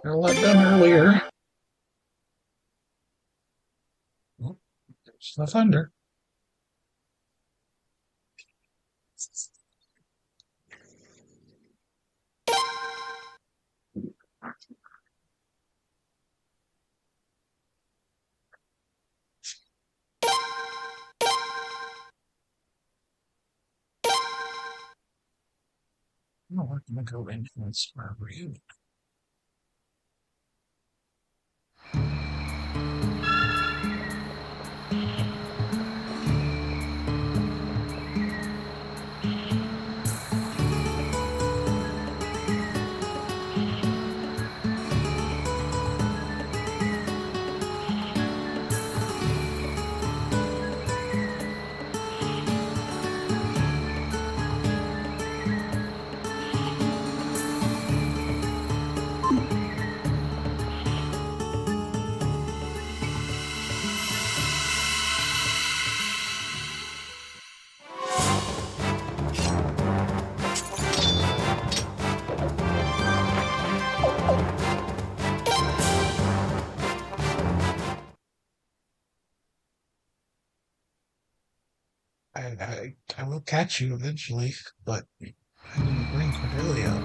Got a lot done earlier. Oh, there's the thunder. Oh, we're gonna go influence my review. I will catch you eventually, but I didn't bring Cordelia.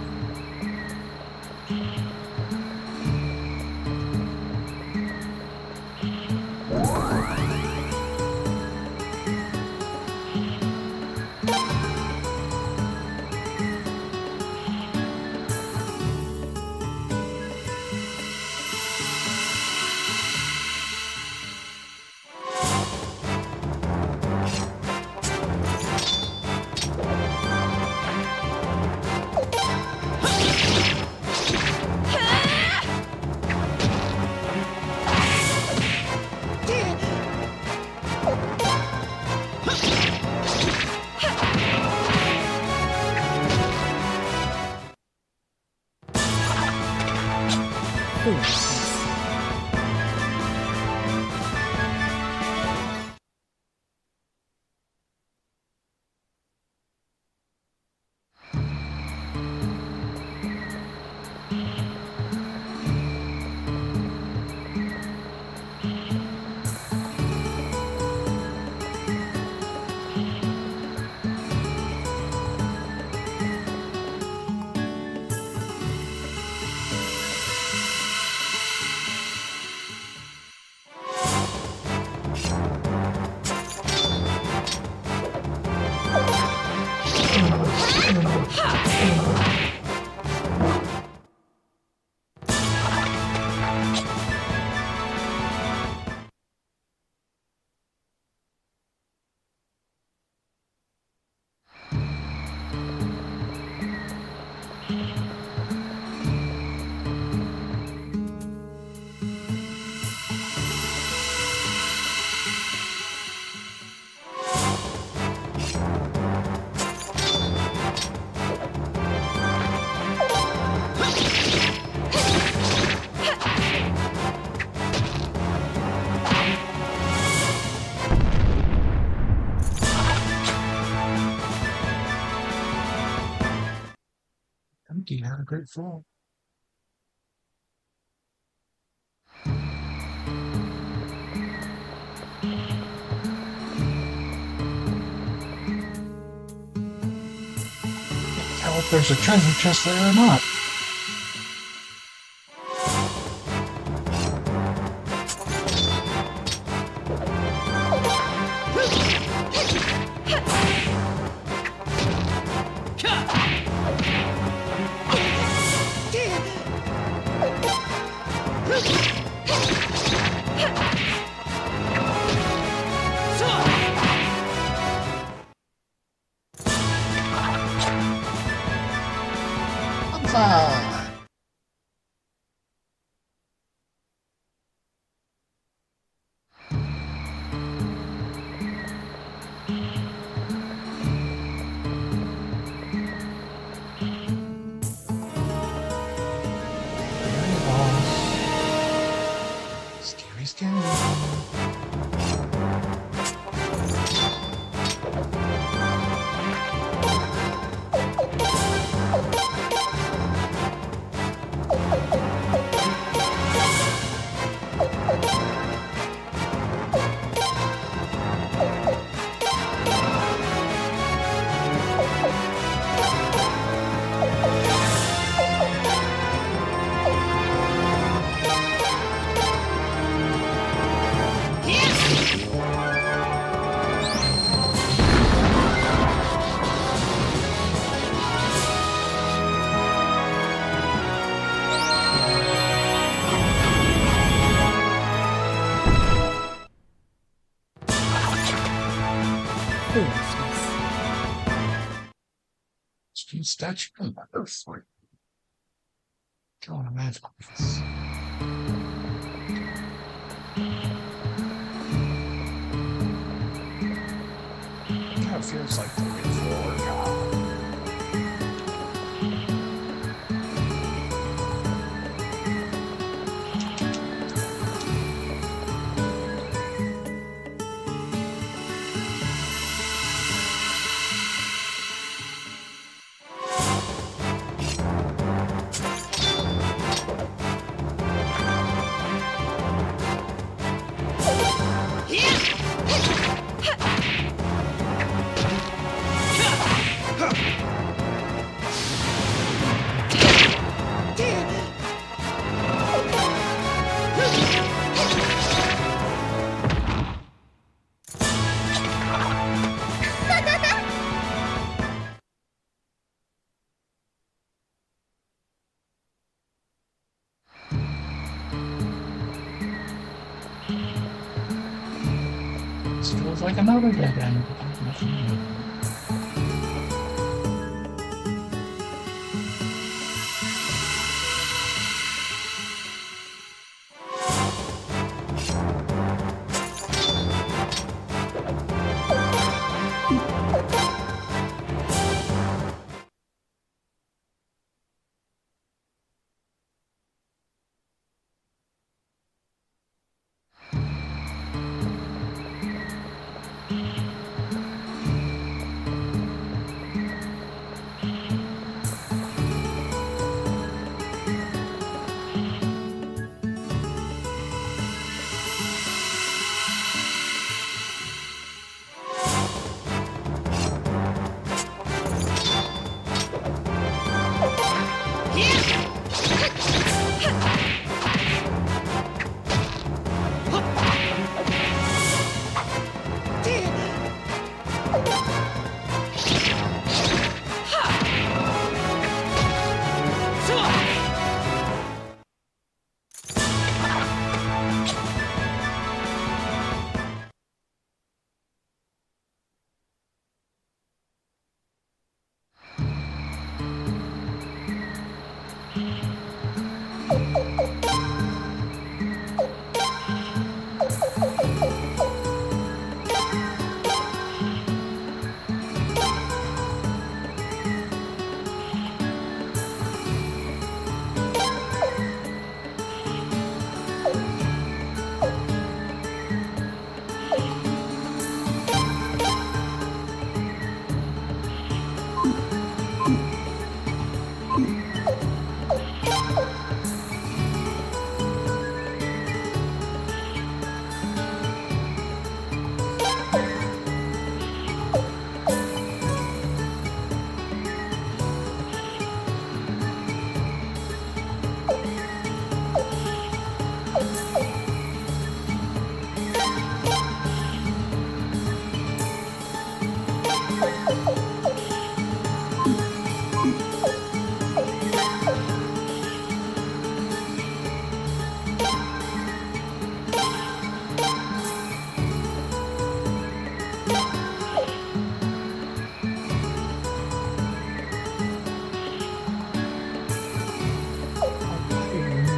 You had a great fall. Tell if there's a treasure chest there or not. Ah, scary, scary. foolishness. Steve statue of the earthly. Going a magical piece. Kind of feels like the way forward. This feels like another dead end.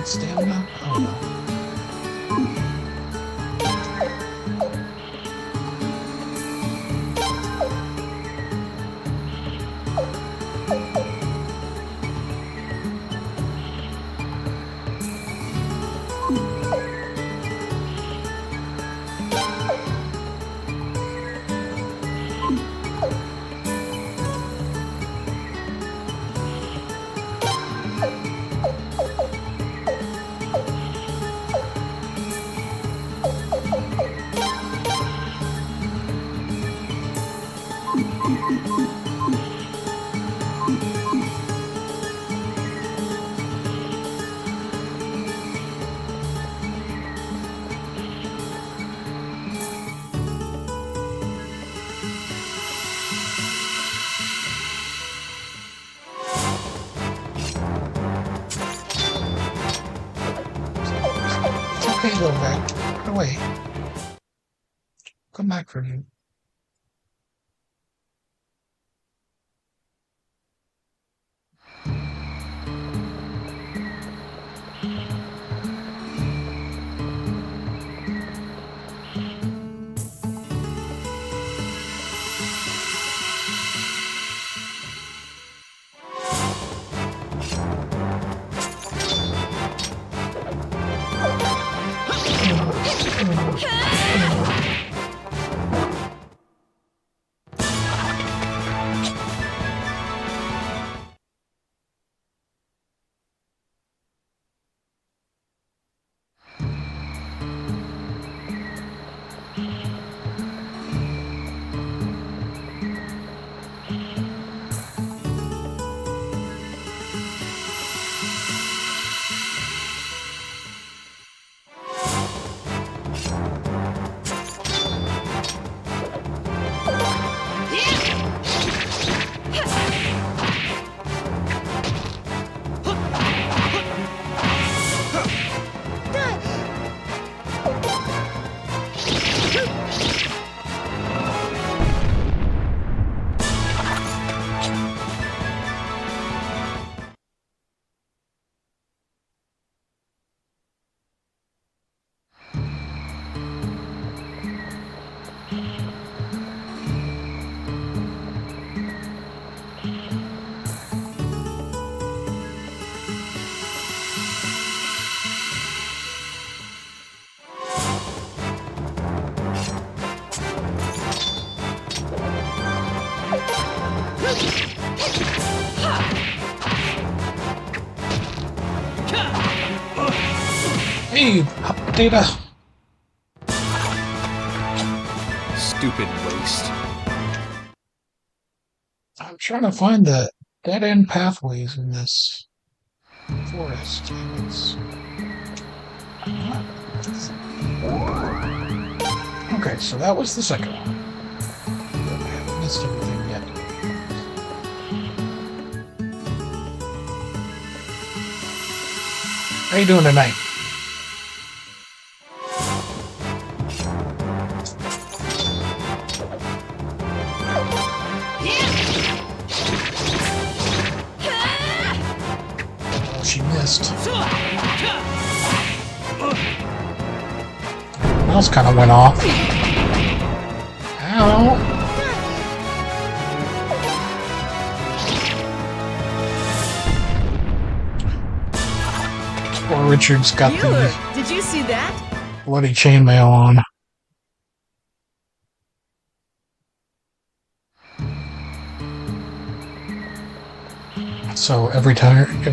Stamina? Oh no. It's okay, little rat. Run away. Come back for you. Hey, Data. Stupid waste. I'm trying to find the dead-end pathways in this forest, and it's not. Okay, so that was the second one. I haven't missed everything yet. How you doing tonight? Oh, she missed. Mouse kind of went off. Ow! Poor Richard's got the Did you see that? bloody chainmail on. So every turn he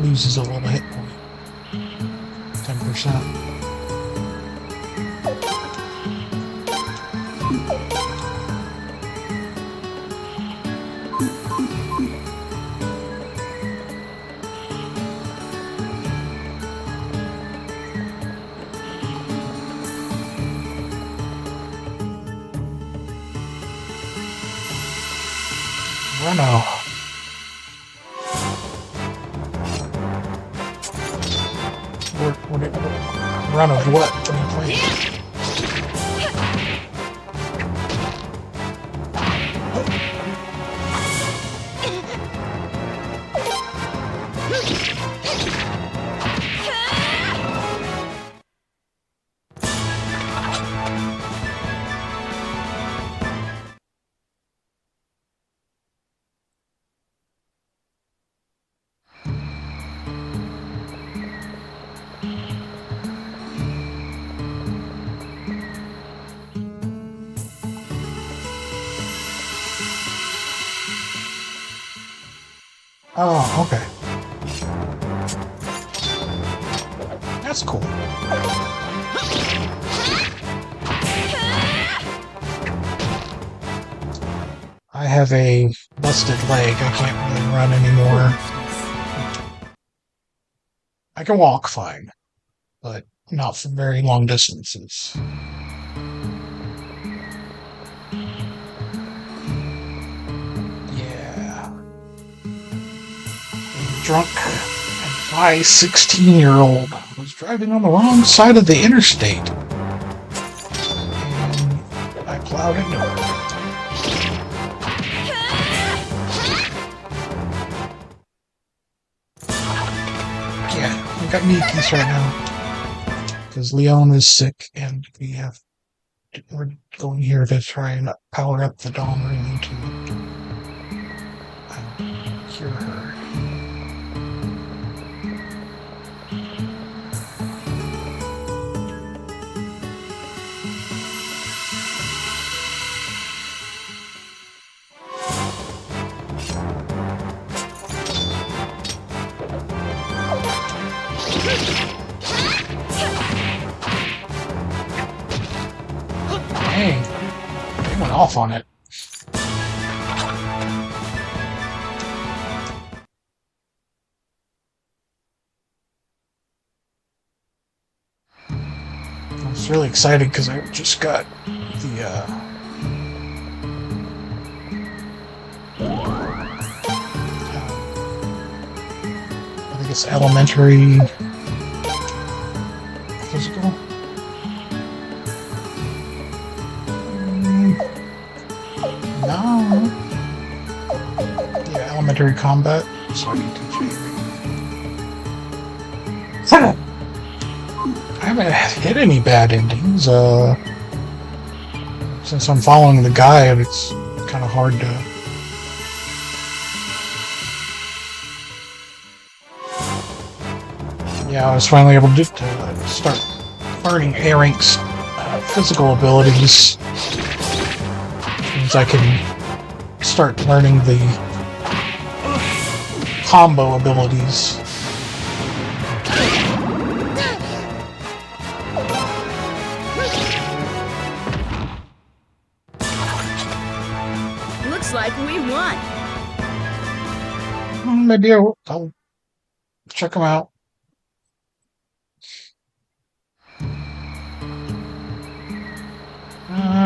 loses a little hit point. 10%. Runo. Run of what? What are you playing? Oh, okay. That's cool. I have a busted leg. I can't really run anymore. I can walk fine, but not for very long distances. Yeah. A drunk and high 16-year-old was driving on the wrong side of the interstate. And I plowed into her. Yeah, we got Nikki's right now. Because Leon is sick and we're going here to try and power up the Dawn Ring to cure her. Dang. They went off on it. I was really excited because I just got the I think it's elementary physical. No. Yeah, elementary combat. So I can teach you. I haven't hit any bad endings. Since I'm following the guide, it's kind of hard to. Yeah, I was finally able to start learning A rank's physical abilities. Which means I can start learning the combo abilities. Looks like we won. Maybe I'll check them out.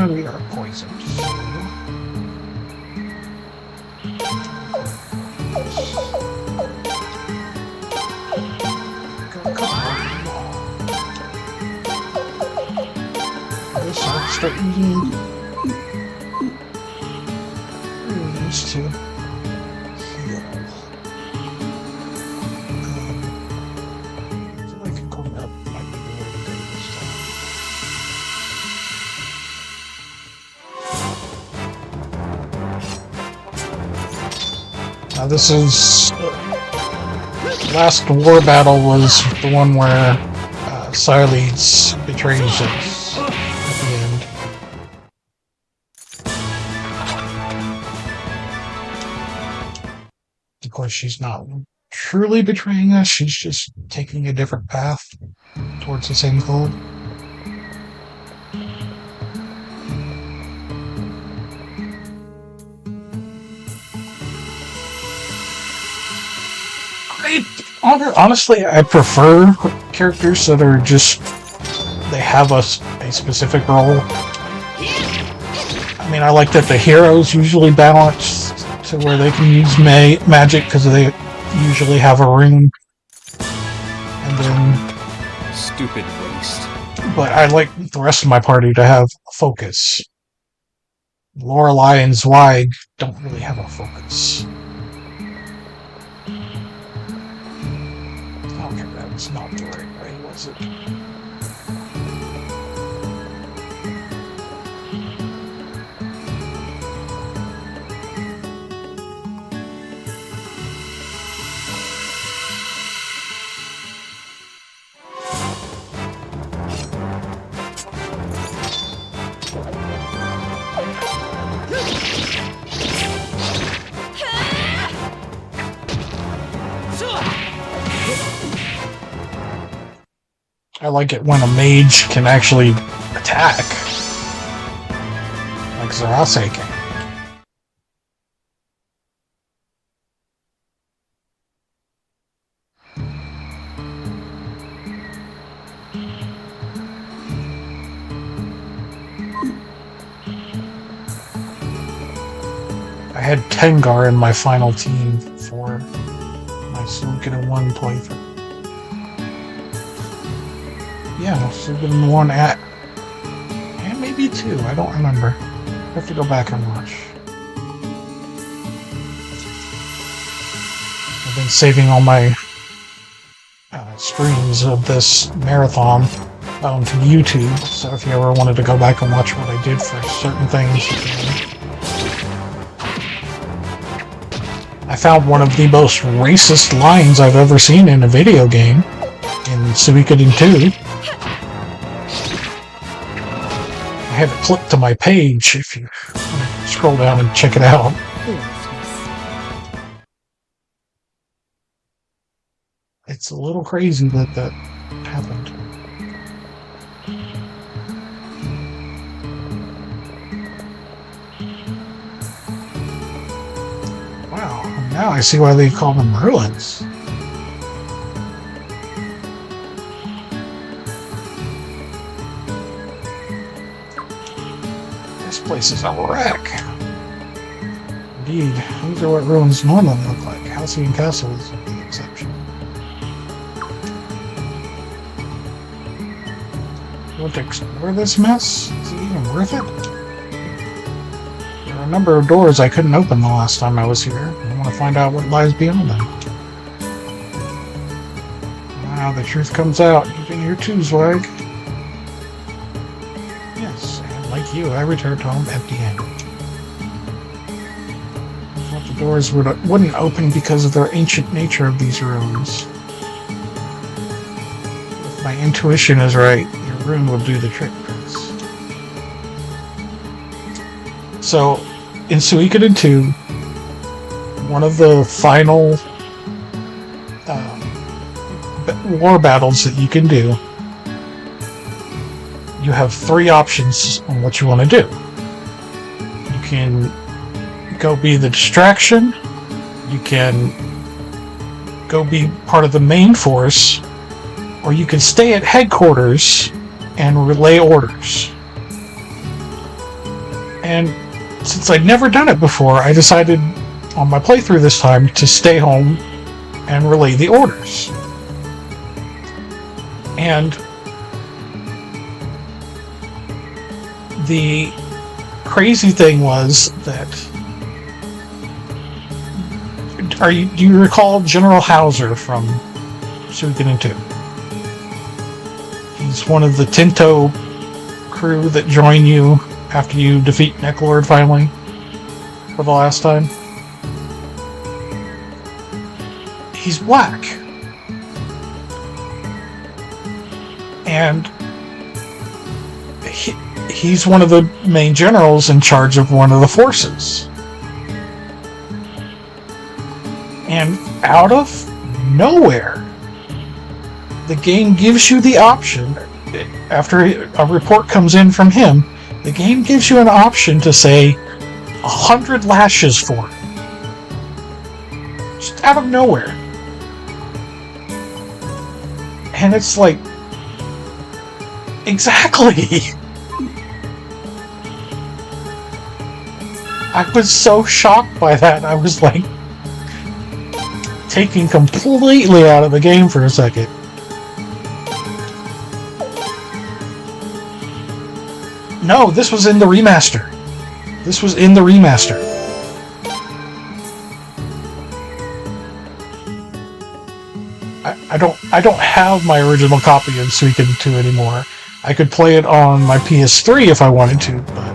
We are poisoned. This I'll start using these to heal. I feel like going up might be the way to go this time. Now this is last war battle was the one where Siledes betrays us at the end. Of course, she's not truly betraying us. She's just taking a different path towards the same goal. Honestly, I prefer characters that are just they have a specific role. I mean, I like that the heroes usually balance to where they can use magic because they usually have a rune. And then, Stupid waste. but I like the rest of my party to have a focus. Lorelei and Zweig don't really have a focus. Okay, that was not the right way, was it? I like it when a mage can actually attack. Like Zarase can. I had Tengar in my final team for my Suikoden 1 playthrough. Yeah, Suikoden 1 at... and maybe 2, I don't remember. I have to go back and watch. I've been saving all my streams of this marathon to YouTube, so if you ever wanted to go back and watch what I did for certain things, you can. I found one of the most racist lines I've ever seen in a video game in Suikoden 2. I have it clipped to my page if you want to scroll down and check it out. It's a little crazy that that happened. Now I see why they call them ruins. This place is a wreck. Indeed, these are what ruins normally look like. Halcyon Castle is the exception. You want to explore this mess? Is it even worth it? There are a number of doors I couldn't open the last time I was here. I want to find out what lies beyond them. Wow, the truth comes out. You've been here too, Zwag. Yes, and like you, I returned home empty-handed. I thought the doors wouldn't open because of the ancient nature of these rooms. If my intuition is right, your rune will do the trick, Prince. So, in Suikoden 2, one of the final war battles that you can do, you have 3 options on what you want to do. You can go be the distraction, you can go be part of the main force, or you can stay at headquarters and relay orders. And since I'd never done it before, I decided on my playthrough this time to stay home and relay the orders. And the crazy thing was that do you recall General Hauser from Suikoden 2? He's one of the Tinto crew that join you after you defeat Necklord finally for the last time. He's black. And he's one of the main generals in charge of one of the forces. And out of nowhere, the game gives you the option, after a report comes in from him, the game gives you an option to say 100 lashes for it. Just out of nowhere. And it's like, exactly! I was so shocked by that, I was like, taken completely out of the game for a second. No, this was in the remaster. This was in the remaster. I don't have my original copy of Suikoden 2 anymore. I could play it on my PS3 if I wanted to, but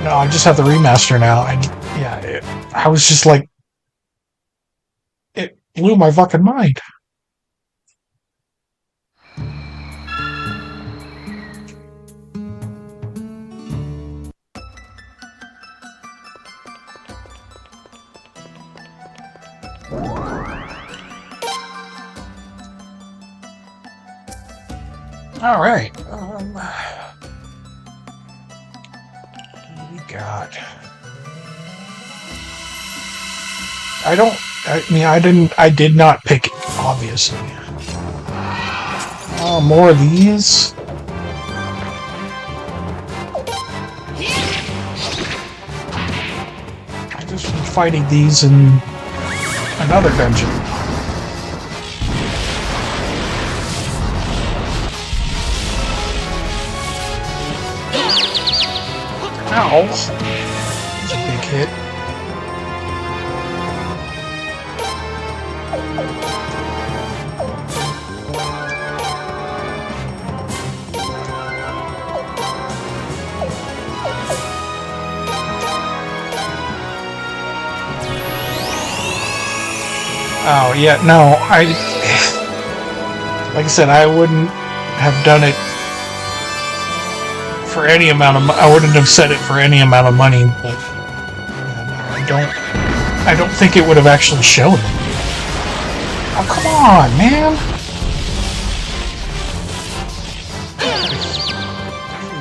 no, I just have the remaster now, and yeah, I was just like, it blew my fucking mind. All right. What do we got? I did not pick it, obviously. Oh, more of these? I just been fighting these in another dungeon. Ow! That's a big hit. Oh, yeah, no, like I said, I wouldn't have done it for any amount of I wouldn't have said it for any amount of money, but yeah, no, I don't think it would have actually shown it. Oh, come on, man!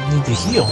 I need to heal.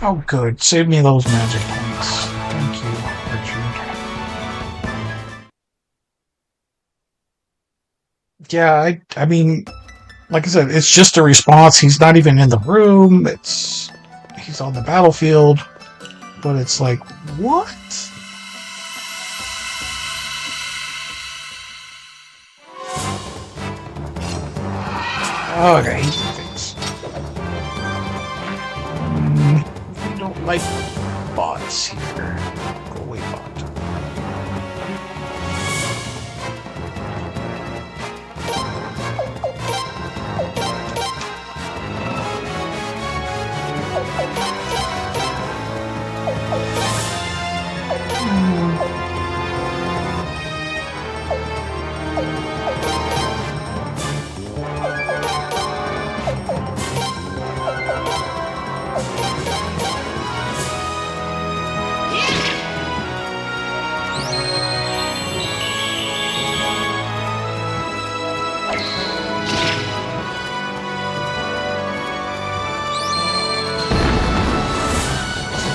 Oh, good. Save me those magic points. Thank you, Richard. Yeah, I mean, like I said, it's just a response. He's not even in the room. He's on the battlefield, but it's like, what? Oh, okay, easy fix. We don't like bots here. Go away, bot.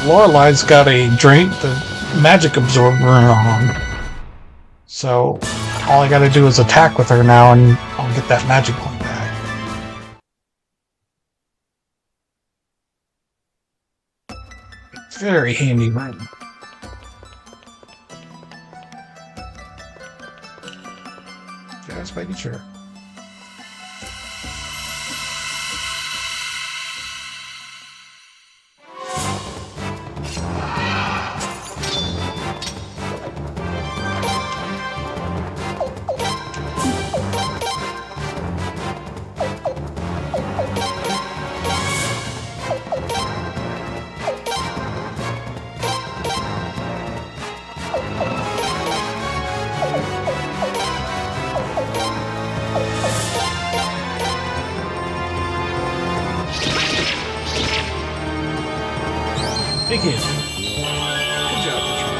Lorelai's got a drain, the magic absorber on. So all I gotta do is attack with her now and I'll get that magic point back. Very handy room. Just making sure. Big hit. Good job, Richard.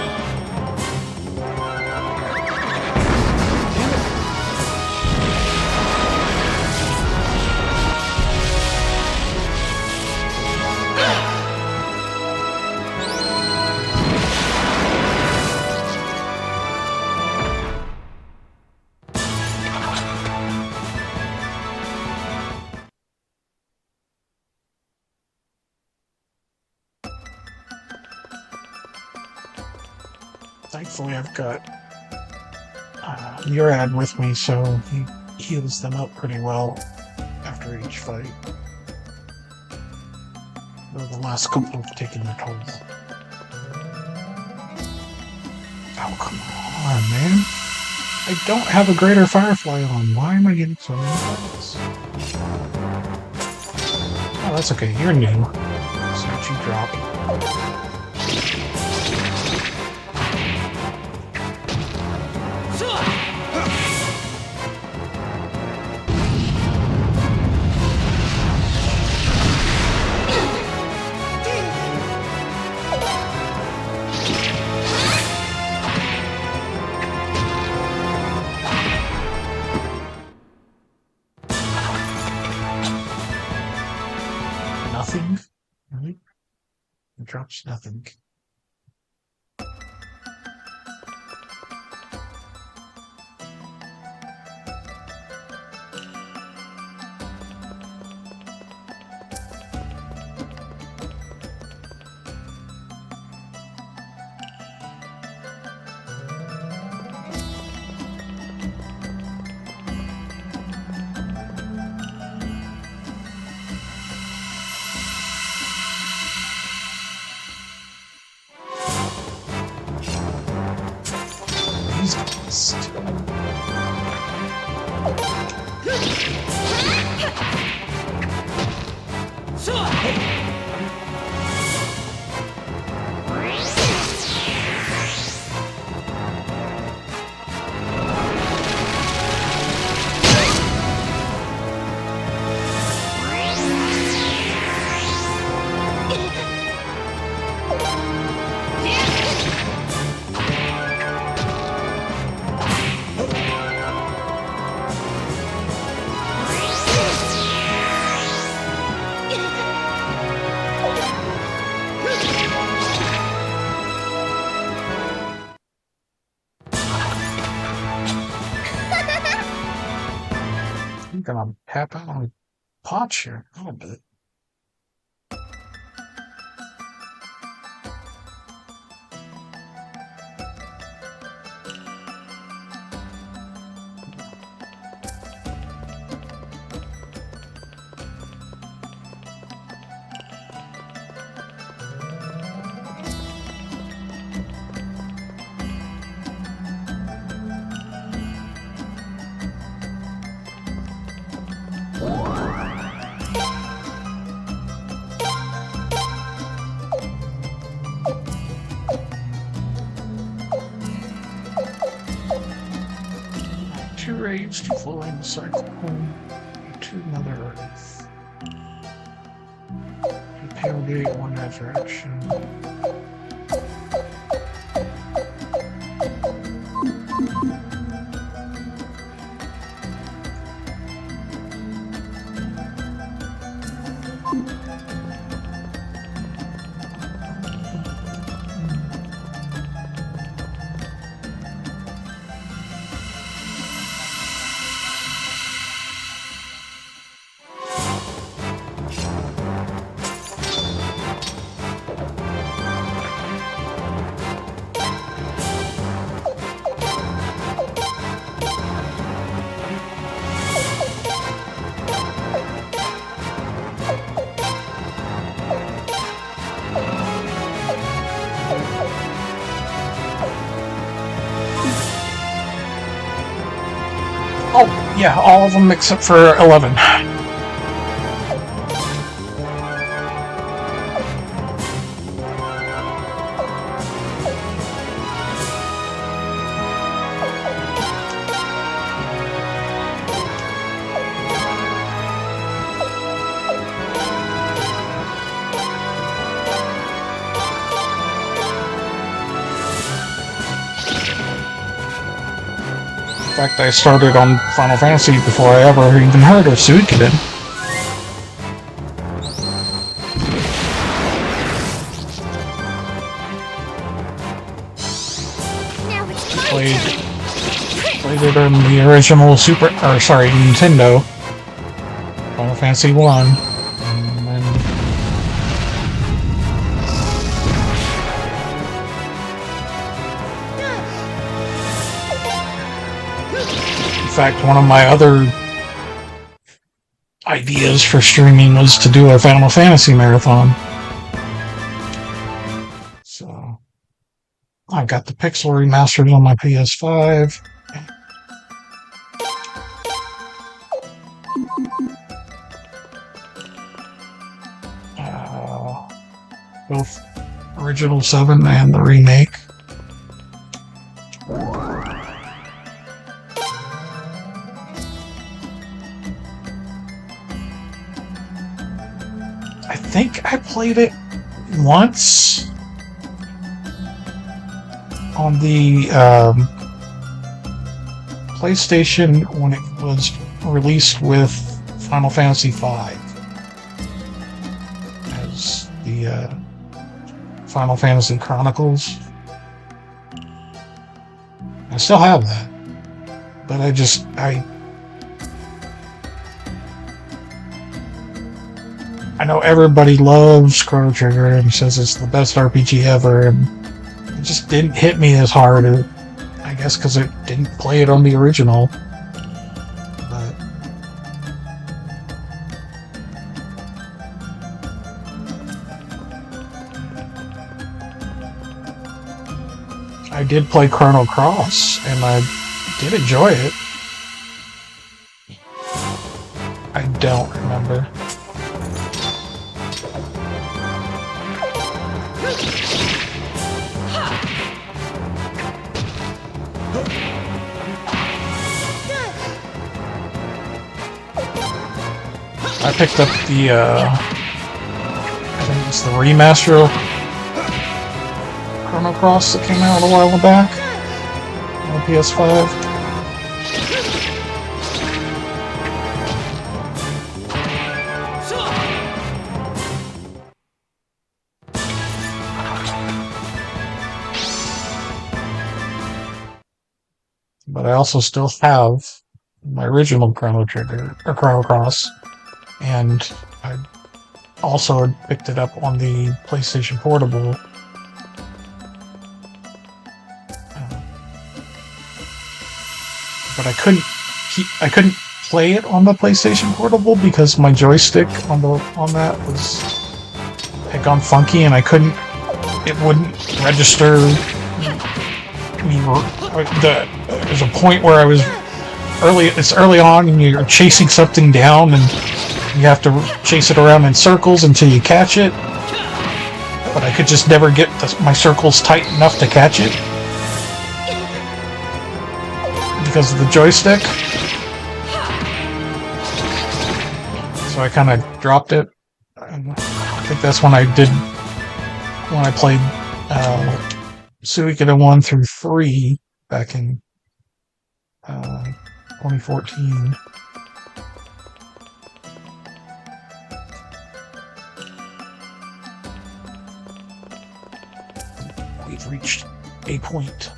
Thankfully, I've got Murad with me, so he heals them up pretty well after each fight. Though the last couple have taken their toll. Oh, come on, man. I don't have a Greater Firefly on. Why am I getting so many fights? Oh, that's okay. You're new. So what you drop. Nothing? Really? It drops nothing. He's pissed. I'm gonna tap out on Potch here a little bit. Two raids to flowing cyclone, two Mother Earth. Two Pale Gate, one Resurrection. Oh, yeah, all of them except for 11. In fact, I started on Final Fantasy before I ever even heard of suikoden. Played it on the original Nintendo Final Fantasy 1. And then in fact, one of my other ideas for streaming was to do a Final Fantasy marathon. So I got the Pixel remastered on my PS5. Both original 7 and the remake. I think I played it once on the PlayStation when it was released with Final Fantasy V as the Final Fantasy Chronicles. I still have that, but I know everybody loves Chrono Trigger and says it's the best RPG ever, and it just didn't hit me as hard, I guess because I didn't play it on the original. But I did play Chrono Cross, and I did enjoy it. I don't remember. I picked up the, I think it's the remaster of Chrono Cross that came out a while back on the PS5. But I also still have my original Chrono Trigger or Chrono Cross, and I also had picked it up on the PlayStation Portable. But I couldn't play it on the PlayStation Portable because my joystick on that had gone funky, and it wouldn't register. There's a point where it's early on, and you're chasing something down, and you have to chase it around in circles until you catch it. But I could just never get my circles tight enough to catch it because of the joystick. So I kind of dropped it. And I think that's when I played suikoden 1 through 3 back in 2014. We've reached a point.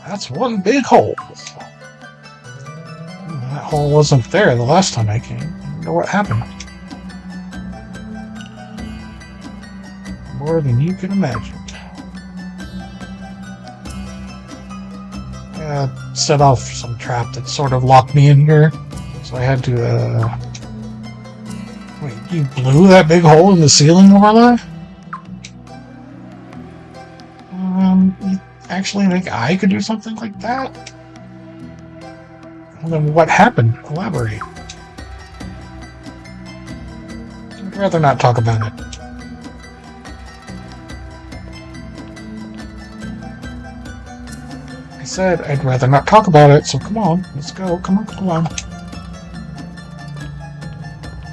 That's one big hole. That hole wasn't there the last time I came. I wonder what happened. More than you can imagine. I set off some trap that sort of locked me in here. So I had to, Wait, you blew that big hole in the ceiling over there? You actually think I could do something like that? Well, then what happened? Elaborate. I'd rather not talk about it. I said I'd rather not talk about it, so come on, let's go. Come on.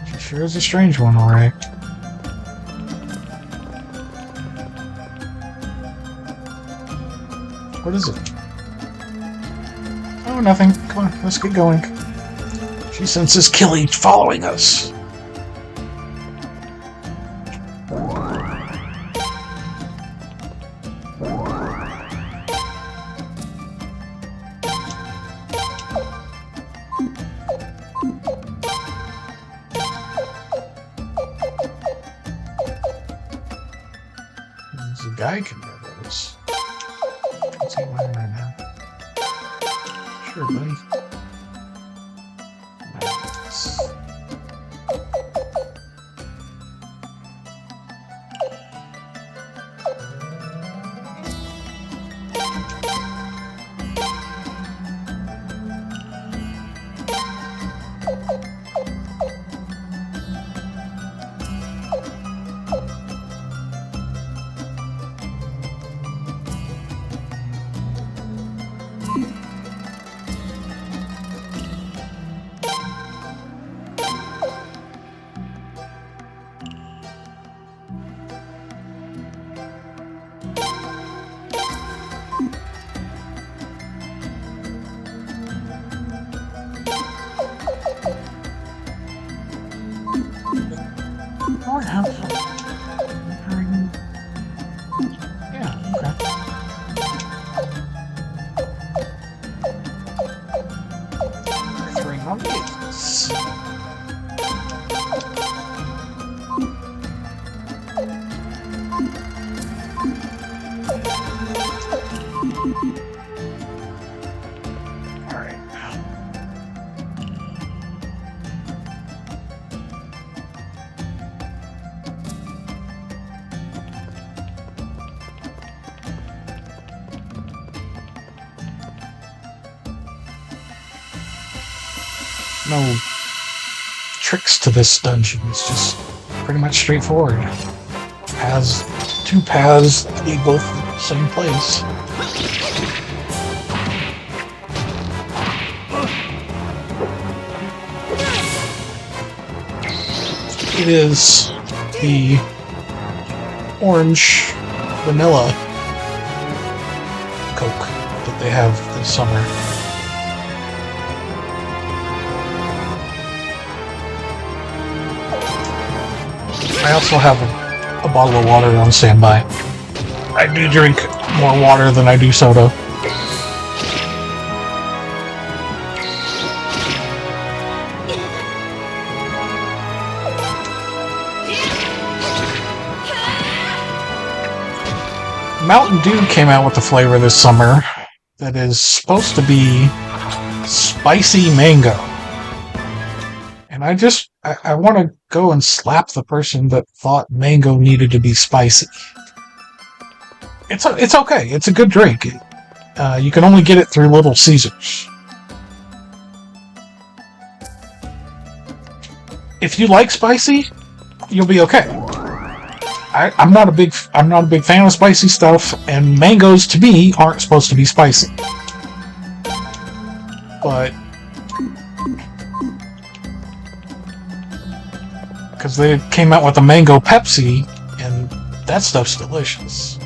She sure is a strange one, alright. What is it? Oh, nothing. Come on, let's get going. She senses Killy following us. There's a guy can do those. Let's get mine right now. Sure, buddy. Nice. Yeah, okay. Three more business. No tricks to this dungeon. It's just pretty much straightforward. Has two paths that lead both to the same place. It is the orange vanilla Coke that they have this summer. I also have a bottle of water on standby. I do drink more water than I do soda. Mountain Dew came out with a flavor this summer that is supposed to be spicy mango. And I want to go and slap the person that thought mango needed to be spicy. It's okay. It's a good drink. You can only get it through Little Caesars. If you like spicy, you'll be okay. I'm not a big fan of spicy stuff, and mangoes to me aren't supposed to be spicy. But because they came out with a mango Pepsi, and that stuff's delicious.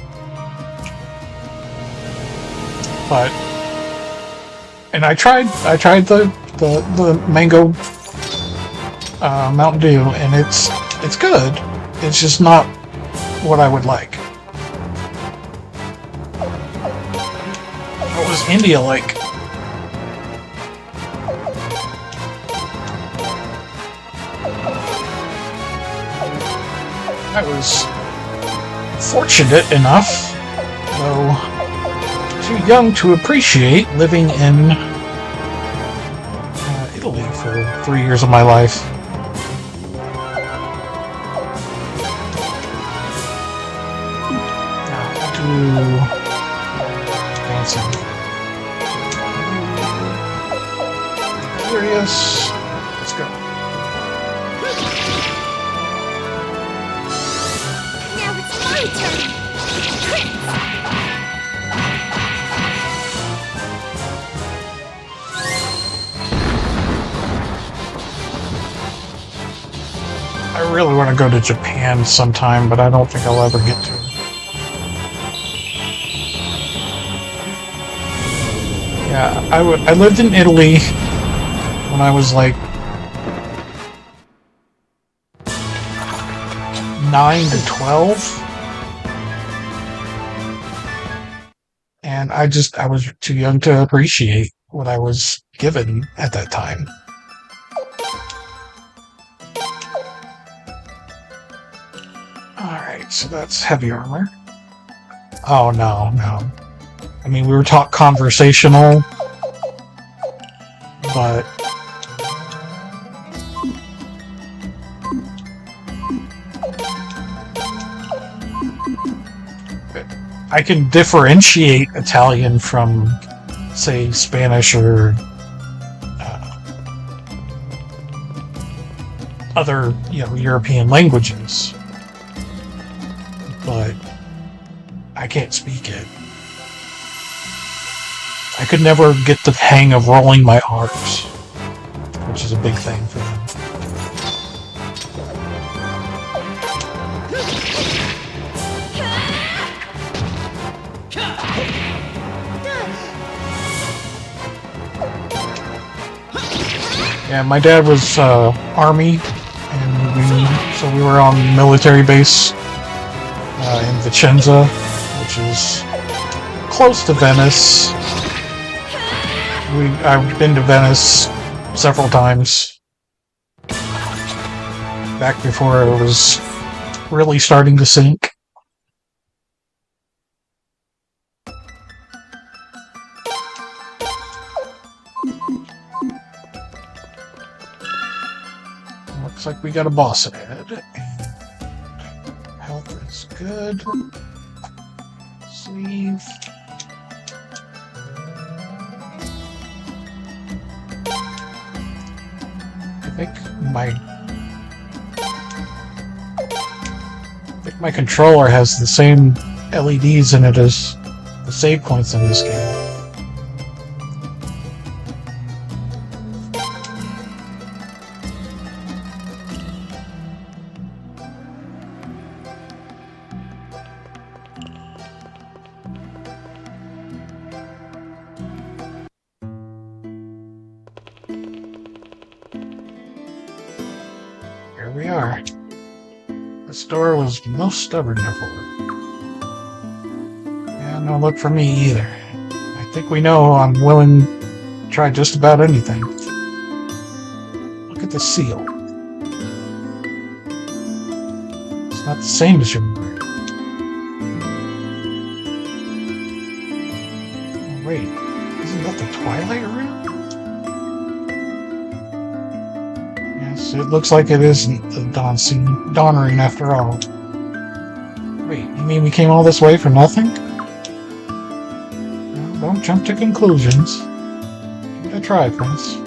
And I tried the mango Mountain Dew, and it's good. It's just not what I would like. What was India like? I was fortunate enough, though too young to appreciate, living in Italy for 3 years of my life. Dancing. Curious. Let's go. Now it's my turn. I really want to go to Japan sometime, but I don't think I'll ever get to. Yeah, I lived in Italy when I was like 9 to 12. And I was too young to appreciate what I was given at that time. Alright, so that's heavy armor. Oh, no. I mean, we were taught conversational, but I can differentiate Italian from, say, Spanish or other, European languages, but I can't speak it. I could never get the hang of rolling my R's, which is a big thing for them. Yeah, my dad was Army, and so we were on military base in Vicenza, which is close to Venice. I've been to Venice several times, back before it was really starting to sink. Looks like we got a boss ahead. And health is good. Sleeve. I think my controller has the same LEDs in it as the save points in this game. Here we are. This door was most stubborn before. Yeah, no look for me either. I think we know I'm willing to try just about anything. Look at the seal. It's not the same as your memory. Wait, isn't that the Twilight Room? Yes, it looks like it isn't the Dawn Room after all. Wait, you mean we came all this way for nothing? Well, don't jump to conclusions. Give it a try, Prince.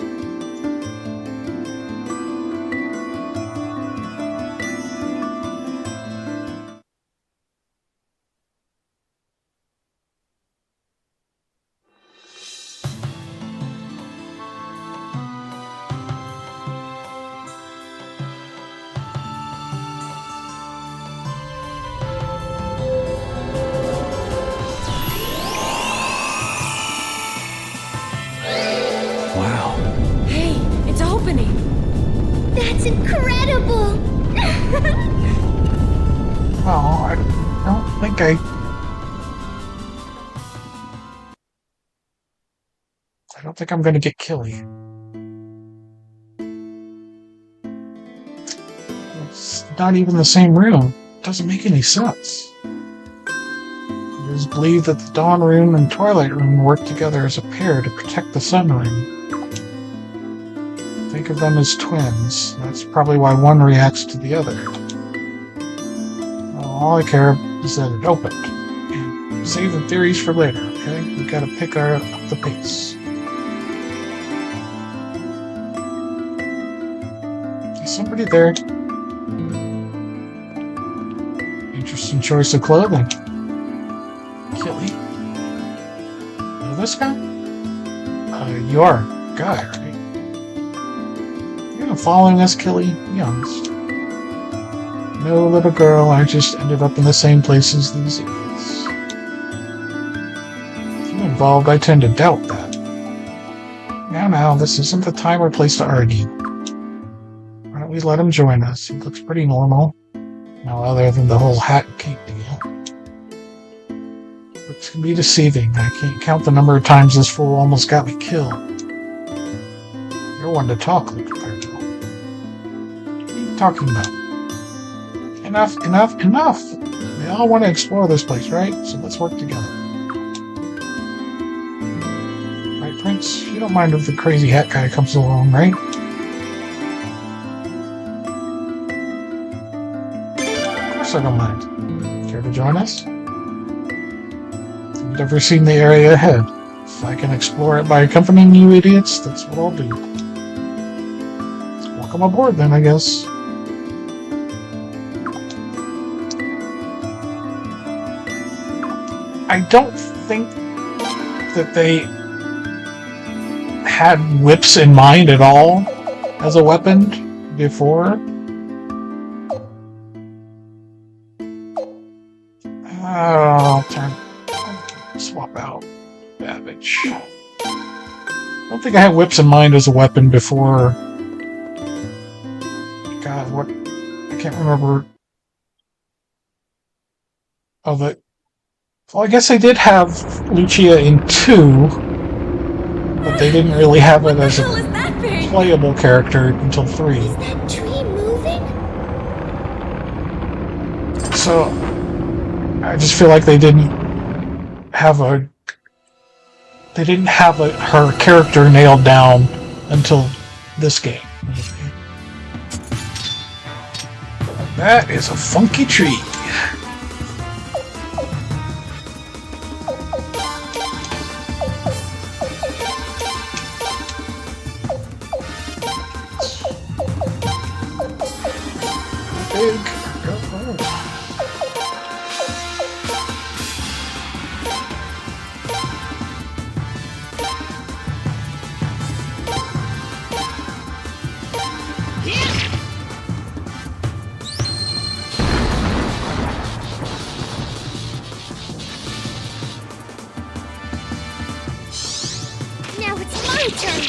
Wow. Hey, it's opening. That's incredible. Oh, I don't think I don't think I'm gonna get Killy. It's not even the same room. It doesn't make any sense. It is believed that the Dawn Room and Twilight Room work together as a pair to protect the Sun Room. Think of them as twins. That's probably why one reacts to the other. Well, all I care is that it opened. And save the theories for later, okay? We gotta pick up the pace. Is somebody there? Interesting choice of clothing. Killy? You know this guy? You are a guy, right? You're following us, Killy? Youngs. No, little girl, I just ended up in the same place as these idiots. If you're involved, I tend to doubt that. Now, this isn't the time or place to argue. Why don't we let him join us? He looks pretty normal. Now, other than the whole hat and cape deal. Looks can be deceiving. I can't count the number of times this fool almost got me killed. You're one to talk, Luke Cardinal. What are you talking about? Enough! We all want to explore this place, right? So let's work together. Right, Prince? You don't mind if the crazy hat guy comes along, right? Of course I don't mind. Care to join us? I've never seen the area ahead. If I can explore it by accompanying you idiots, that's what I'll do. So welcome aboard then, I guess. I don't think that they had whips in mind at all as a weapon before. I'll swap out Babbage. I don't think I had whips in mind as a weapon before. God, what? I can't remember. Oh, the. Well, I guess they did have Lucia in 2, but they didn't really have it as a playable character until 3. Is that tree moving? So, I just feel like they didn't have her character nailed down until this game. That is a funky tree. Big. Now it's my turn.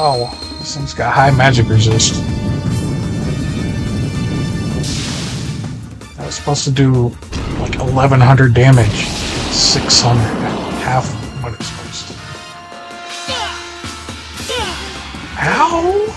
Oh, this thing's got high magic resist. That was supposed to do like 1100 damage. 600. Half what it's supposed to. Ow!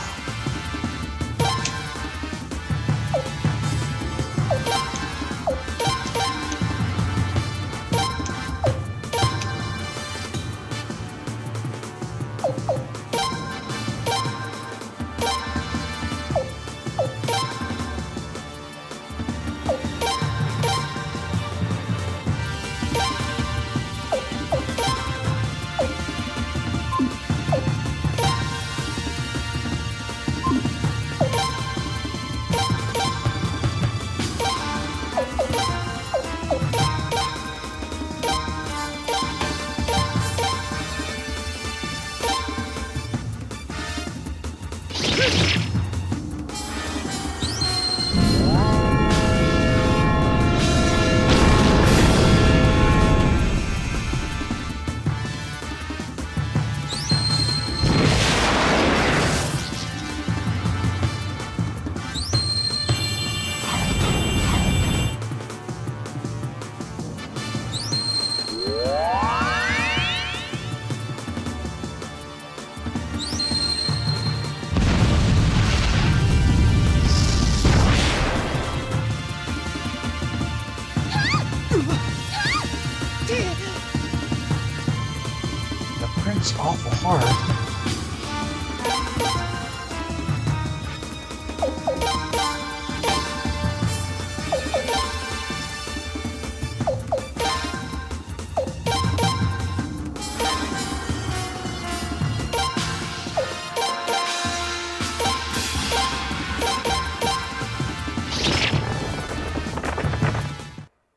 The print's awful hard.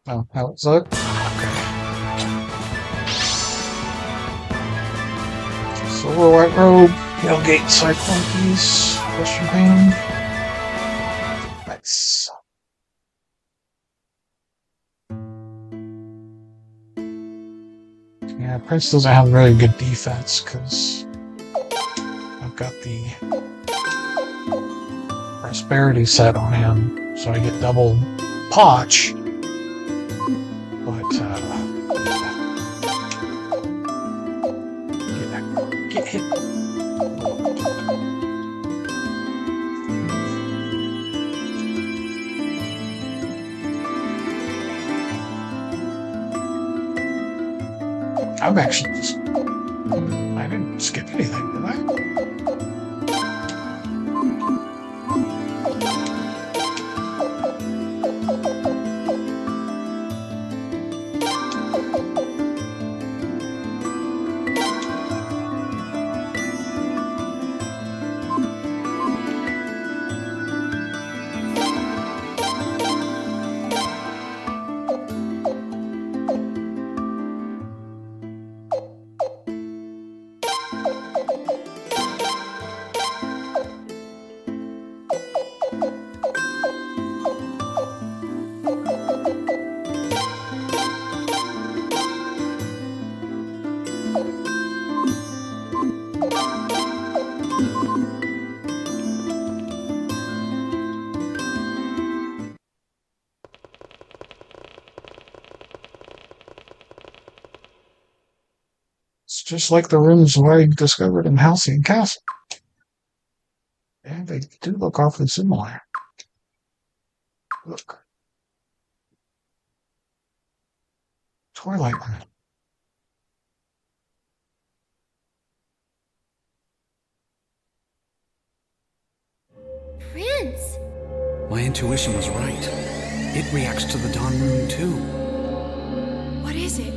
Oh, how it's look? Okay. Silver White Robe, Tailgate Cyclone Piece, Question Pain. Nice. Yeah, Prince doesn't have very good defense because I've got the Prosperity set on him, so I get double Potch. But, get hit. I've actually just... I didn't skip anything, did I? It's just like the rooms I discovered in Halcyon Castle. Yeah, they do look awfully similar. Look. Twilight Room. Prince! My intuition was right. It reacts to the Dawn Rune too. What is it?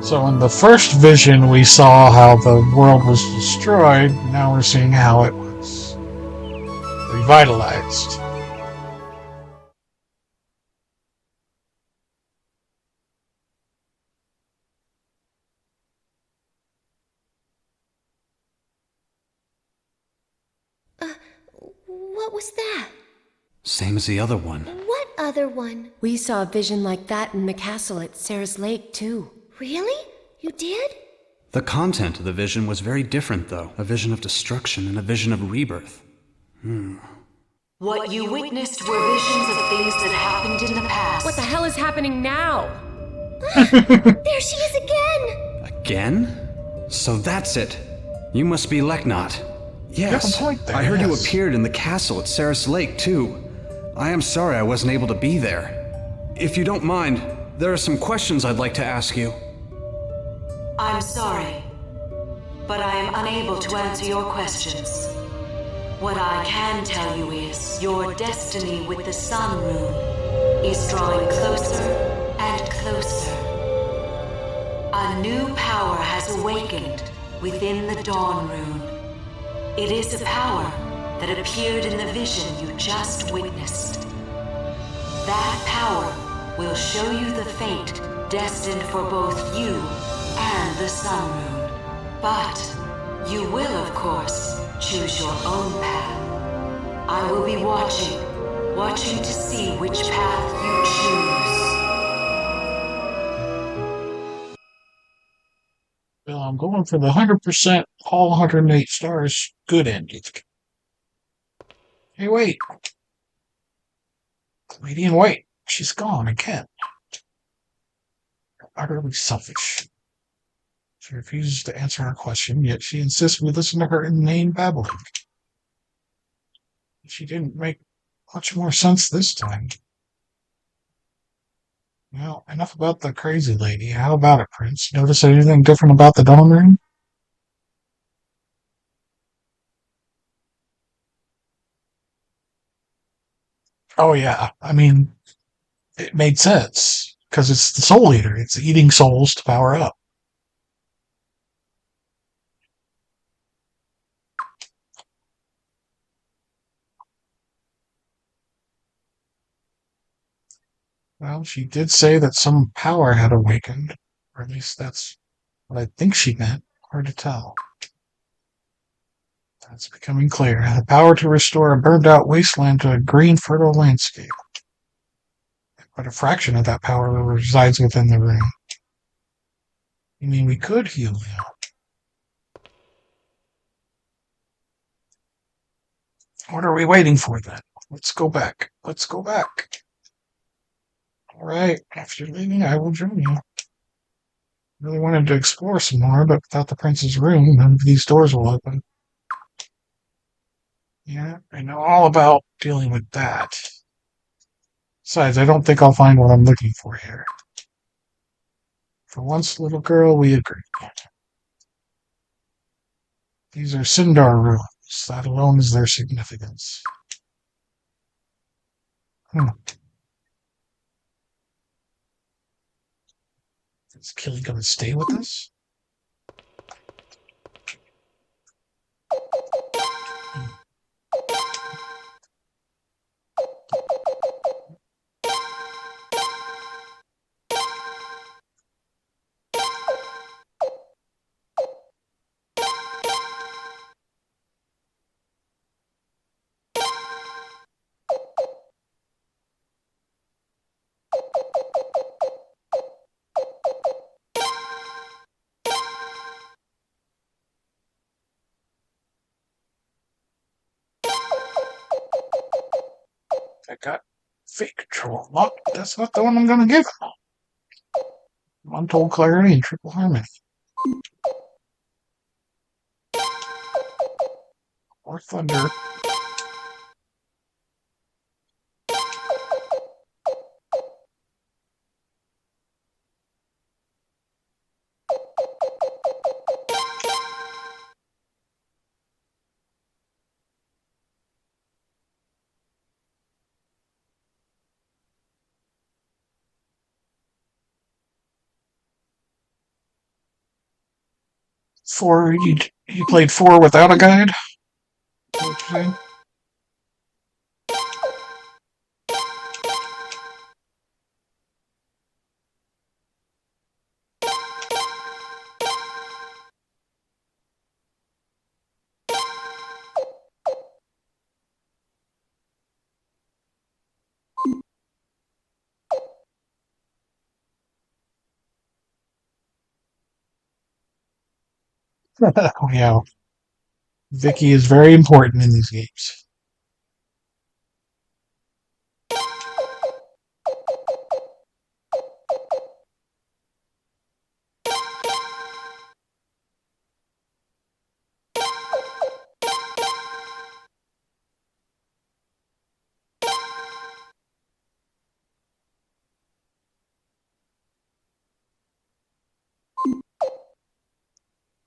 So in the first vision we saw how the world was destroyed, now we're seeing how it was revitalized. What was that? Same as the other one. What other one? We saw a vision like that in the castle at Sarah's Lake, too. Really? You did? The content of the vision was very different, though. A vision of destruction and a vision of rebirth. What you witnessed were visions of things that happened in the past. What the hell is happening now? There she is again! Again? So that's it. You must be Leknot. Yes, Good point there, I heard you yes. appeared in the castle at Sarah's Lake, too. I am sorry I wasn't able to be there. If you don't mind, there are some questions I'd like to ask you. I'm sorry, but I am unable to answer your questions. What I can tell you is your destiny with the Sun Rune is drawing closer and closer. A new power has awakened within the Dawn Rune. It is a power that appeared in the vision you just witnessed. That power will show you the fate destined for both you and the Sun Rune. But you will, of course, choose your own path. I will be watching to see which path you choose. Well, I'm going for the 100% all 108 stars good ending. Hey, wait. Lady in White. She's gone again. Utterly selfish. She refuses to answer our question, yet she insists we listen to her inane babbling. She didn't make much more sense this time. Well, enough about the crazy lady. How about it, Prince? Notice anything different about the Dawn Ring? Oh, yeah. I mean, it made sense. Because it's the Soul Eater. It's eating souls to power up. Well, she did say that some power had awakened. Or at least that's what I think she meant. Hard to tell. That's becoming clear. The power to restore a burned-out wasteland to a green, fertile landscape. But a fraction of that power resides within the room. You mean we could heal now? What are we waiting for then? Let's go back. Let's go back. All right, after leaving, I will join you. Really wanted to explore some more, but without the prince's room, none of these doors will open. Yeah, I know all about dealing with that. Besides, I don't think I'll find what I'm looking for here. For once, little girl, we agree. These are Sindar ruins. That alone is their significance. Is Killy going to stay with us? I got fake control. Not, that's not the one I'm going to give him. Untold clarity and triple harmony. Or thunder. Four. You played four without a guide? Is that what you're saying? Oh, yeah. Vicky is very important in these games.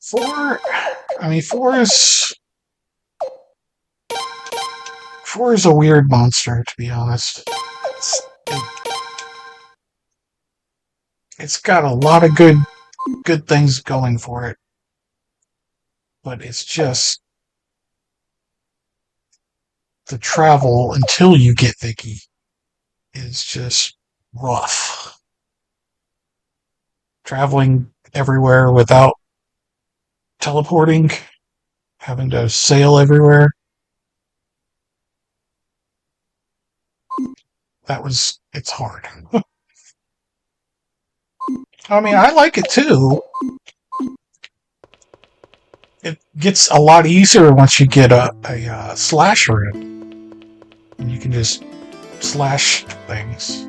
Four, I mean, four is a weird monster, to be honest. It's got a lot of good things going for it, but it's just the travel until you get Vicky is just rough. Traveling everywhere without teleporting, having to sail everywhere. It's hard. I mean, I like it too. It gets a lot easier once you get a slasher in. And you can just slash things.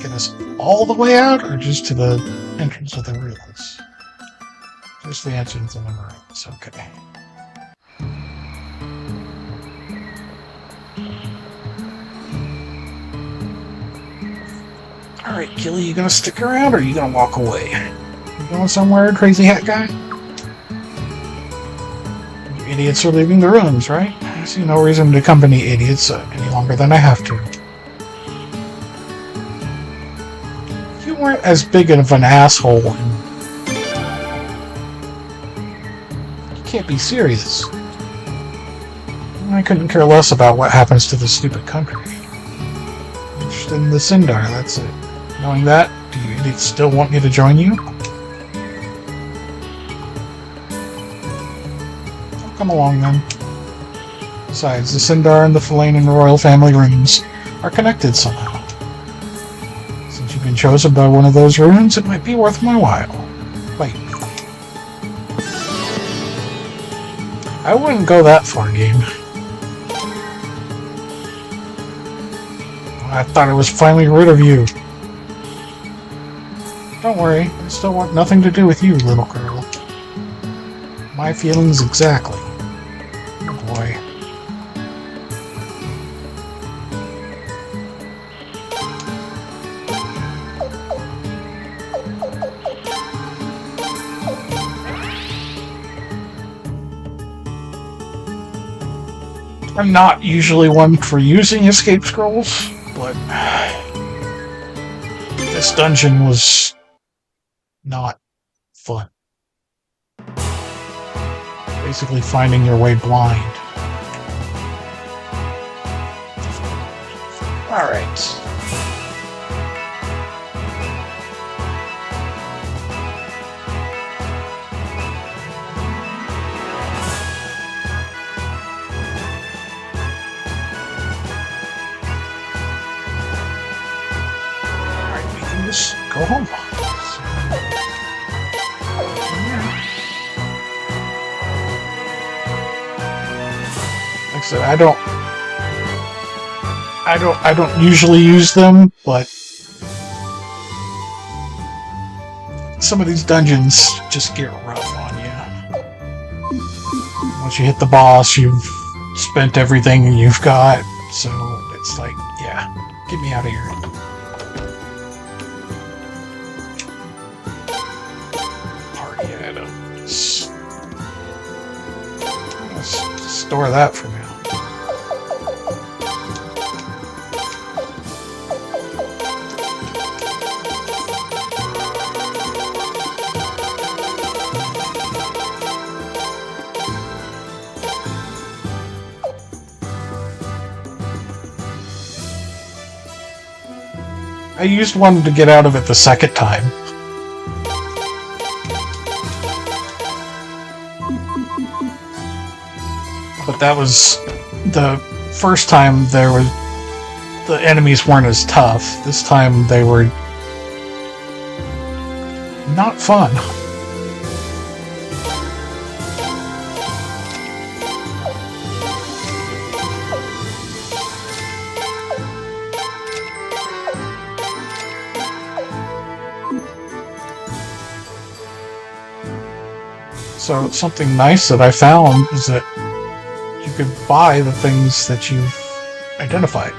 Get us all the way out, or just to the entrance of the ruins? Just the entrance of the ruins, okay. Alright, Killy, you gonna stick around, or are you gonna walk away? You going somewhere, crazy hat guy? You idiots are leaving the ruins, right? I see no reason to accompany idiots any longer than I have to. You weren't as big of an asshole. You can't be serious. I couldn't care less about what happens to the stupid country. I'm interested in the Sindar, that's it. Knowing that, do you idiots still want me to join you? I'll come along then. Besides, the Sindar and the Falain and the royal family runes are connected somehow. Since you've been chosen by one of those runes, it might be worth my while. Wait. I wouldn't go that far, game. I thought I was finally rid of you. Don't worry, I still want nothing to do with you, little girl. My feelings exactly. Oh boy. I'm not usually one for using escape scrolls, but this dungeon was not fun. Basically finding your way blind. Alright. Alright, we can just go home. Like I said, I don't usually use them, but some of these dungeons just get rough on you. Once you hit the boss, you've spent everything you've got, so it's like, yeah, get me out of here. Party items. Let's store that for now. I used one to get out of it the second time. But that was the first time the enemies weren't as tough. This time they were not fun. So something nice that I found is that you could buy the things that you've identified.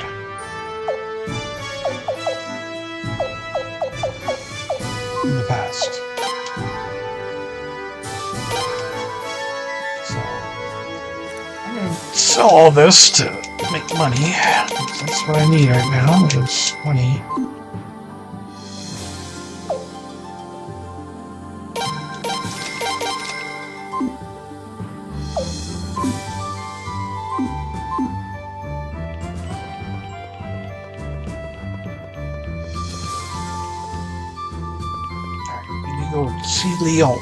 In the past. So I'm gonna sell all this to make money. That's what I need right now, is money. Go see Leon.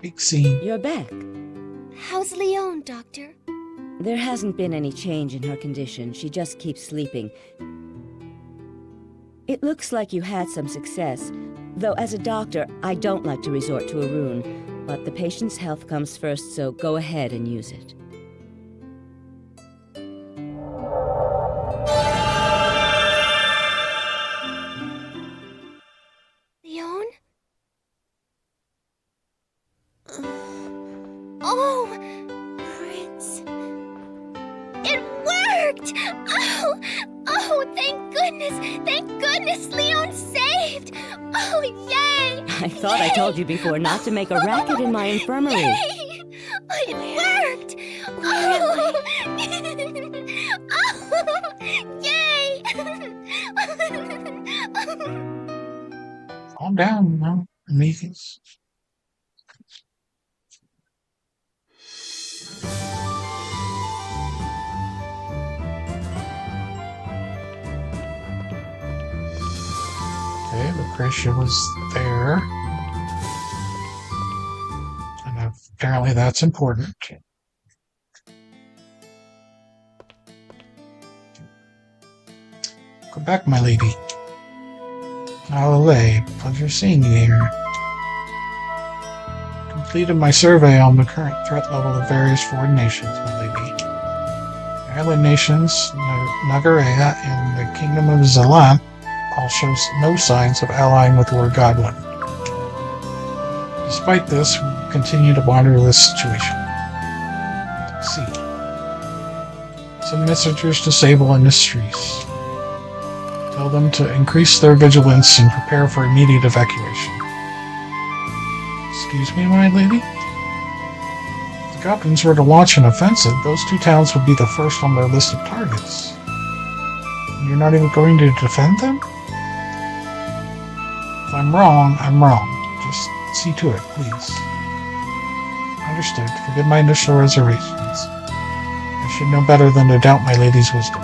Big scene. You're back. How's Leon, Doctor? There hasn't been any change in her condition. She just keeps sleeping. It looks like you had some success, though as a doctor, I don't like to resort to a rune, but the patient's health comes first, so go ahead and use it. Leon? Oh, Prince. It worked! Oh, thank goodness! Thank goodness Leon's saved! Oh, yay! I thought I told you before not to make a racket in my infirmary. Yay! It worked! Oh, yay! Calm down, no, Prometheus. Okay, Lucretia was there. And apparently that's important. Go back, my lady. Hallelujah. Pleasure seeing you here. Completed my survey on the current threat level of various foreign nations, my lady. The island nations, Nagarea and the Kingdom of Zalan, all show no signs of allying with Lord Godwin. Despite this, we continue to monitor this situation. C. Send messengers to Sable and Mistries. Tell them to increase their vigilance and prepare for immediate evacuation. Excuse me, my lady? If the goblins were to launch an offensive, those two towns would be the first on their list of targets. You're not even going to defend them? If I'm wrong, I'm wrong. Just see to it, please. Understood. Forgive my initial reservations. I should know better than to doubt my lady's wisdom.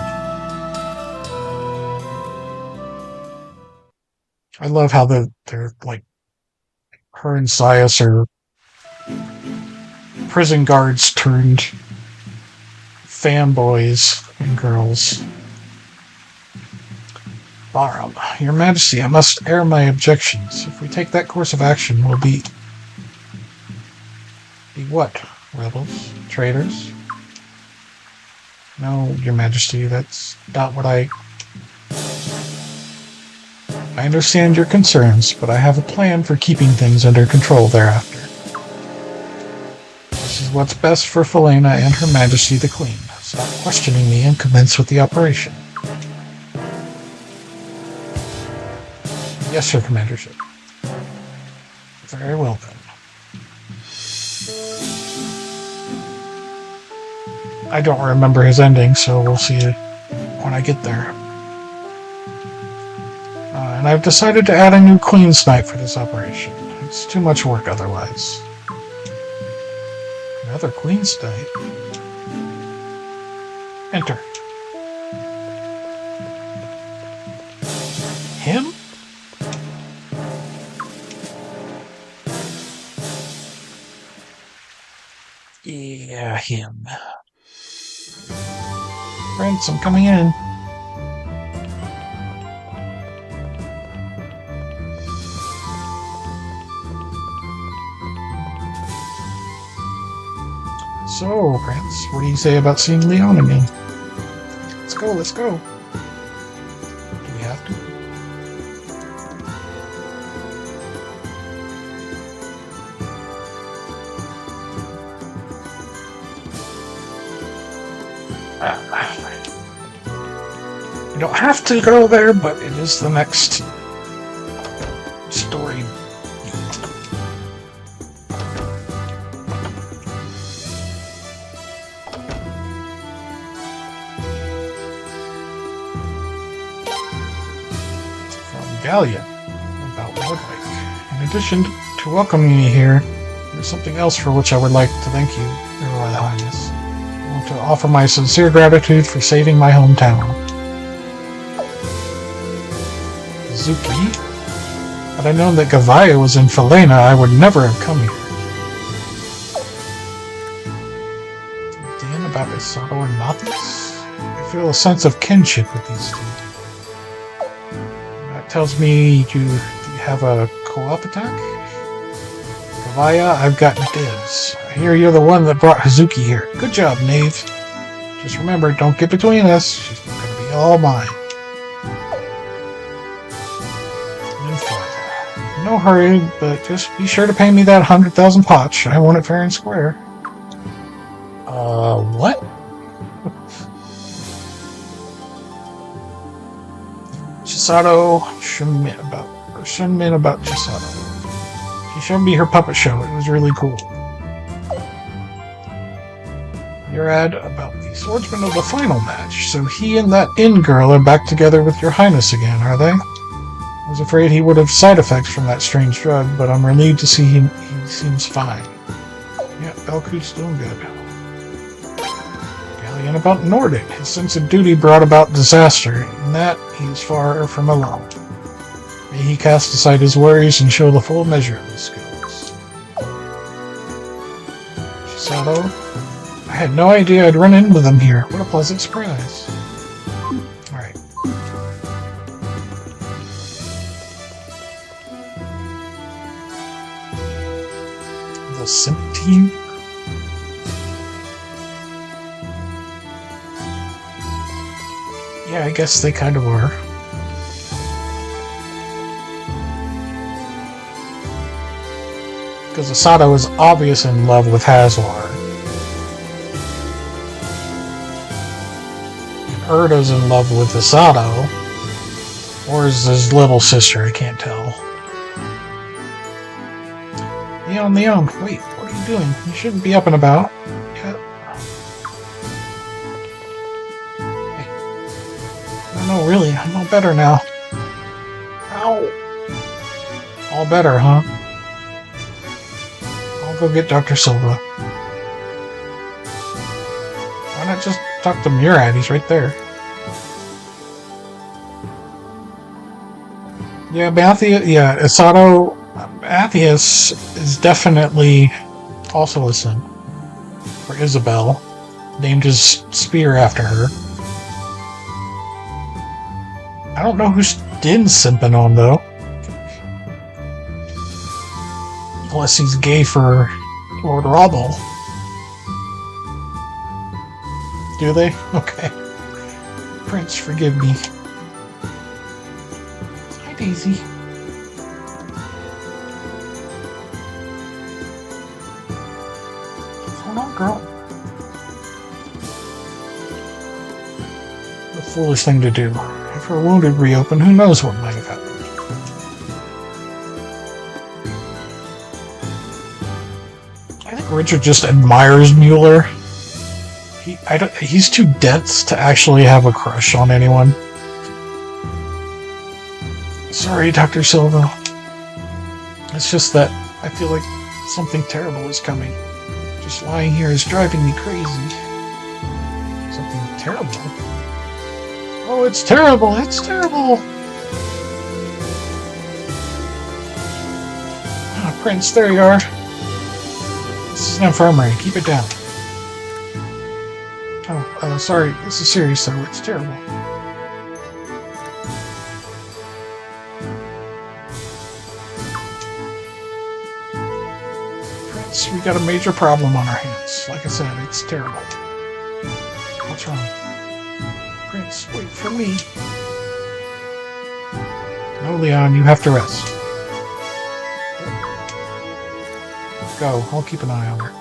I love how they're like, her and Sias are prison guards turned fanboys and girls. Bahram, Your Majesty, I must air my objections. If we take that course of action, we'll be what? Rebels? Traitors? No, Your Majesty, that's not what I understand your concerns, but I have a plan for keeping things under control thereafter. This is what's best for Felena and Her Majesty the Queen. Stop questioning me and commence with the operation. Yes, Sir Commandership. Very well then. I don't remember his ending, so we'll see it when I get there. And I've decided to add a new Queen's Knight for this operation. It's too much work otherwise. Another Queen's Knight. Enter. Him? Yeah, him. Prince, I'm coming in. So, Prince, what do you say about seeing Leon again? Let's go, let's go. Do we have to? You don't have to go there, but it is the next story. Gallia about Woodlake. In addition to welcoming me here, there's something else for which I would like to thank you, Your Royal Highness. I want to offer my sincere gratitude for saving my hometown. Zuki? Had I known that Gavaya was in Felena, I would never have come here. Dan about Isato and Mathis? I feel a sense of kinship with these two. Tells me you have a co-op attack? Gavaya, I've got dibs. I hear you're the one that brought Hazuki here. Good job, knave. Just remember, don't get between us. She's gonna be all mine. No hurry, but just be sure to pay me that 100,000 potch. I want it fair and square. What? Chisato Shunmin about Chisato. She showed me her puppet show. It was really cool. Murad about the swordsman of the final match. So he and that inn girl are back together with your highness again, are they? I was afraid he would have side effects from that strange drug, but I'm relieved to see he seems fine. Yeah, Belku's doing good. And about Nordic. His sense of duty brought about disaster, and that he is far from alone. May he cast aside his worries and show the full measure of his skills. Chisato, I had no idea I'd run into them here. What a pleasant surprise. Alright. The Simp Team? Yeah, I guess they kind of are. Because Asada is obvious in love with Hazlar. And Erda's in love with Asado. Or is his little sister, I can't tell. Leon, wait, what are you doing? You shouldn't be up and about. No, really, I'm all better now. Ow! All better, huh? I'll go get Dr. Silva. Why not just talk to Murad? He's right there. Yeah, Isato Mathias is definitely also a son. For Isabel. Named his spear after her. I don't know who Din's simping on, though. Unless he's gay for Lord Robble. Do they? Okay. Prince, forgive me. Hi, Daisy. What's going on, girl? What a foolish thing to do. If her wound had reopened, who knows what might have happened. I think Richard just admires Mueller. He's too dense to actually have a crush on anyone. Sorry, Dr. Silva. It's just that I feel like something terrible is coming. Just lying here is driving me crazy. Something terrible? Oh, it's terrible! It's terrible! Ah, Prince, there you are. This is an infirmary. Keep it down. Oh, sorry. This is serious, though. It's terrible. Prince, we got a major problem on our hands. Like I said, it's terrible. What's wrong? Prince, wait for me. No, Leon, you have to rest. Go. I'll keep an eye on her.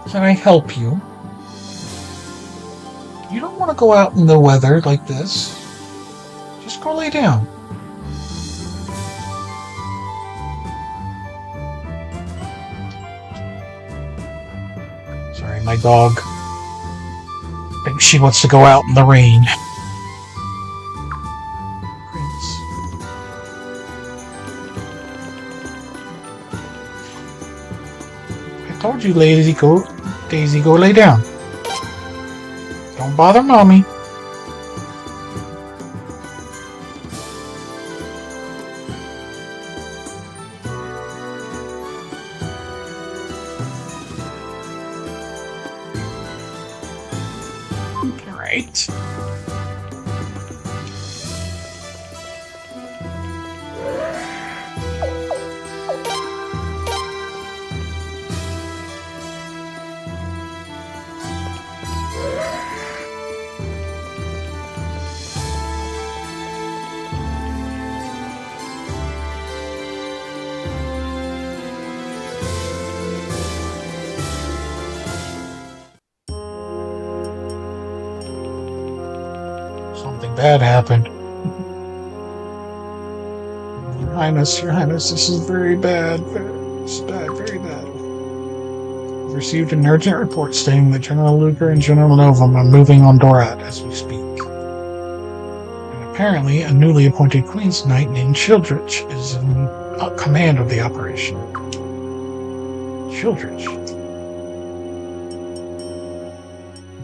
Can I help you? You don't want to go out in the weather like this. Just go lay down. Sorry, my dog thinks she wants to go out in the rain. Prince. I told you, Daisy, go lay down. Don't bother Mommy. Right. Something bad happened. Your Highness, this is very bad. It's bad, very bad. We've received an urgent report stating that General Luger and General Novum are moving on Dorat as we speak. And apparently, a newly appointed Queen's Knight named Childrich is in command of the operation. Childrich?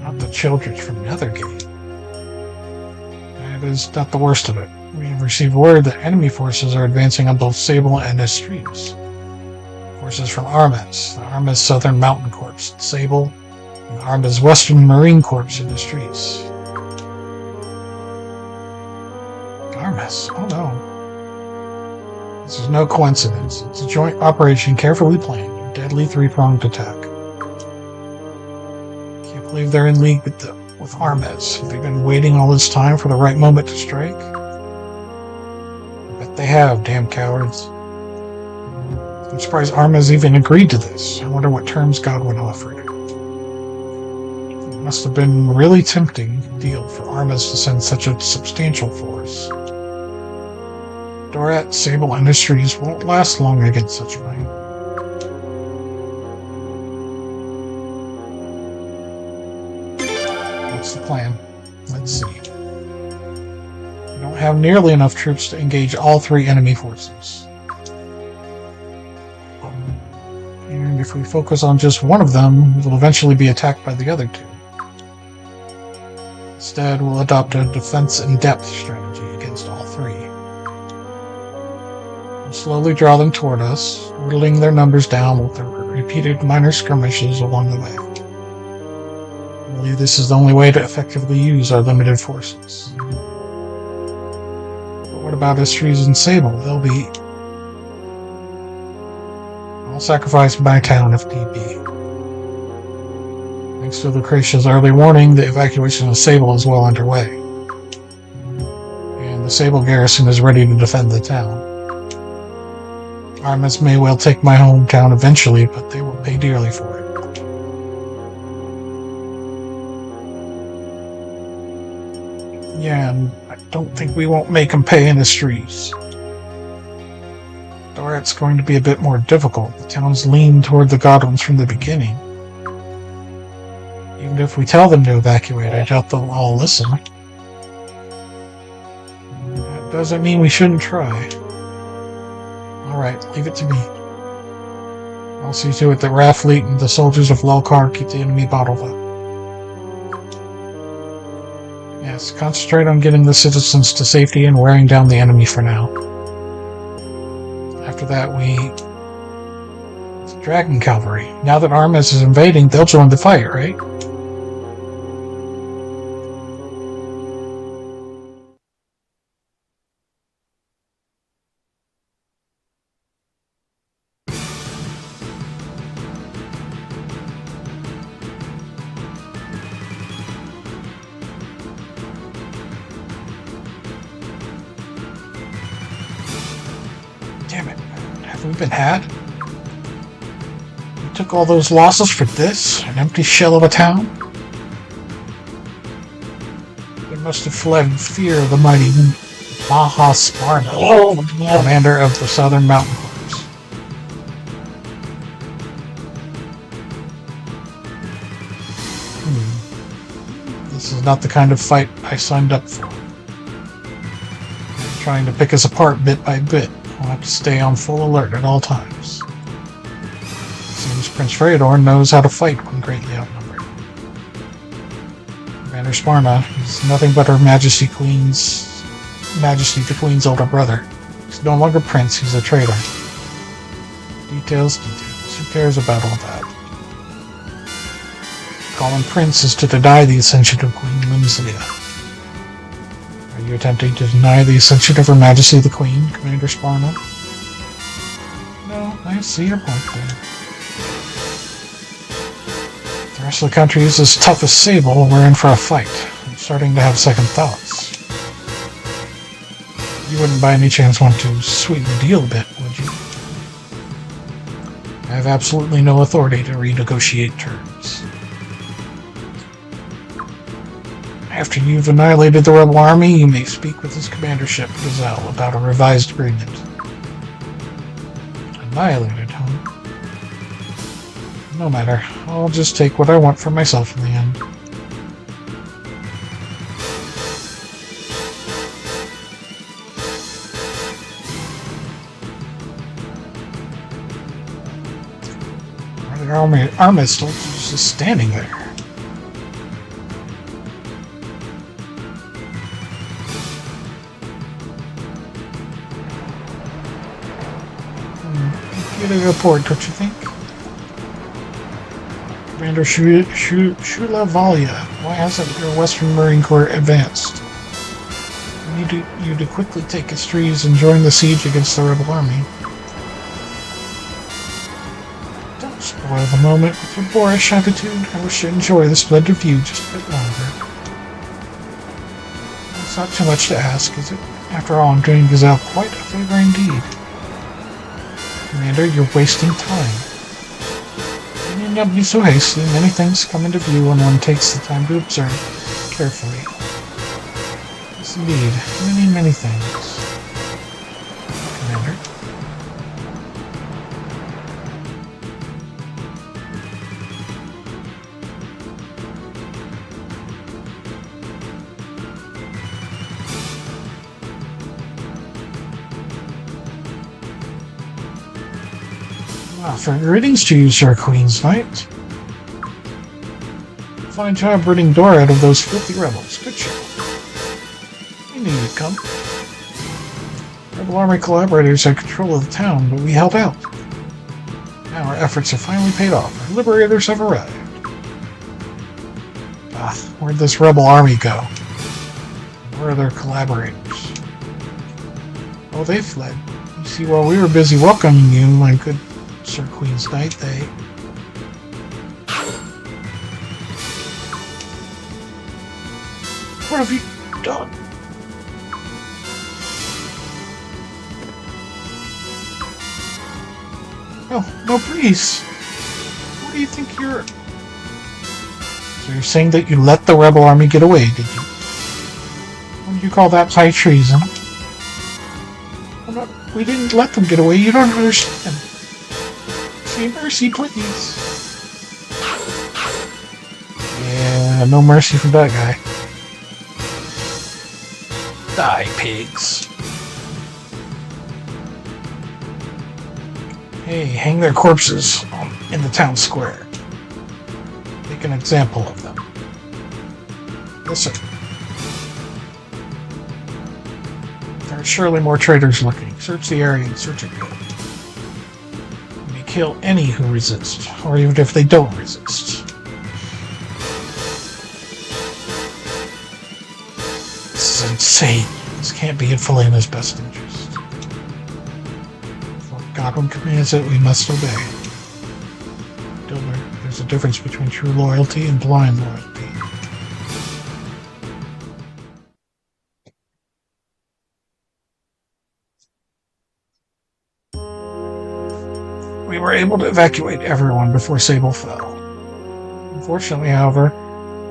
Not the Childrich from Nethergate. That is not the worst of it. We have received word that enemy forces are advancing on both Sable and Estrees. Forces from Armes, the Armes Southern Mountain Corps, Sable, and the Armes Western Marine Corps in Estrees. Armes? Oh no. This is no coincidence. It's a joint operation carefully planned, a deadly three-pronged attack. Can't believe they're in league with Armes. Have they been waiting all this time for the right moment to strike? I bet they have, damn cowards. I'm surprised Armes even agreed to this. I wonder what terms Godwin offered. It must have been really tempting deal for Armes to send such a substantial force. Dorat, Sable Industries won't last long against such a might. What's the plan? Let's see. We don't have nearly enough troops to engage all three enemy forces. And if we focus on just one of them, we'll eventually be attacked by the other two. Instead, we'll adopt a defense-in-depth strategy against all three. We'll slowly draw them toward us, whittling their numbers down with the repeated minor skirmishes along the way. I believe this is the only way to effectively use our limited forces. But what about Estrees and Sable? They'll be... I'll sacrifice my town if need be. Thanks to Lucretia's early warning, the evacuation of Sable is well underway. And the Sable garrison is ready to defend the town. Armes may well take my hometown eventually, but they will pay dearly for it. Yeah, and I don't think we won't make them pay in the streets. Dorat's going to be a bit more difficult. The town's leaned toward the Godwins from the beginning. Even if we tell them to evacuate, I doubt they'll all listen. Doesn't mean we shouldn't try. Alright, leave it to me. I'll see to it that Rathfleet and the soldiers of Lelkar keep the enemy bottled up. Yes, concentrate on getting the citizens to safety and wearing down the enemy for now. After that, the Dragon Cavalry. Now that Armas is invading, they'll join the fight, right? Damn it. Have we been had? We took all those losses for this? An empty shell of a town? They must have fled in fear of the mighty Maha Sparna, commander of the Southern Mountain Corps. This is not the kind of fight I signed up for. They're trying to pick us apart bit by bit. We'll have to stay on full alert at all times. Seems Prince Freydor knows how to fight when greatly outnumbered. Commander Sparna is nothing but Her Majesty the Queen's older brother. He's no longer Prince, he's a traitor. Details. Who cares about all that? Calling Prince is to deny the ascension of Queen Limsilia. Are you attempting to deny the ascension of Her Majesty the Queen, Commander Sparna? No, I see your point there. If the rest of the country is as tough as Sable, we're in for a fight. I'm starting to have second thoughts. You wouldn't by any chance want to sweeten the deal a bit, would you? I have absolutely no authority to renegotiate terms. After you've annihilated the rebel army, you may speak with his commandership, Gazelle, about a revised agreement. Annihilated, huh? No matter. I'll just take what I want for myself in the end. The army is still just standing there. Get a report, don't you think? Commander Shula Valia, why hasn't your Western Marine Corps advanced? I need you to quickly take Castries and join the siege against the rebel army. Don't spoil the moment with your boorish attitude. I wish to enjoy the splendid view just a bit longer. It's not too much to ask, is it? After all, I'm doing Gazelle quite a favor indeed. Commander, you're wasting time. You need not be so hasty. Many things come into view when one takes the time to observe carefully. Yes, indeed. Many things. Commander. Greetings to you, Sir Queen's Knight. Fine job ridding Dora out of those filthy rebels. Good show. We knew you'd come. Rebel army collaborators had control of the town, but we held out. Now our efforts have finally paid off. Our liberators have arrived. Where'd this rebel army go? Where are their collaborators? Oh, they fled. You see, while we were busy welcoming you, my good Sir Queen's Knight, they... What have you done? No, please. What do you think you're... So you're saying that you let the rebel army get away, did you? What do you call that high treason? We didn't let them get away, you don't understand. Mercy, please. Yeah, no mercy for that guy. Die, pigs. Hey, hang their corpses in the town square. Make an example of them. Listen. There are surely more traitors looking. Search the area and search it good. You may kill any who resist, or even if they don't resist. This is insane. This can't be in Felena's best interest. If Godwin commands it, we must obey. Dilbert, there's a difference between true loyalty and blind loyalty. We were able to evacuate everyone before Sable fell. Unfortunately, however,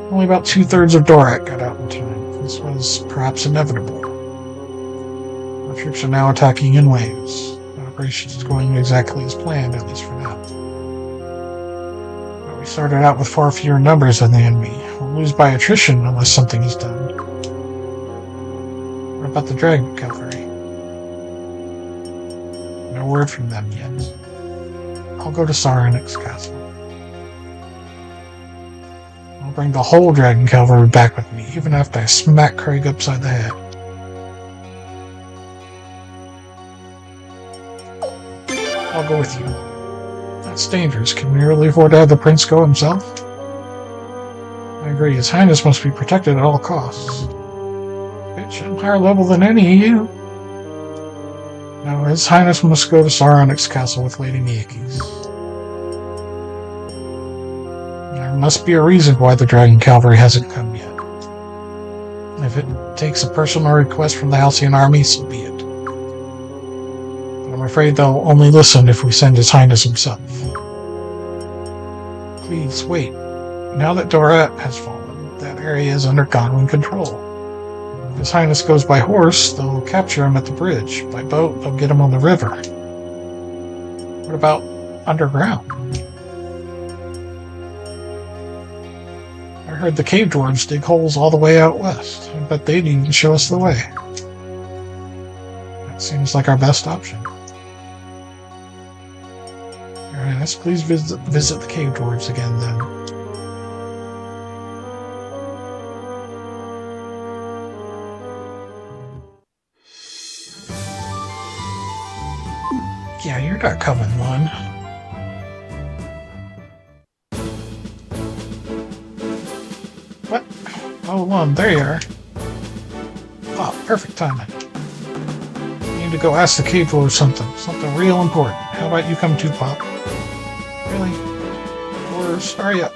only about 2/3 of Dorak got out in time. This was perhaps inevitable. Our troops are now attacking in waves. The operation is going exactly as planned, at least for now. But we started out with far fewer numbers than the enemy. We'll lose by attrition unless something is done. What about the Dragon Cavalry? No word from them yet. I'll go to Sarenix Castle. I'll bring the whole Dragon Cavalry back with me, even after I smack Craig upside the head. I'll go with you. That's dangerous. Can we really afford to have the Prince go himself? I agree. His Highness must be protected at all costs. Bitch, I'm higher level than any of you. No, His Highness must go to Sarenix Castle with Lady Miyakis. There must be a reason why the Dragon Cavalry hasn't come yet. If it takes a personal request from the Halcyon army, so be it. But I'm afraid they'll only listen if we send His Highness himself. Please, wait. Now that Dorat has fallen, that area is under Godwin control. If His Highness goes by horse, they'll capture him at the bridge. By boat, they'll get him on the river. What about underground? I heard the cave dwarves dig holes all the way out west. I bet they'd even show us the way. That seems like our best option. Your Highness, please visit the cave dwarves again then. Yeah, you're not coming, Lun. What? Oh, Lun, there you are. Oh, perfect timing. You need to go ask the cave dwarf something real important. How about you come too, Pop? Really? Dwarves, hurry up.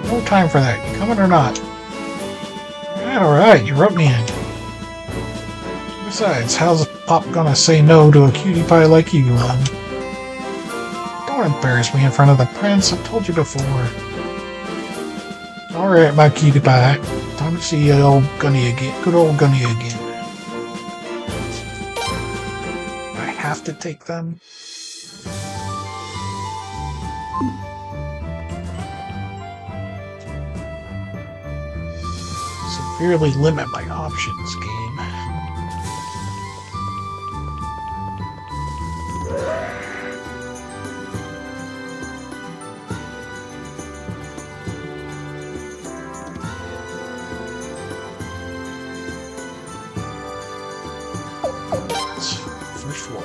No time for that. You coming or not? Alright, you wrote me in. Besides, how's Pop gonna say no to a cutie pie like you, Lun? Don't embarrass me in front of the prince, I've told you before. Alright, my cutie pie. Time to see old Gunny again. Good old Gunny again. I have to take them. Severely limit my options, game. First one.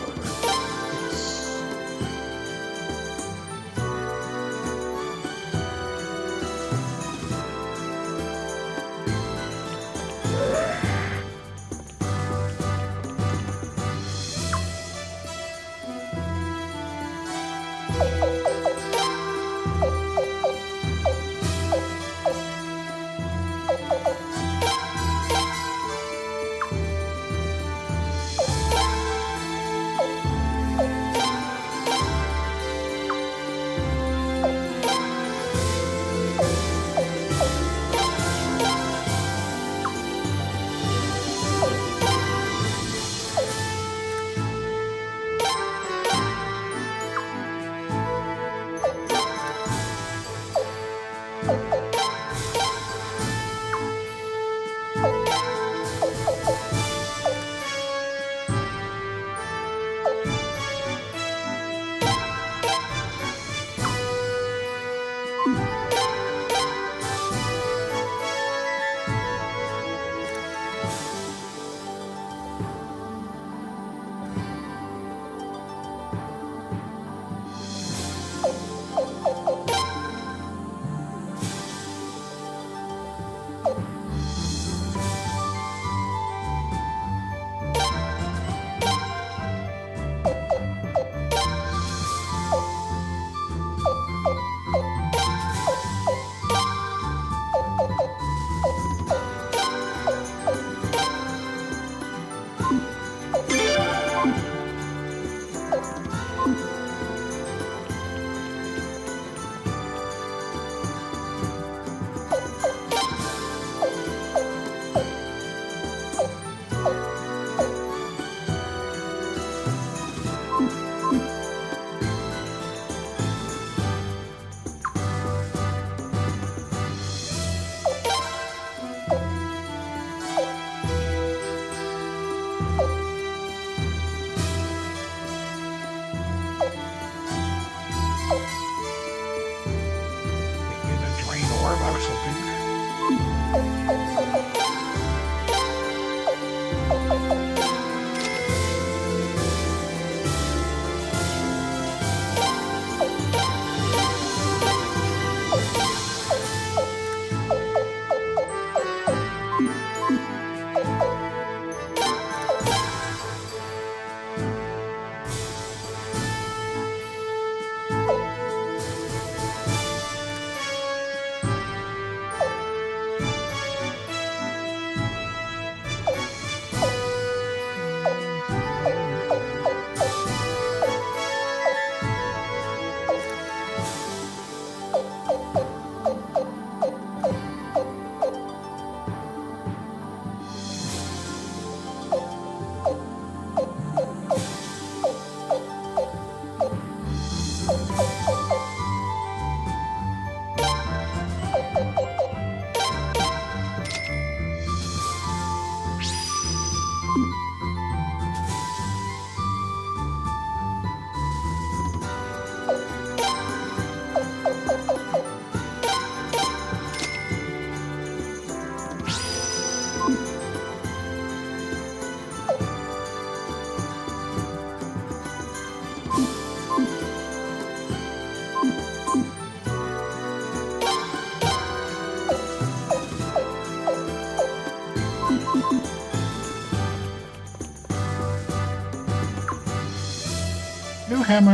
New hammer.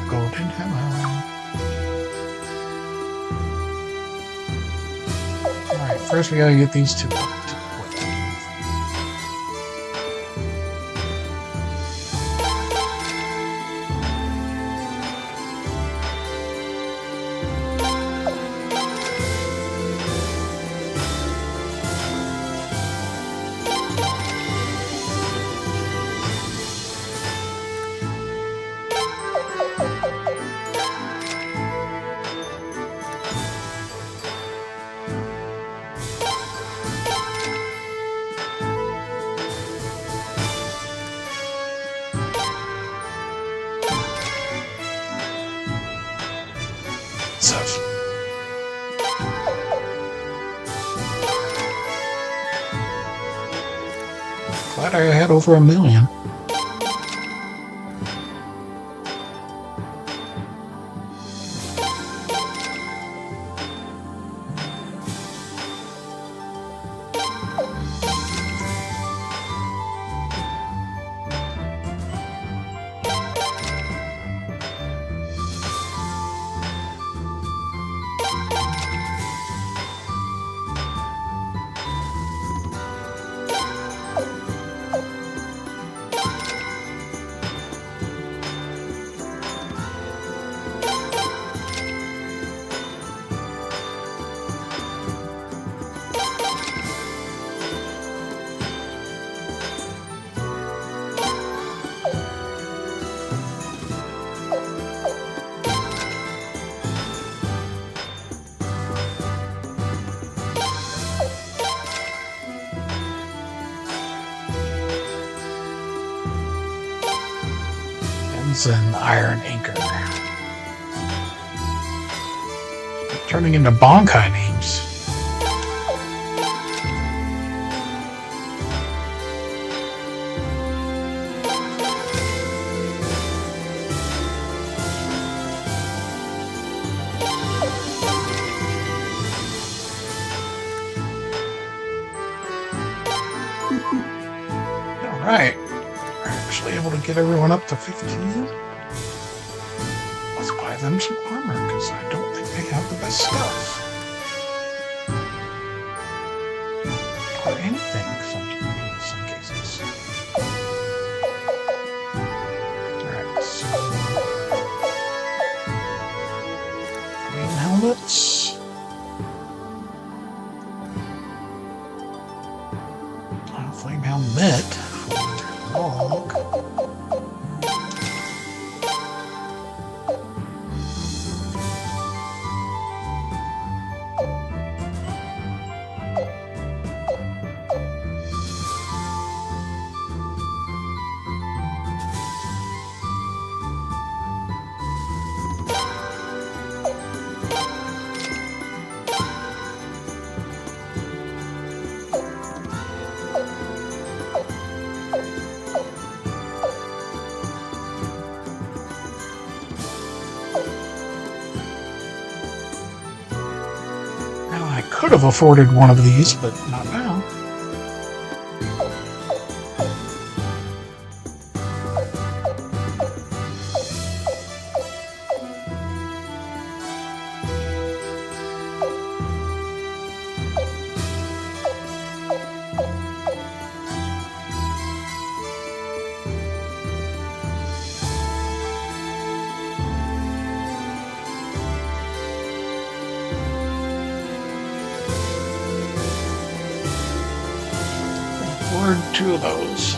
Golden hammer. Alright, first we gotta get these two up. Stuff. Glad I had over 1 million. An iron anchor. turning into Bankai names. Alright. We're actually able to get everyone up to 15. Let's buy them some armor, because I don't think they have the best stuff. Or anything, in some cases. Alright, so... green helmets. Flame helmet for log. I could have afforded one of these, but not now. Afford 2 of those.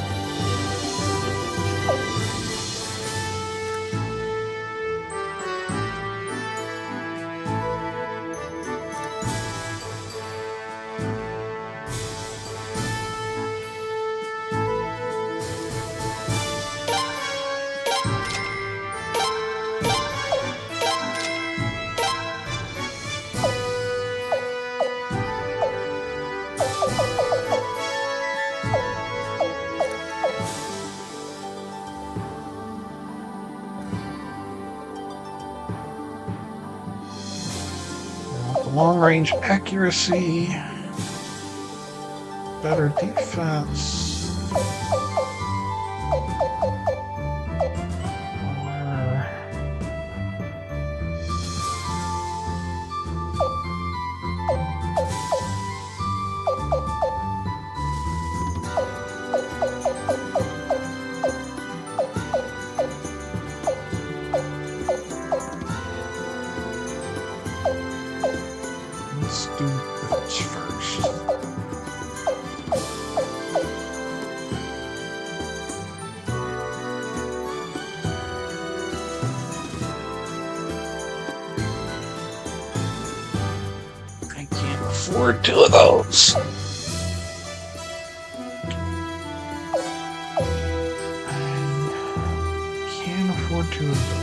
Long range accuracy, better defense, let's do this first. I can't afford 2 of those. I can't afford 2 of those.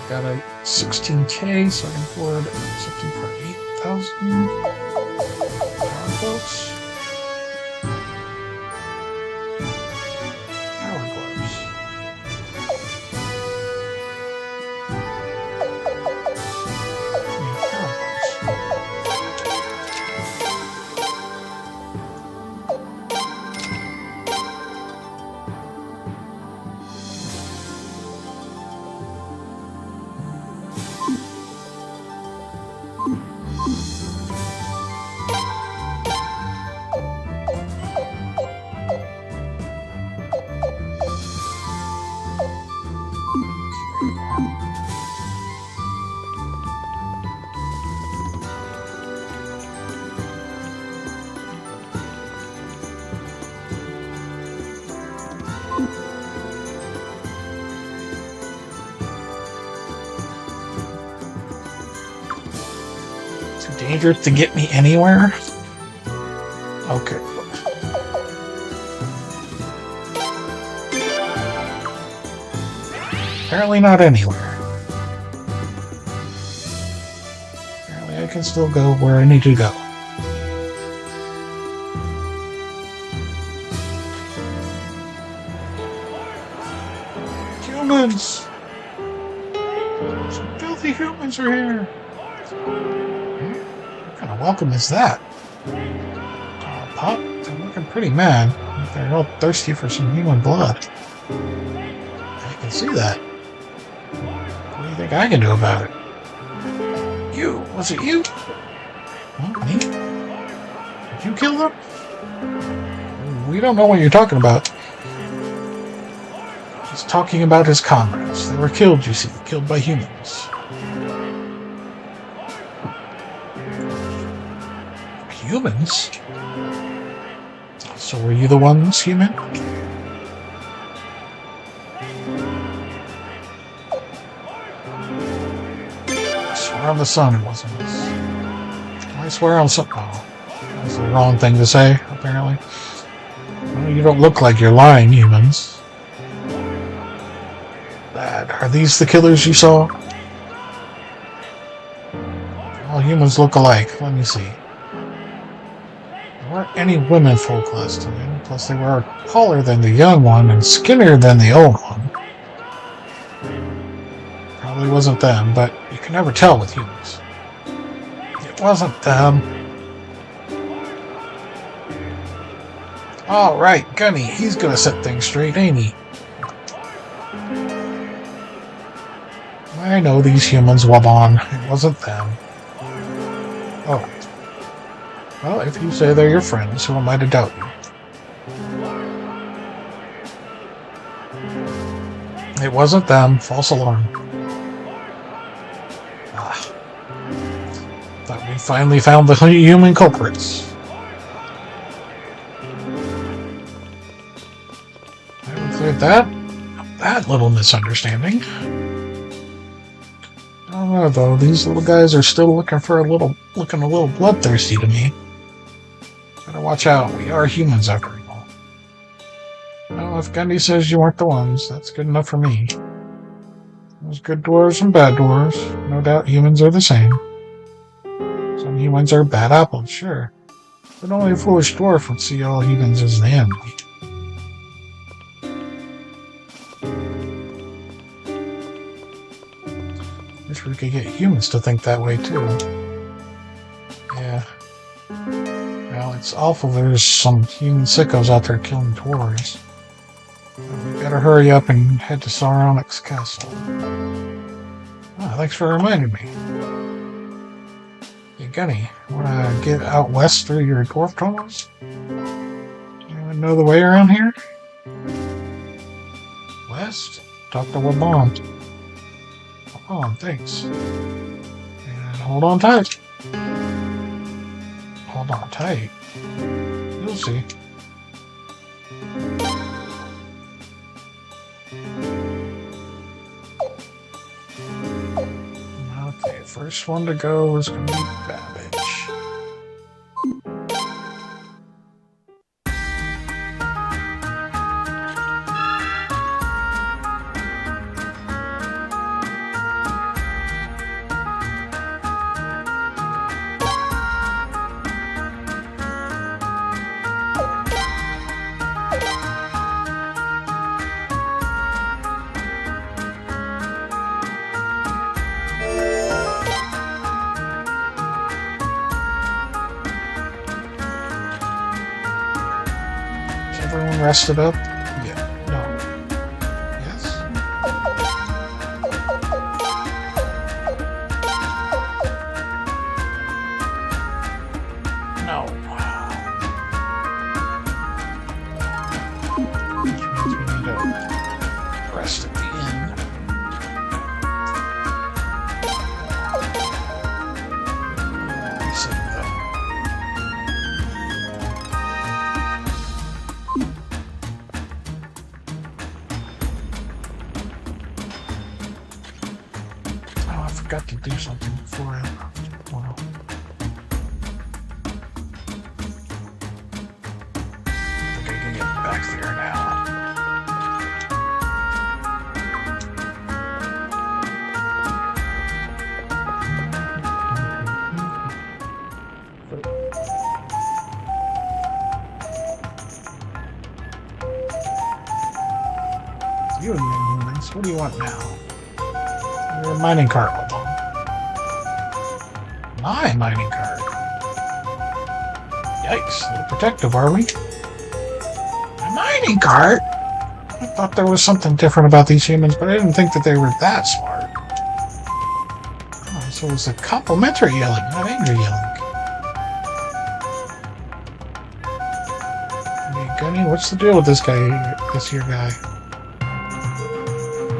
Got a 16K, so I can afford something for 8,000 power boats. Power gloves. Yeah, power gloves. Too dangerous to get me anywhere? Okay. Apparently not anywhere. Apparently I can still go where I need to go. Humans! Some filthy humans are here! What kind of welcome is that? Pup, they're looking pretty mad. They're all thirsty for some human blood. I can see that. What do you think I can do about it? You? Was it you? Huh, me? Did you kill them? We don't know what you're talking about. He's talking about his comrades. They were killed, you see. Killed by humans. Humans? So were you the ones, human? I swear on the sun it wasn't us. I swear on something. Oh, that's the wrong thing to say, apparently. Well, you don't look like you're lying, humans. Are these the killers you saw? All humans look alike. Let me see. There weren't any women folk last time. Plus they were taller than the young one and skinnier than the old one. Probably wasn't them, but you can never tell with humans. It wasn't them. Alright, Gunny. He's gonna set things straight, ain't he? I know these humans, Wabon. It wasn't them. Oh. Well, if you say they're your friends, who am I to doubt you? It wasn't them. False alarm. Ah. Thought we finally found the human culprits. Haven't cleared that little misunderstanding. I don't know though, these little guys are still looking a little bloodthirsty to me. Better watch out, we are humans after all. Well, if Gundy says you weren't the ones, that's good enough for me. There's good dwarves and bad dwarves. No doubt humans are the same. Some humans are bad apples, sure. But only a foolish dwarf would see all humans as the enemy. Wish we could get humans to think that way too. Yeah. Well, it's awful there's some human sickos out there killing dwarves. We better hurry up and head to Sauronic's castle. Ah, thanks for reminding me. Hey Gunny, wanna get out west through your dwarf tunnels? Anyone know the way around here? West? Talk to Wabon. Oh, thanks. And hold on tight. Hold on tight. You'll see. Okay, first one to go is going to be Babbage. Everyone rested up? Yeah. No. Yes? No. Which means we need to rest at the end. Reset though. Got to do something before I... Well, humans. What do you want now? Your mining cart will belong. My mining cart. Yikes, a little protective, are we? My mining cart? I thought there was something different about these humans, but I didn't think that they were that smart. Oh, so it was a complimentary yelling, not angry yelling. Hey, Gunny, what's the deal with this guy, this here guy?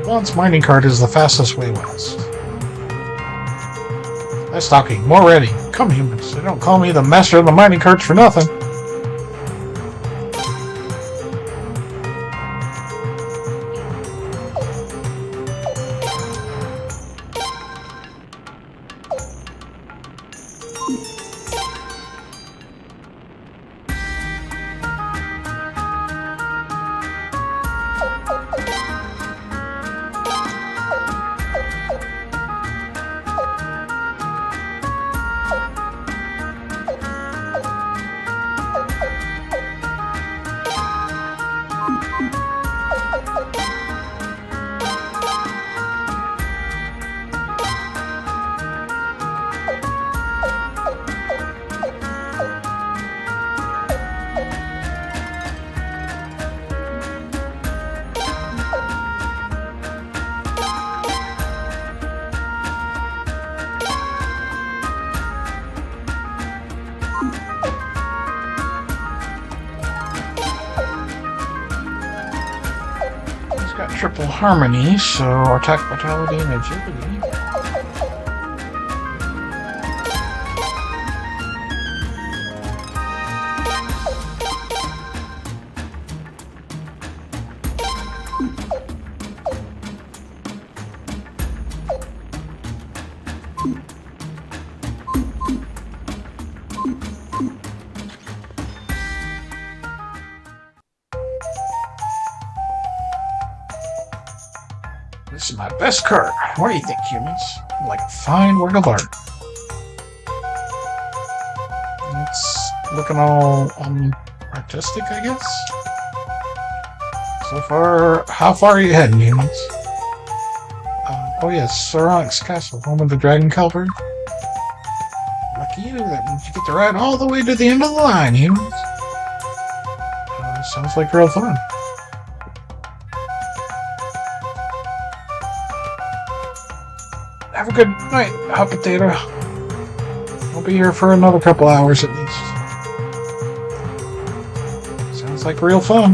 Bond's mining cart is the fastest way west. Less talking, more ready. Come, humans. They don't call me the master of the mining carts for nothing. Got triple harmony, so attack, vitality, and agility. This is my best card. What do you think, humans? Like a fine work of art. It's looking all artistic, I guess. So far, how far are you heading, humans? Oh yes, Saronix Castle, home of the Dragon Calvary. Lucky you, that means you get to ride all the way to the end of the line, humans. Sounds like real fun. Have a good night, Hot Potato. I'll be here for another couple hours at least. Sounds like real fun.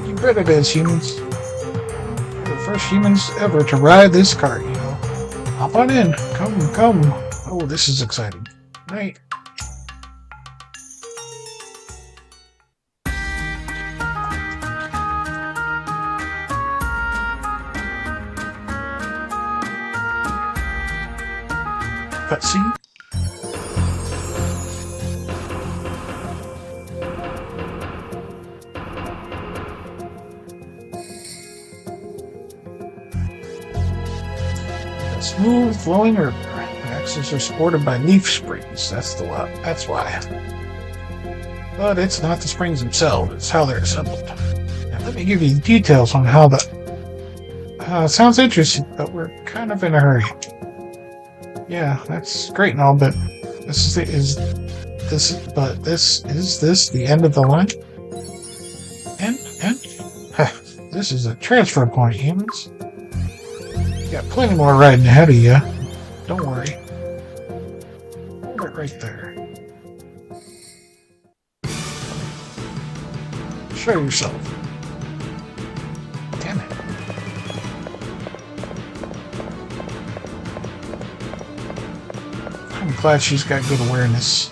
You bet it is, humans. You're the first humans ever to ride this cart, you know. Hop on in. Come. Oh, this is exciting. Night. Cutscene. A smooth flowing river. The axes are supported by leaf springs. That's why. But it's not the springs themselves, it's how they're assembled. Now let me give you details on how the sounds interesting, but we're kind of in a hurry. Yeah, that's great and all, but is this the end of the line? End? This is a transfer point, humans. You got plenty more riding ahead of you. Don't worry. Hold it right there. Show yourself. Damn it. I'm glad she's got good awareness.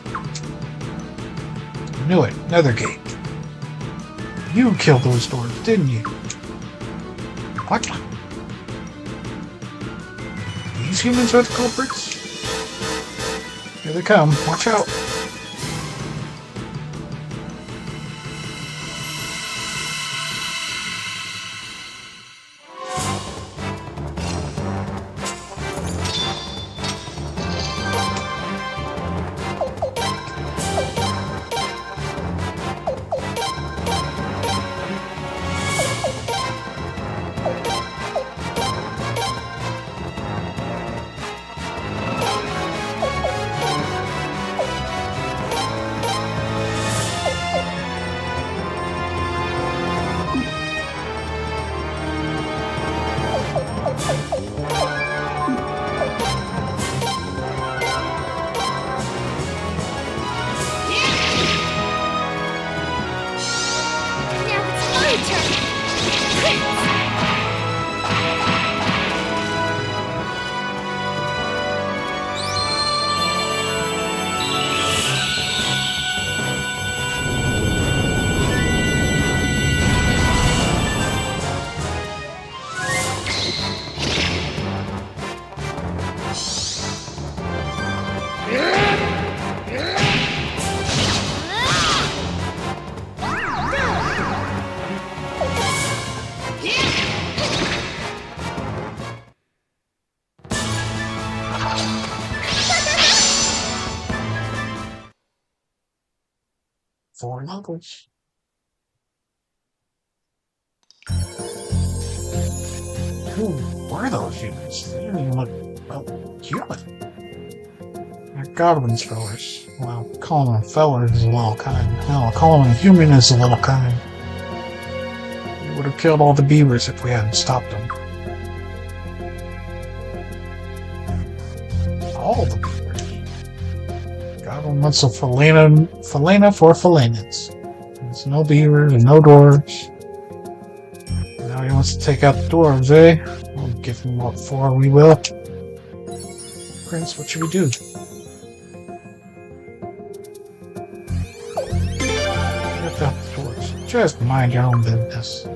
Knew it. Another gate. You killed those doors, didn't you? What? These humans are the culprits? Here they come. Watch out. 4 levels. Who were those humans? They didn't even look, well, human. They're Godwin's fellers. Well, calling them fellers is a little kind. Hell, calling them human is a little kind. We would have killed all the beavers if we hadn't stopped them. All the beavers. Godwin wants a Felina for Felinans. There's no beavers and no dwarves. Now he wants to take out the dwarves, eh? We'll give him what for, we will. Prince, what should we do? Get out the dwarves. Just mind your own business.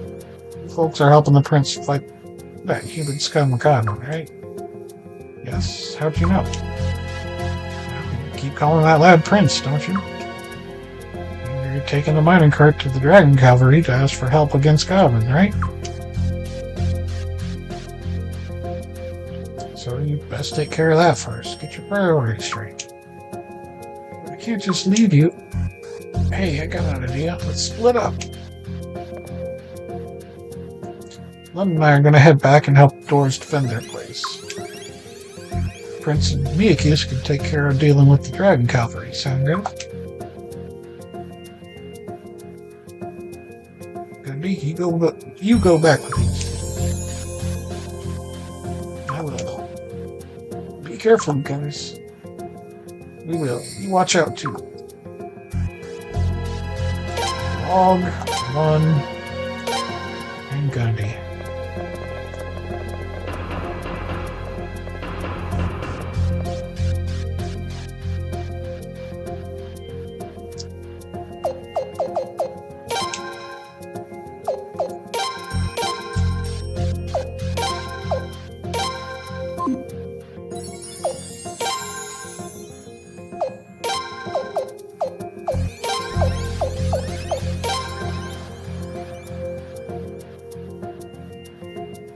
You folks are helping the prince fight that human scum Godwin, right? Yes, how'd you know? You keep calling that lad Prince, don't you? You're taking the mining cart to the dragon cavalry to ask for help against Godwin, right? So you best take care of that first. Get your priorities straight. But I can't just leave you. Hey, I got an idea. Let's split up. Lem and I are going to head back and help the Doors defend their place. Prince and Miyakius can take care of dealing with the dragon cavalry. Sound good? Gundy, you go back with me. I will. Be careful, guys. We will. You watch out too. Log, Lun, and Gundy.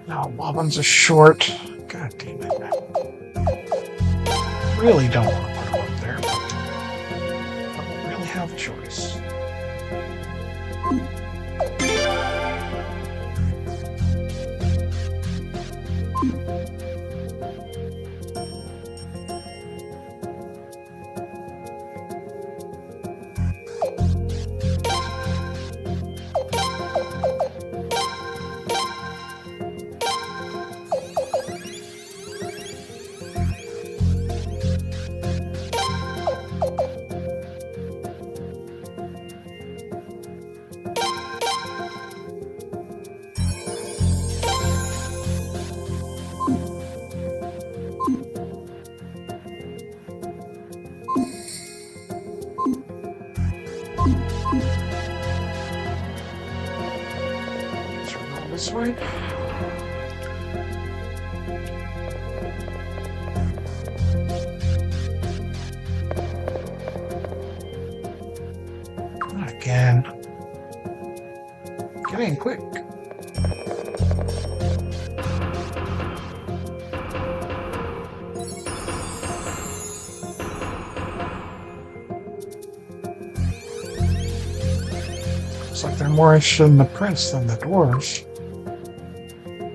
No, bobbins are short. God damn it. Really don't want to put them up there, but I don't really have a choice. This way. Not again. Get in quick. Looks like they're more interested in the prince than the dwarves.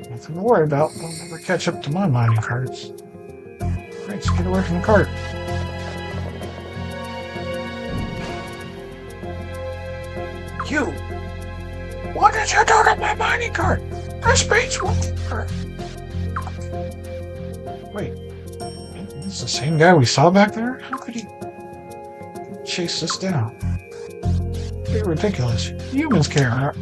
Nothing to worry about. They'll never catch up to my mining carts. Prince, get away from the cart. You! What did you do to my mining cart? I speech with her. Wait, this is the same guy we saw back there? How could he chase us down? Pretty ridiculous. Humans care.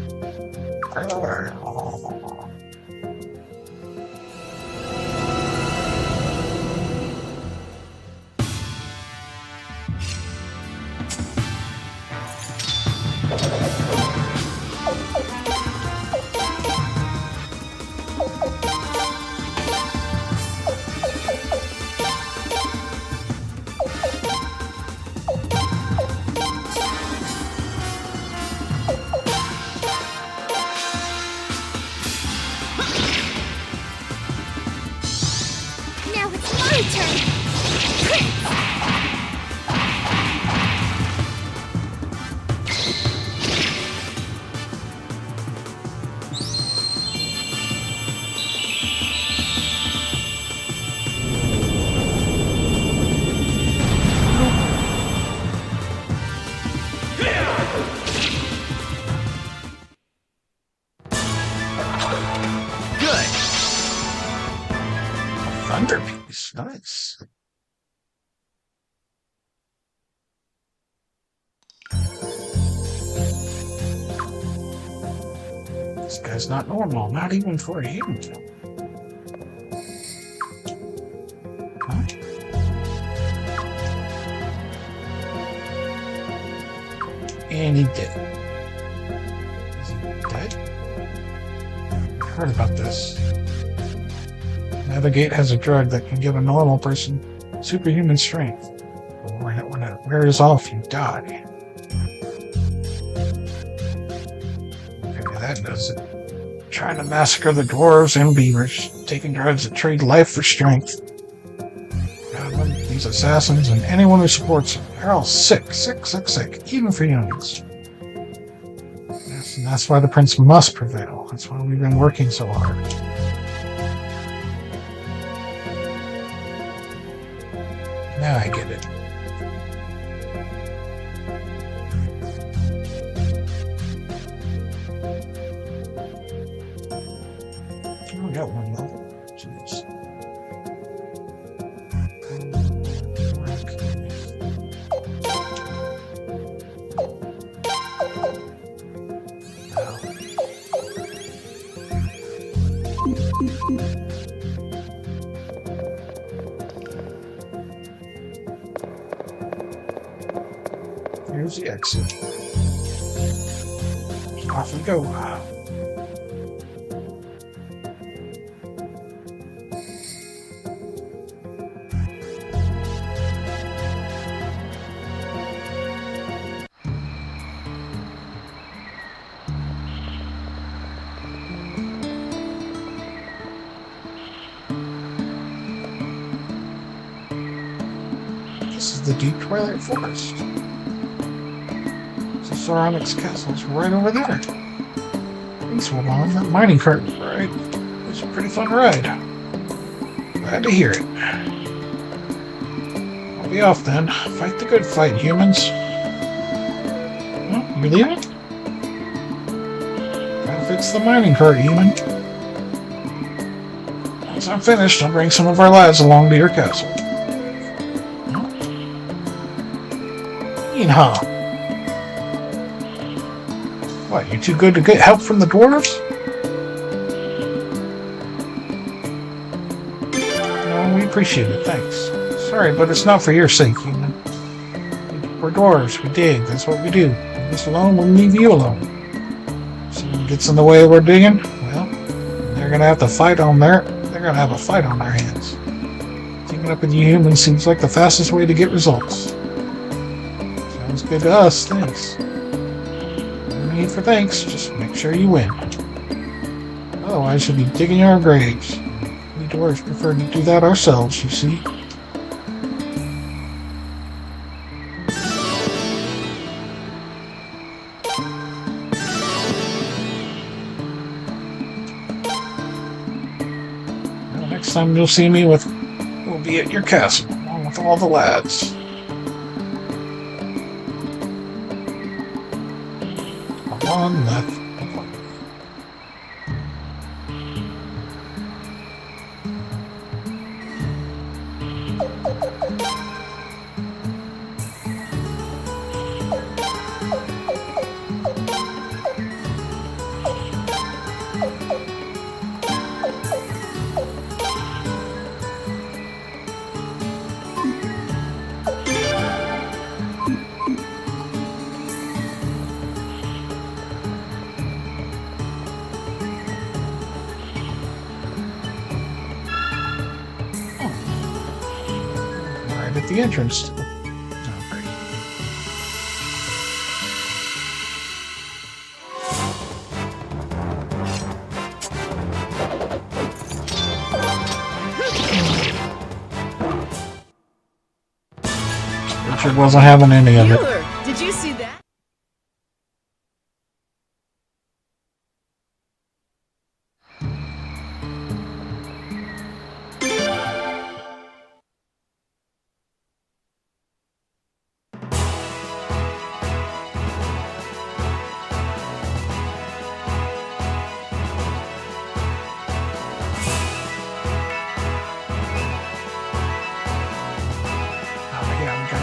Now it's my turn. Thunderpiece. Nice. This guy's not normal, not even for a human. Huh? And he did. Is he dead? I heard about this. Navigate has a drug that can give a normal person superhuman strength. But when it wears off, you die. Maybe that does it. Trying to massacre the dwarves and beavers, taking drugs that trade life for strength. God, these assassins and anyone who supports them, they're all sick, even for humans. Yes, and that's why the prince must prevail. That's why we've been working so hard. Now I get it. Oh, we got one level. Jeez. Here's the exit. Off we go. This is the deep Twilight Forest. So Sauronix Castle's right over there. Thanks, Woman. That mining cart ride was a pretty fun ride. Glad to hear it. I'll be off then. Fight the good fight, humans. Well, you leaving? Gotta fix the mining cart, human. Once I'm finished, I'll bring some of our lads along to your castle. Huh? What, you too good to get help from the dwarves? No, we appreciate it, thanks. Sorry, but it's not for your sake, human. We're dwarves, we dig, that's what we do. Leave us alone, we'll leave you alone. If someone gets in the way we're digging, well, they're gonna have to fight on their... They're gonna have a fight on their hands. Teaming up with you humans seems like the fastest way to get results. Sounds good to us, thanks. No need for thanks, just make sure you win. Otherwise, you'll be digging our graves. We dwarves prefer to do that ourselves, you see. Well, next time you'll see me we'll be at your castle, along with all the lads. On that. At the entrance. Oh, great. Richard wasn't having any of it. Did you see that?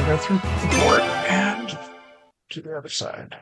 go through the port and to the other side.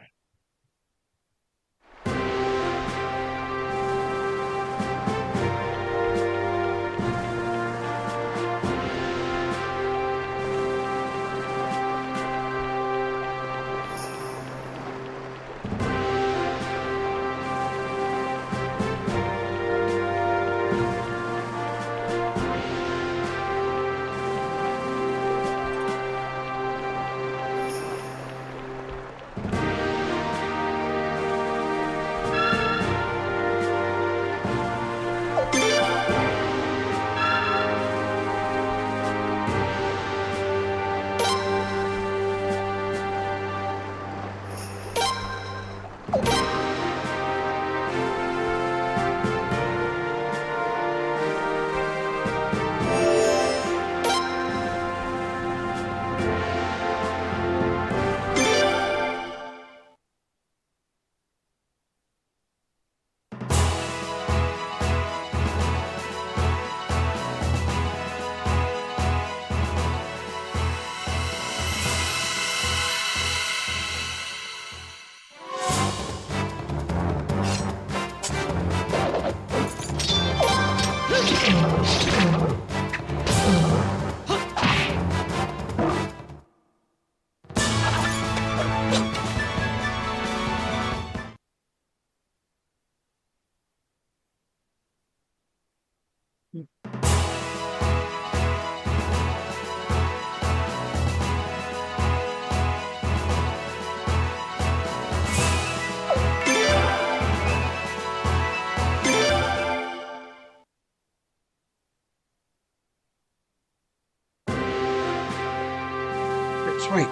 Sweet.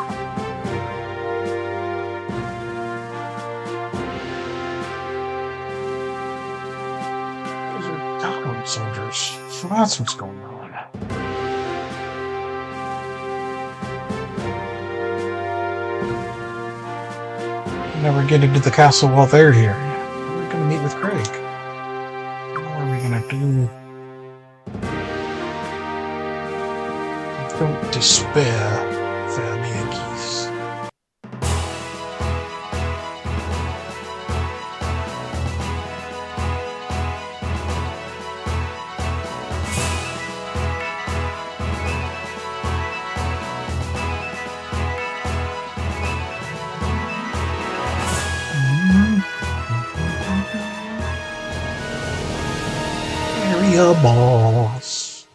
Those are Gotham soldiers. So that's what's going on. Never get into the castle while they're here. We're gonna meet with Craig. What are we gonna do? Don't despair, fair Yankees. Area boss.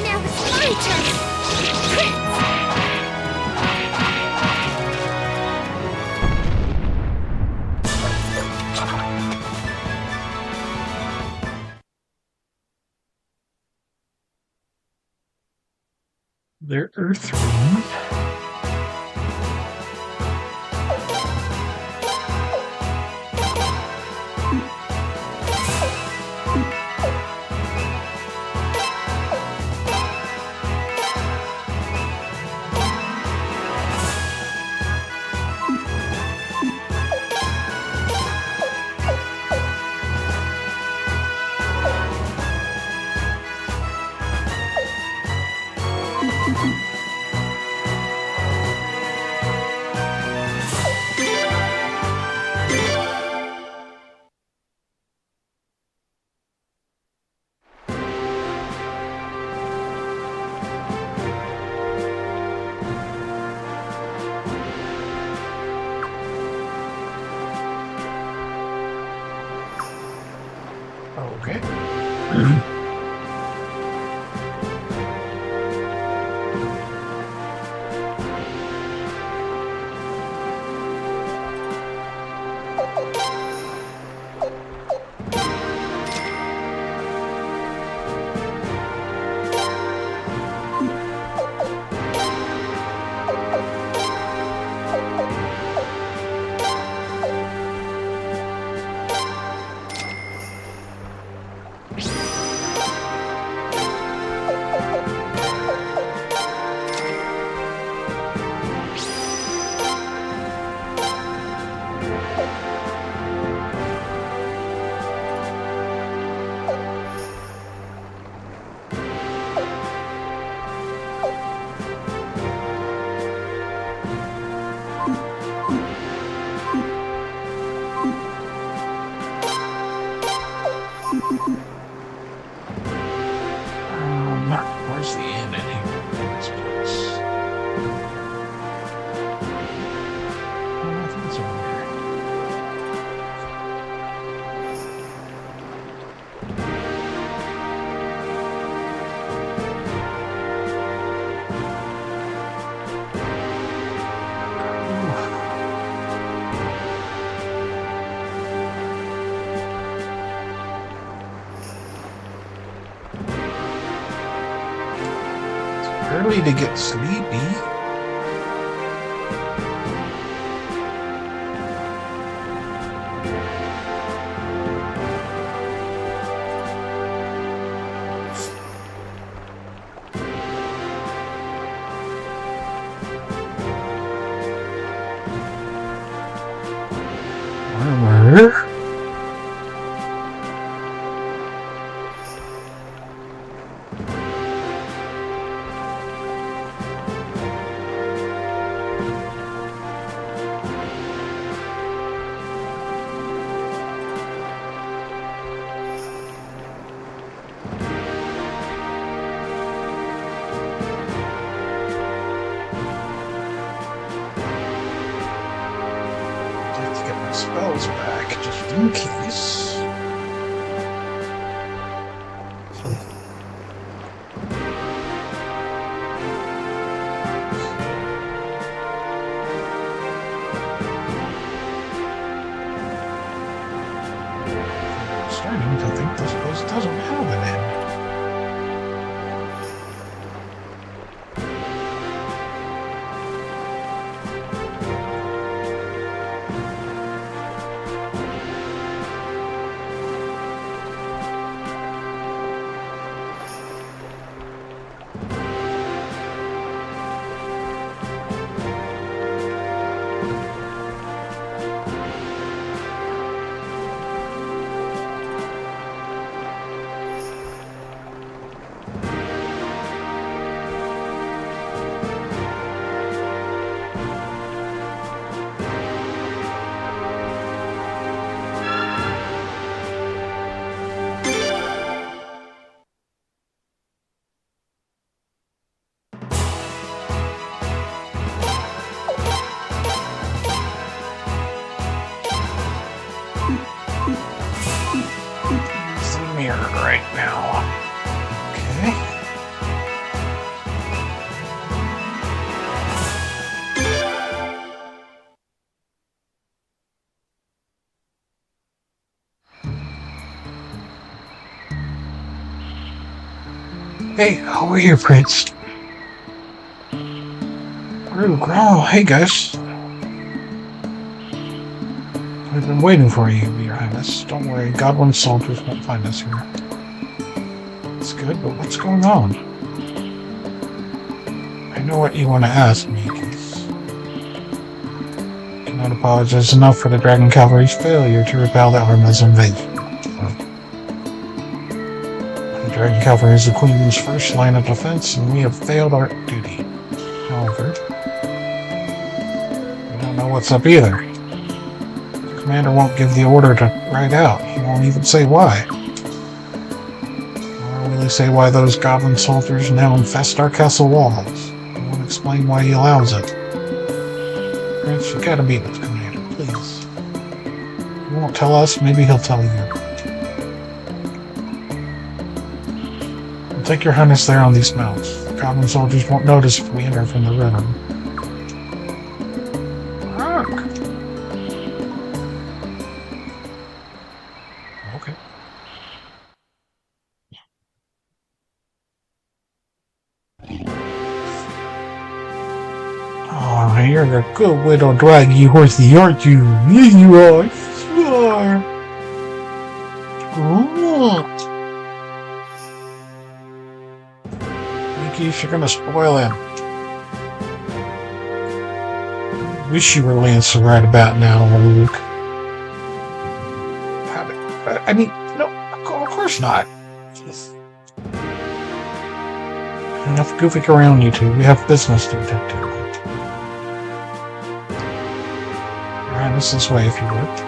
Now it's my turn. Prince! They're Earthling. Okay. early to get sleepy. Where? Spells back, just in case. I'm starting to think this place doesn't have an end. It's the mirror right now. Okay. Hey, how are you, Prince? Oh, hey guys. We've been waiting for you, Your Highness. Don't worry, Goblin soldiers won't find us here. It's good, but what's going on? I know what you want to ask me, Keith. Cannot apologize enough for the Dragon Cavalry's failure to repel the Arma's invasion. The Dragon Cavalry is the Queen's first line of defense, and we have failed our duty. However, we don't know what's up either. The commander won't give the order to ride out. He won't even say why. Nor will he say why those goblin soldiers now infest our castle walls. He won't explain why he allows it. Prince, you gotta meet with the commander, please. He won't tell us, maybe he'll tell you. We'll take your highness there on these mounts. The goblin soldiers won't notice if we enter from the river. Okay. Oh, you're a good little draggy horsey, aren't you? Yes, you are. Yes, you are. Good. Nikki, you're gonna spoil him. Wish you were Lancer right about now, Luke. I mean, no, of course not. Enough goofing around, you two. We have business to attend to. Alright, this way, if you would.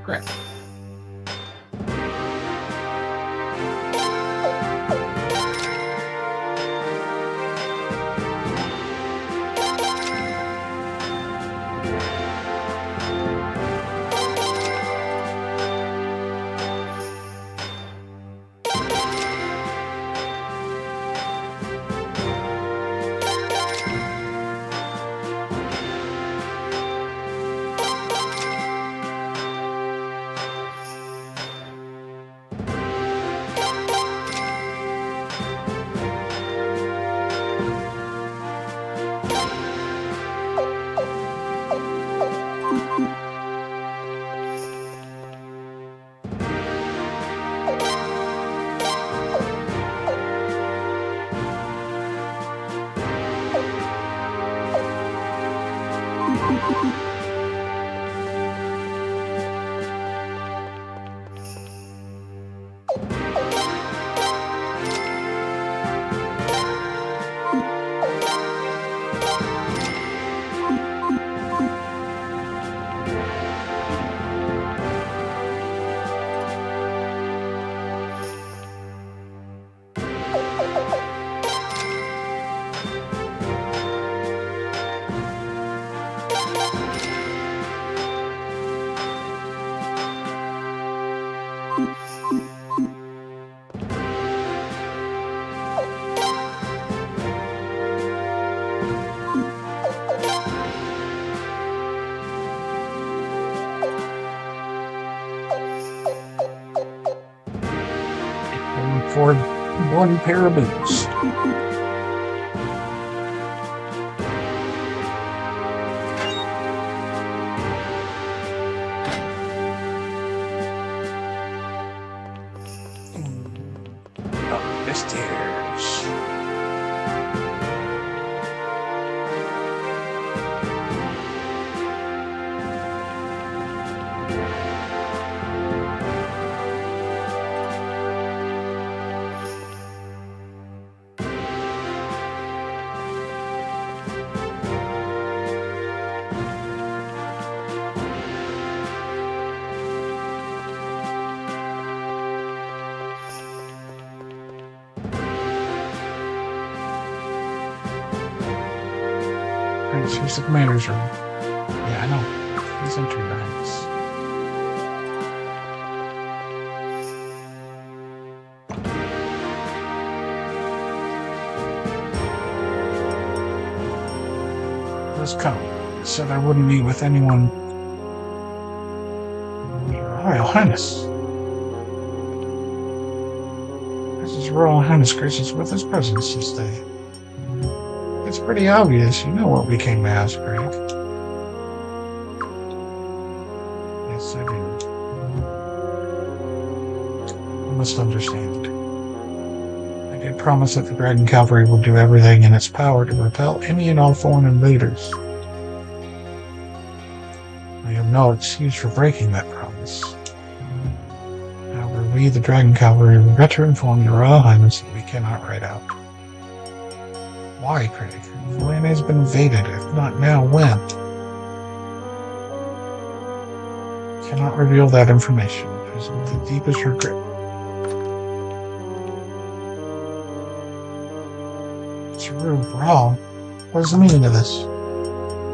Correct. For one pair of boots. Up the stairs. Right, here's the commander's room. Yeah, I know. He's entry bags. Let's come. I said I wouldn't meet with anyone. Your Royal Highness. His Royal Highness graces with his presence this day. It's pretty obvious. You know what we came to ask, Craig. Yes, I do. You must understand. I did promise that the Dragon Cavalry will do everything in its power to repel any and all foreign invaders. I have no excuse for breaking that promise. However, we, the Dragon Cavalry, regret to inform your Royal Highness that we cannot ride out. Why, Craig? Valana has been invaded. If not now, when? Cannot reveal that information. It is with the deepest regret. Saru, Brawl, what is the meaning of this?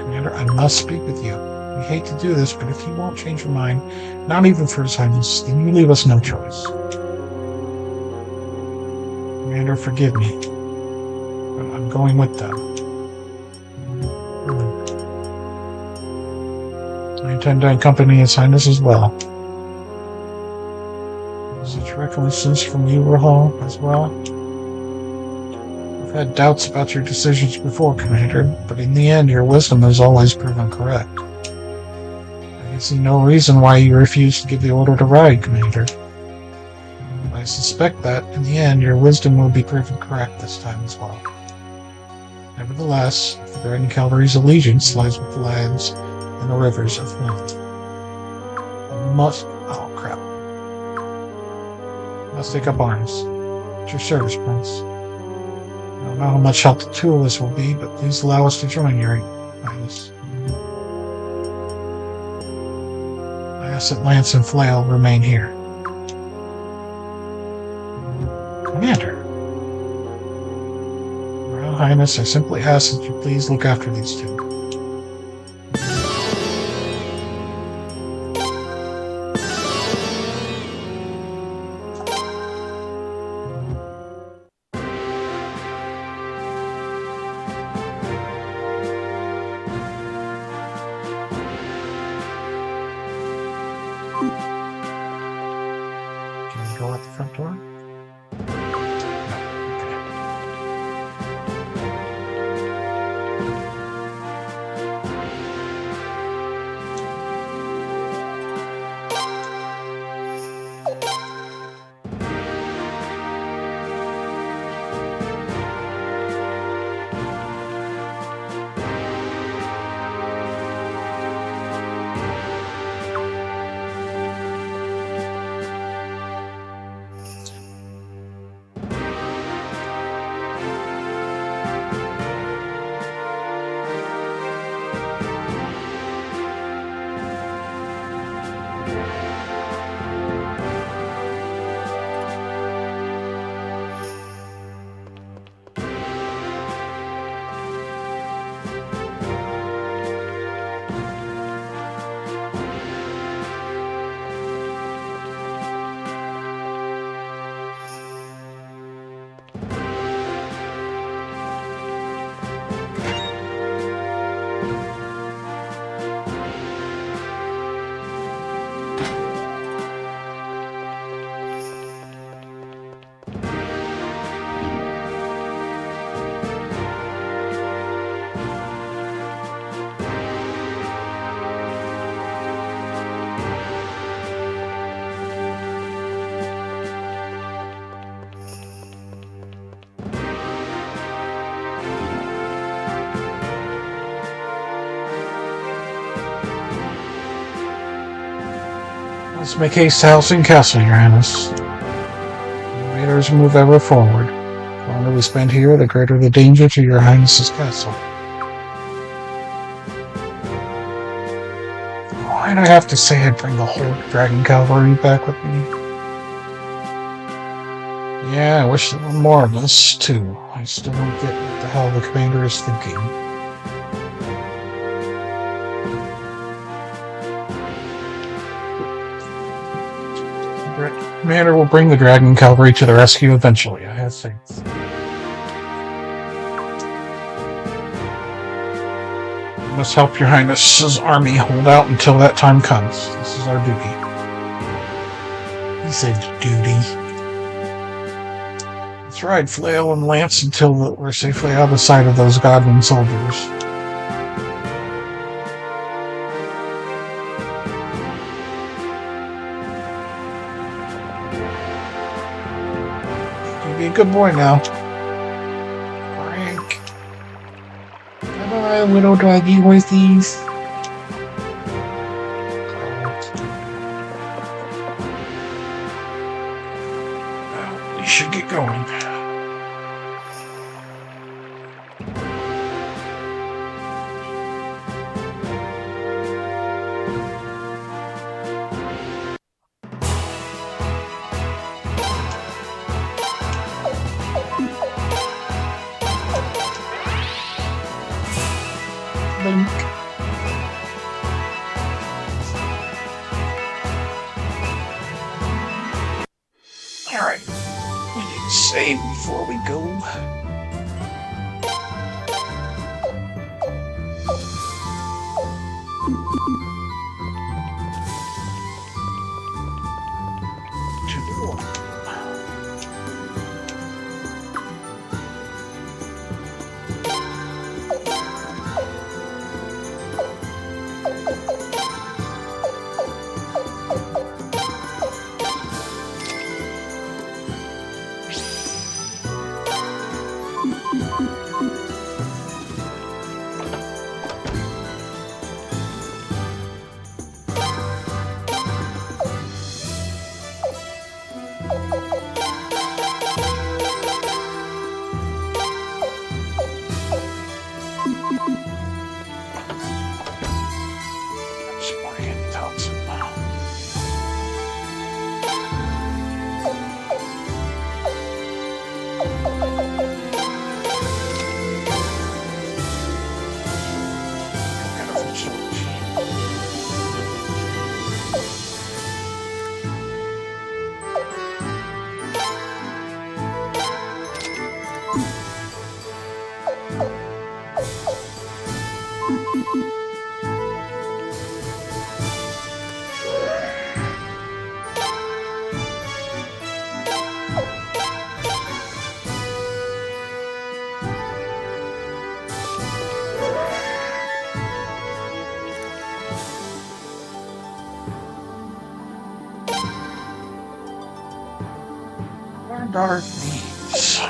Commander, I must speak with you. We hate to do this, but if you won't change your mind, not even for His Highness, then you leave us no choice. Commander, forgive me. I'm going with them. I intend to accompany His Highness as well. Is it reconnaissance from you, Rahal, as well? I've had doubts about your decisions before, Commander, but in the end, your wisdom has always proven correct. I can see no reason why you refused to give the order to ride, Commander. I suspect that, in the end, your wisdom will be proven correct this time as well. Nevertheless, the Dragon Cavalry's allegiance lies with the lands and the rivers of wind. I must... oh, crap. Let's take up arms. At your service, Prince. I don't know how much help the two of us will be, but please allow us to join your Highness. I ask that Lance and Flail remain here. Commander. Royal Highness, I simply ask that you please look after these two. Can we go out the front door? Let's make haste to Helsing Castle, Your Highness. The invaders move ever forward. The longer we spend here, the greater the danger to Your Highness's castle. Why'd I have to say I'd bring the whole Dragon Cavalry back with me? Yeah, I wish there were more of us, too. I still don't get what the hell the commander is thinking. Commander will bring the Dragon Cavalry to the rescue eventually, I have faith. We must help Your Highness's army hold out until that time comes. This is our duty. He said duty. Let's ride Flail and Lance until we're safely out of sight of those godling soldiers. Be a good boy now. Frank. Bye-bye, little doggy horsies. Well, we should get going. Link. Alright. We need to save before we go. What are these?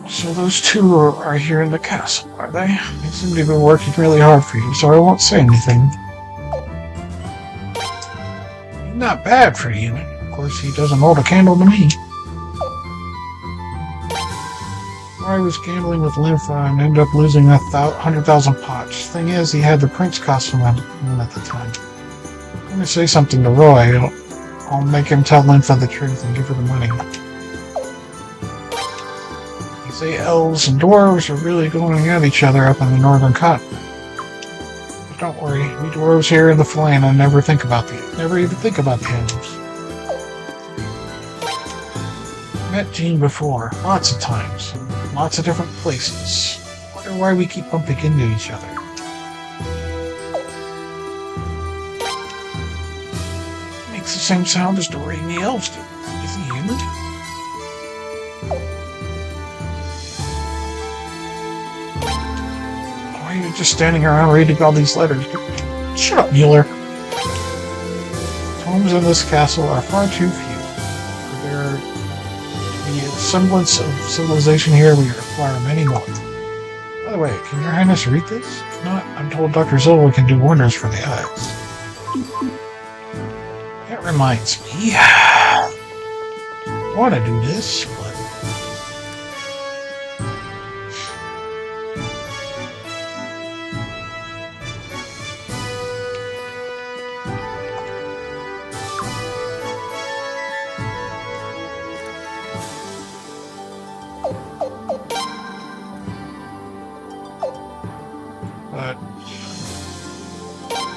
So those two are here in the castle, are they? They seem to have been working really hard for you, so I won't say anything. Not bad for you. Of course, he doesn't hold a candle to me. I was gambling with Lympha and ended up losing 100,000 pots. Thing is, he had the prince costume on at the time. I'm gonna say something to Roy. I'll make him tell Lympha the truth and give her the money. They say elves and dwarves are really going at each other up in the northern continent. But don't worry, we dwarves here in the Flana never even think about the elves. Met Jean before, lots of times, lots of different places. Wonder why we keep bumping into each other. Makes the same sound as the ring the elves do. Is he human? Why are you just standing around reading all these letters? Shut up, Mueller. Homes in this castle are far too few. For there to be a semblance of civilization here, we require many more. By the way, can your highness read this? If not, I'm told Dr. Zola can do wonders for the eyes. That reminds me. I want to do this, but...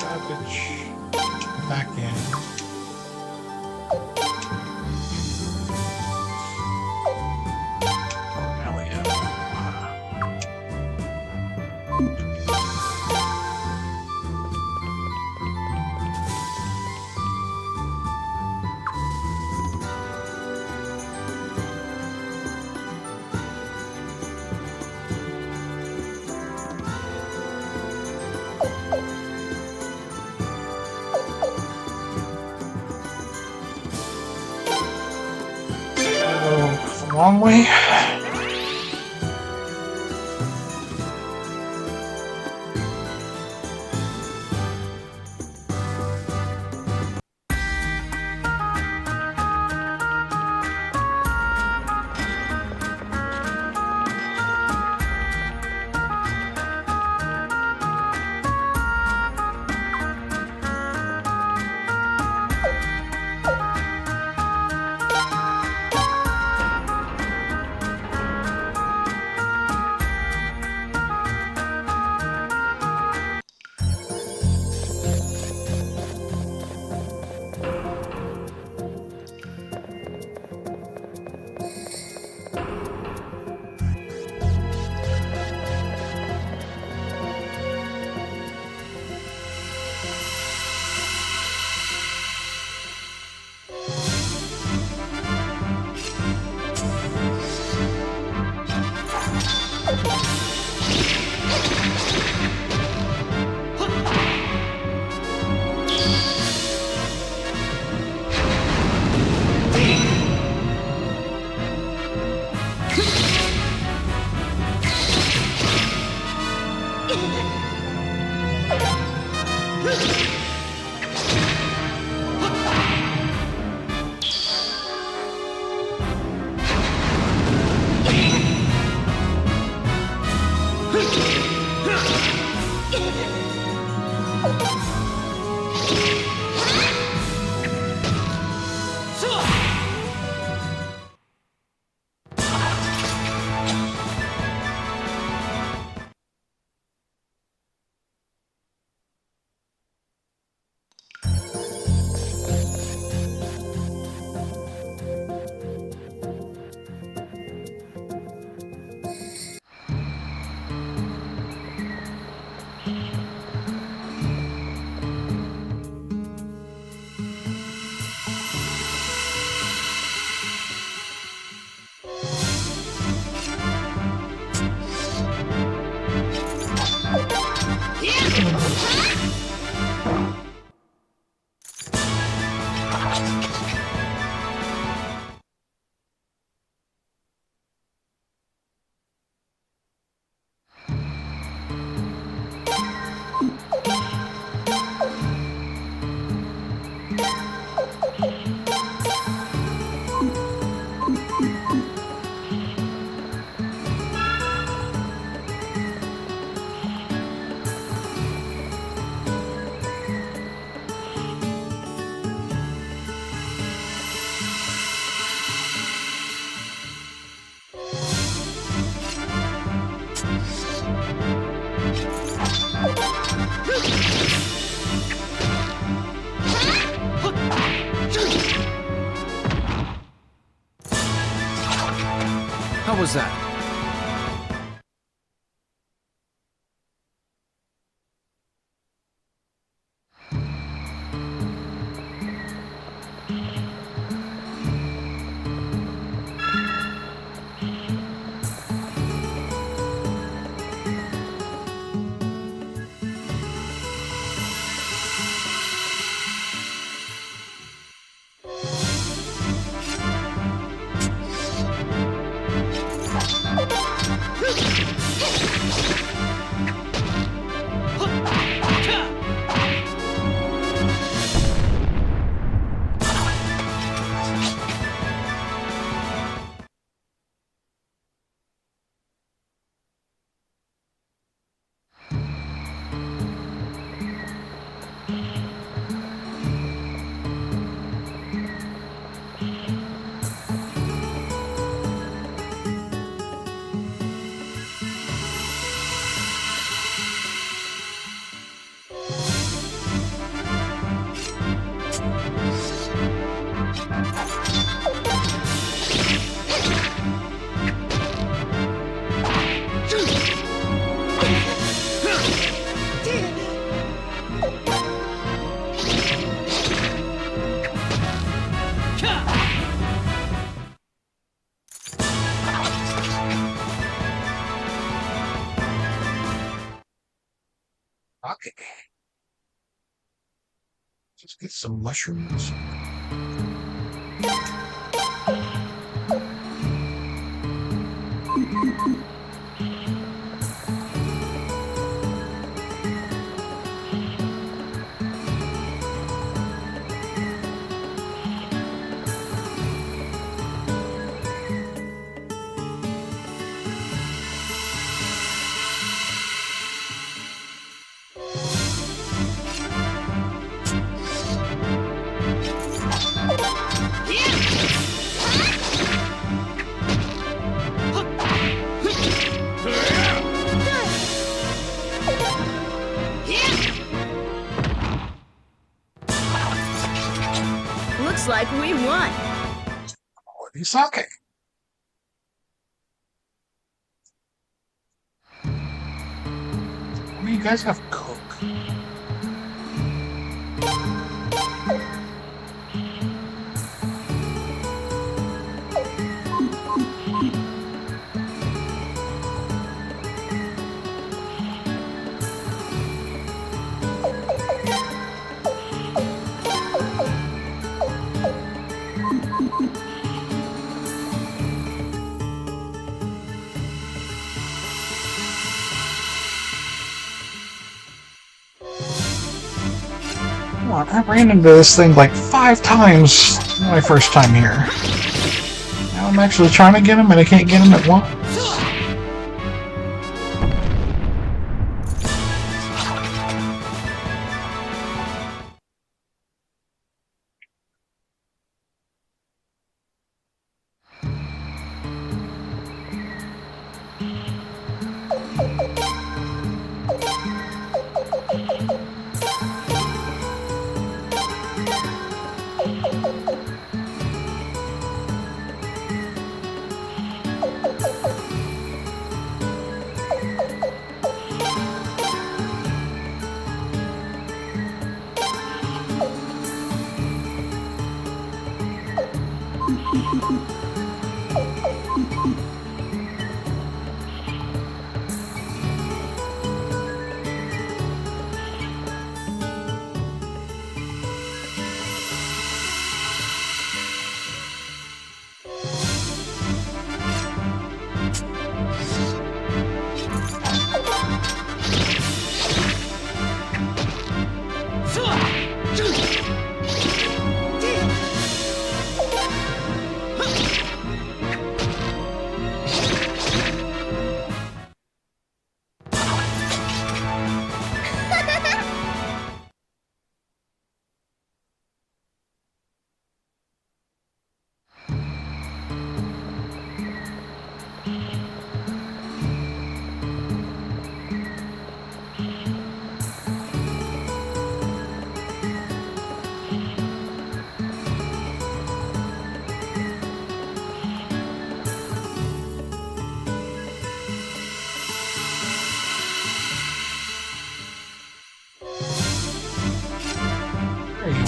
garbage back in. Wrong way. How was that? Okay. Just get some mushrooms. Looks like we won. Sake. I mean, you guys have Coke. Come on, I ran into this thing like 5 times my first time here. Now I'm actually trying to get him and I can't get him at once.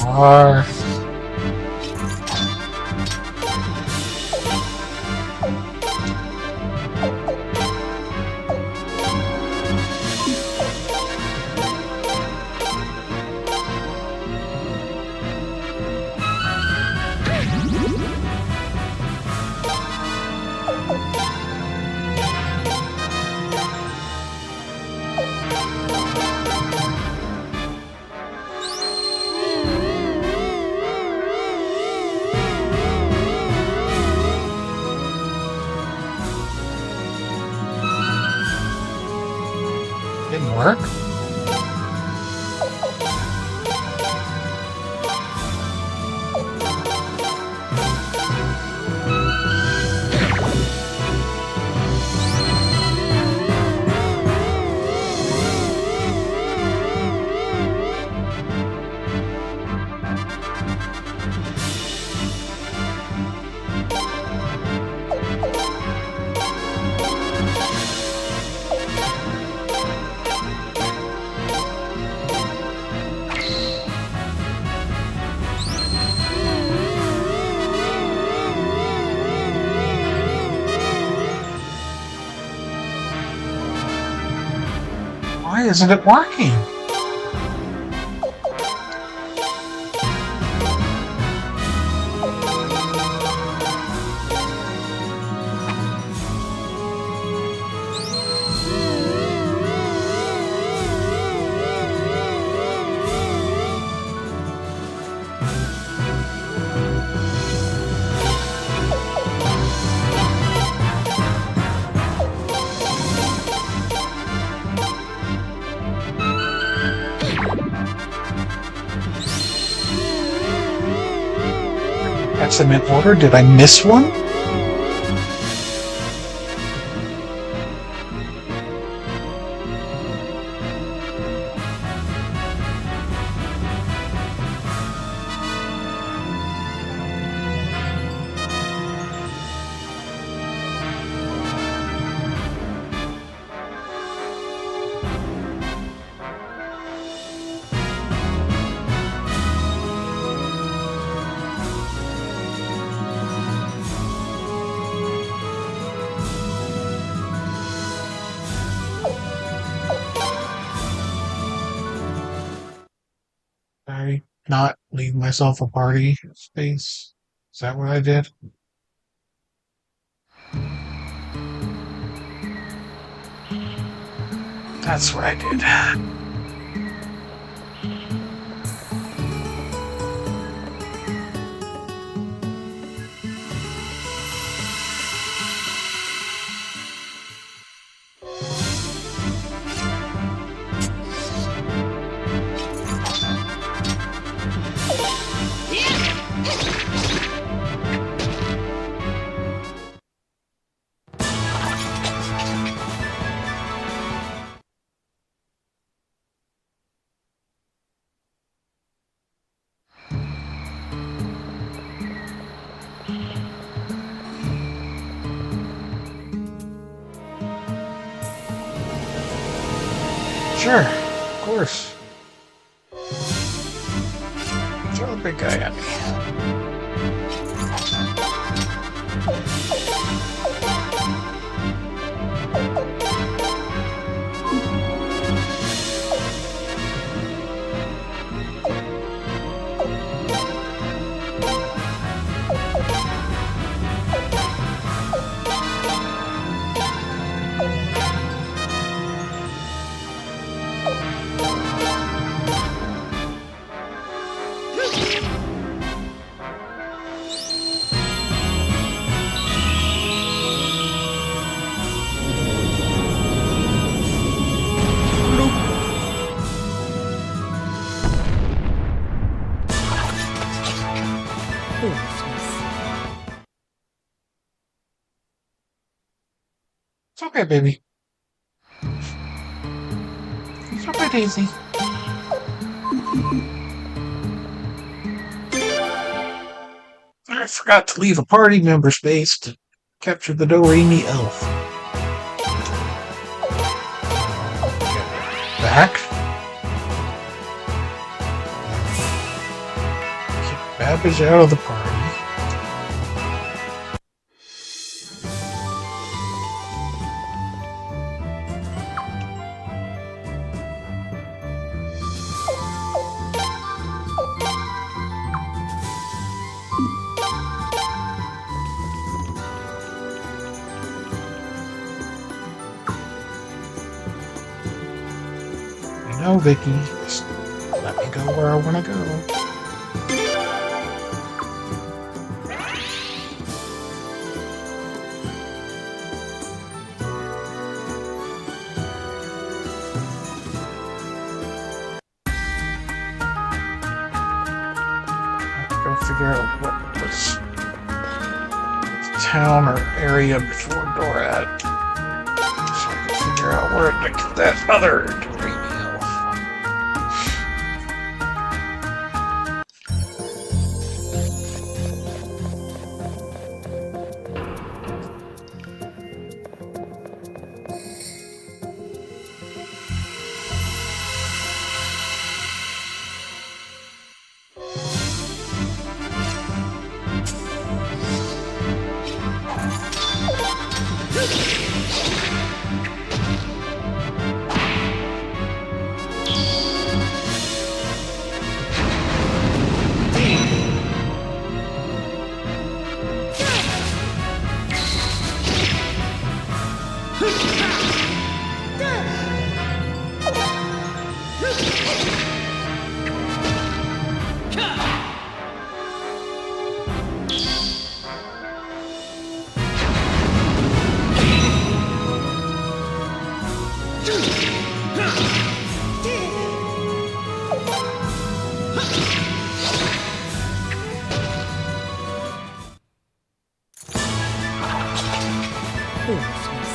are. Didn't work. Why isn't it working? That's them in order. Did I miss one? Did I not leave myself a party space? Is that what I did? That's what I did. Sure, of course. Throw the big guy at me. It's okay, baby. It's okay, Daisy. I forgot to leave a party member space to capture the Doremi elf. Back? Cap is out of the party. I know, Vicky. Just let me go where I want to go. Go figure out what was town or area before Dorad, so I can figure out where to get that other degree meal. Foolishness.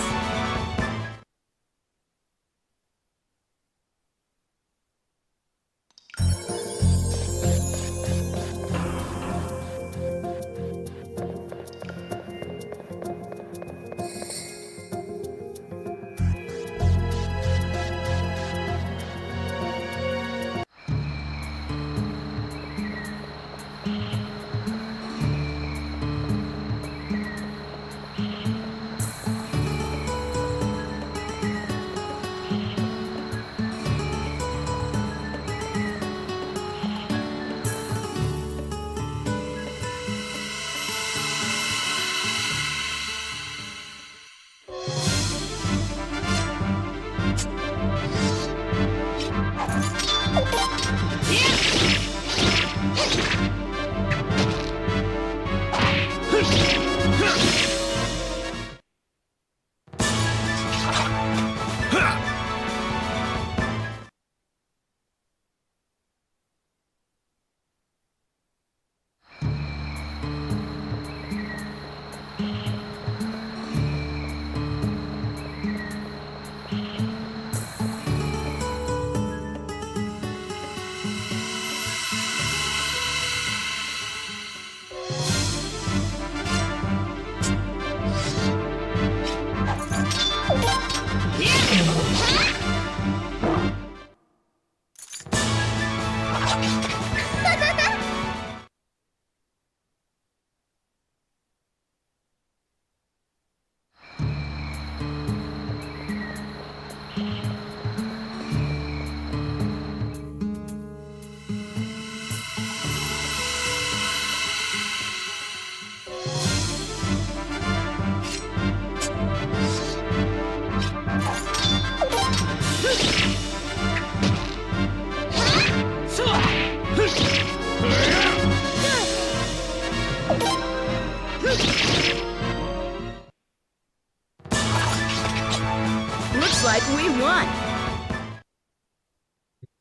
Looks like we won.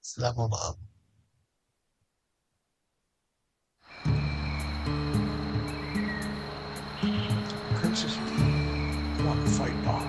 It's leveled up. Princess want to fight Bond.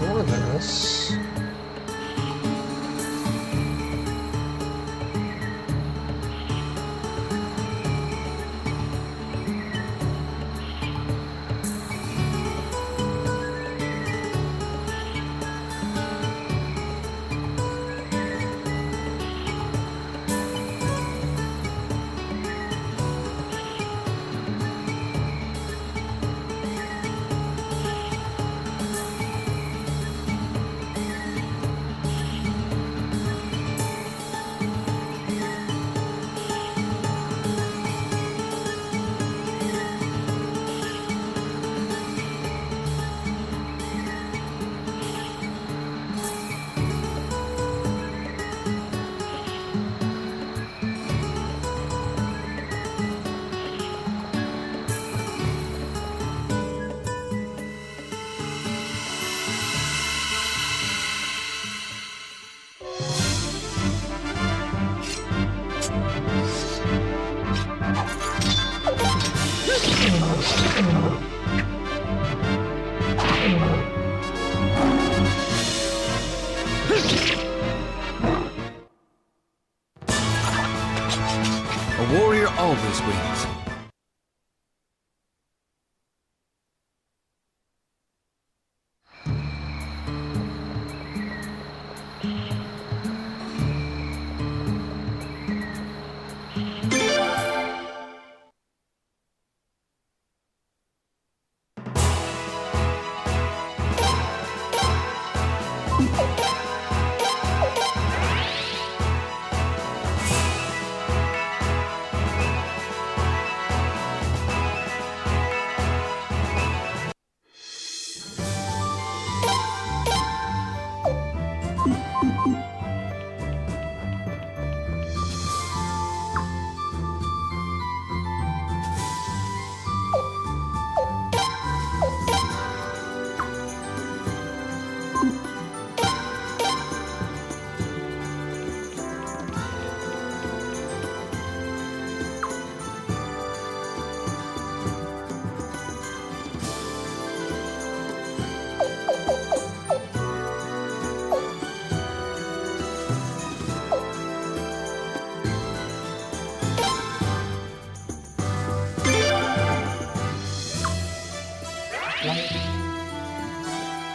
For this.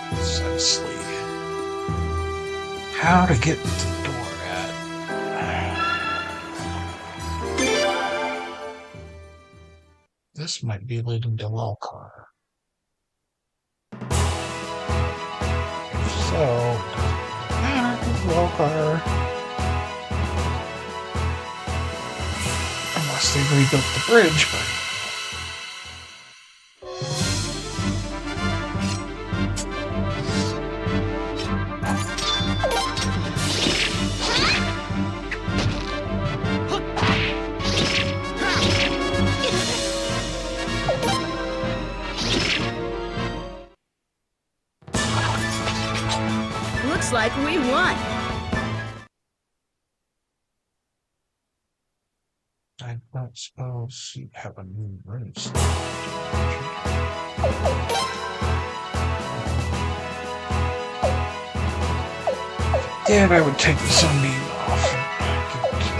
Precisely. How to get the door at? This might be leading to Lelcar. If so, it doesn't matter with Lelcar. Unless they rebuilt the bridge, but Looks like we won. I don't suppose you have a new race. Yeah, I would take the sunbeam off and give it to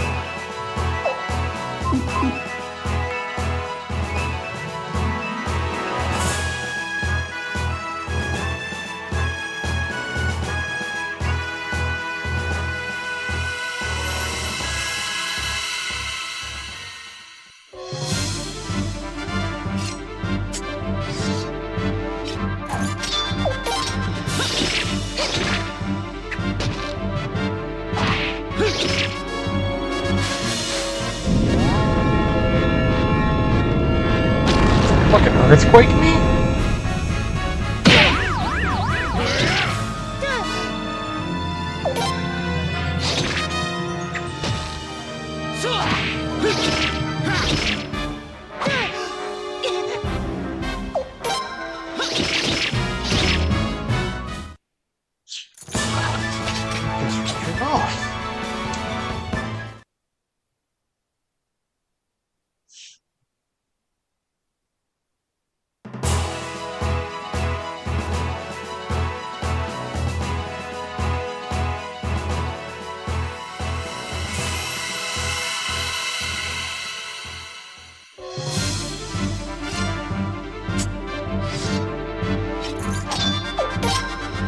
fucking earthquake me?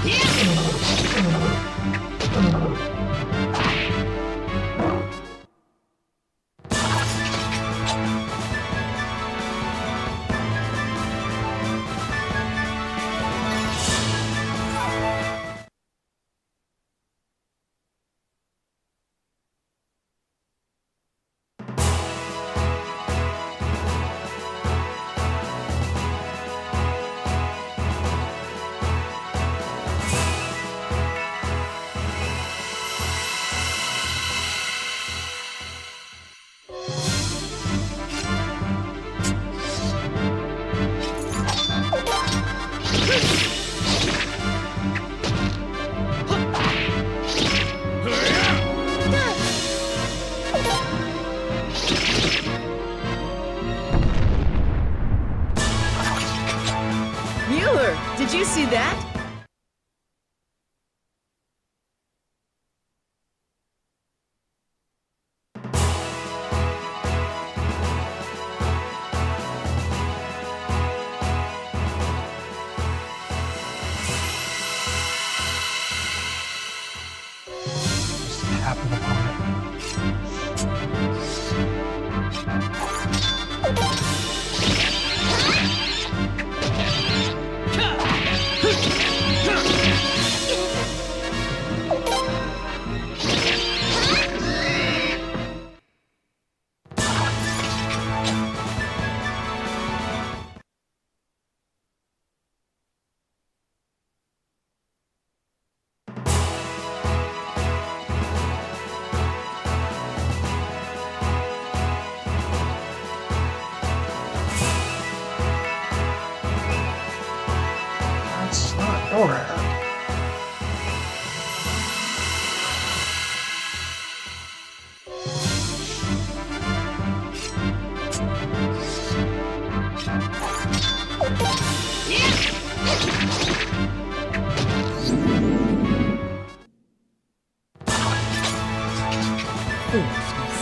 Just turn off. Mueller, did you see that? Just happen upon it. That's not door. Foolishness.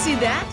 see that?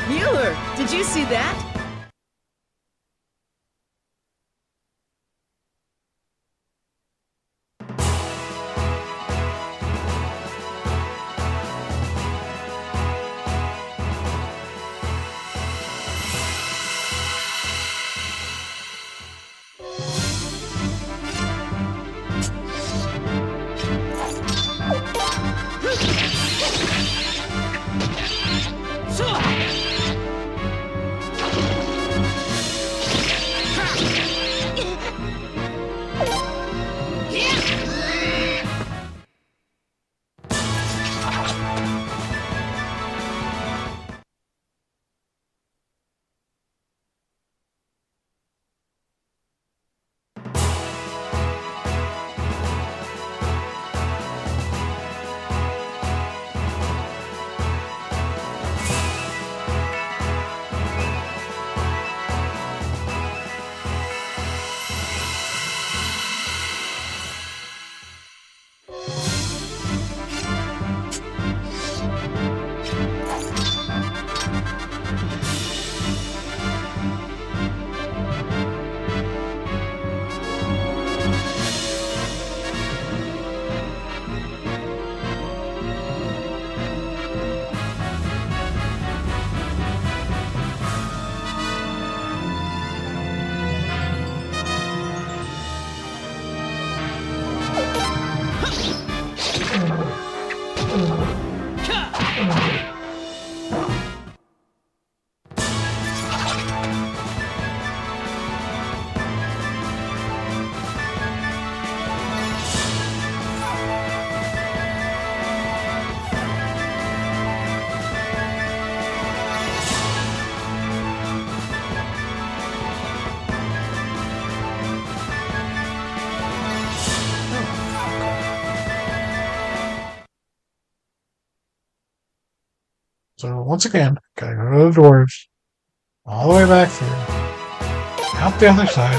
Mueller, did you see that? So once again, gotta go to the dwarves, all the way back through, out the other side.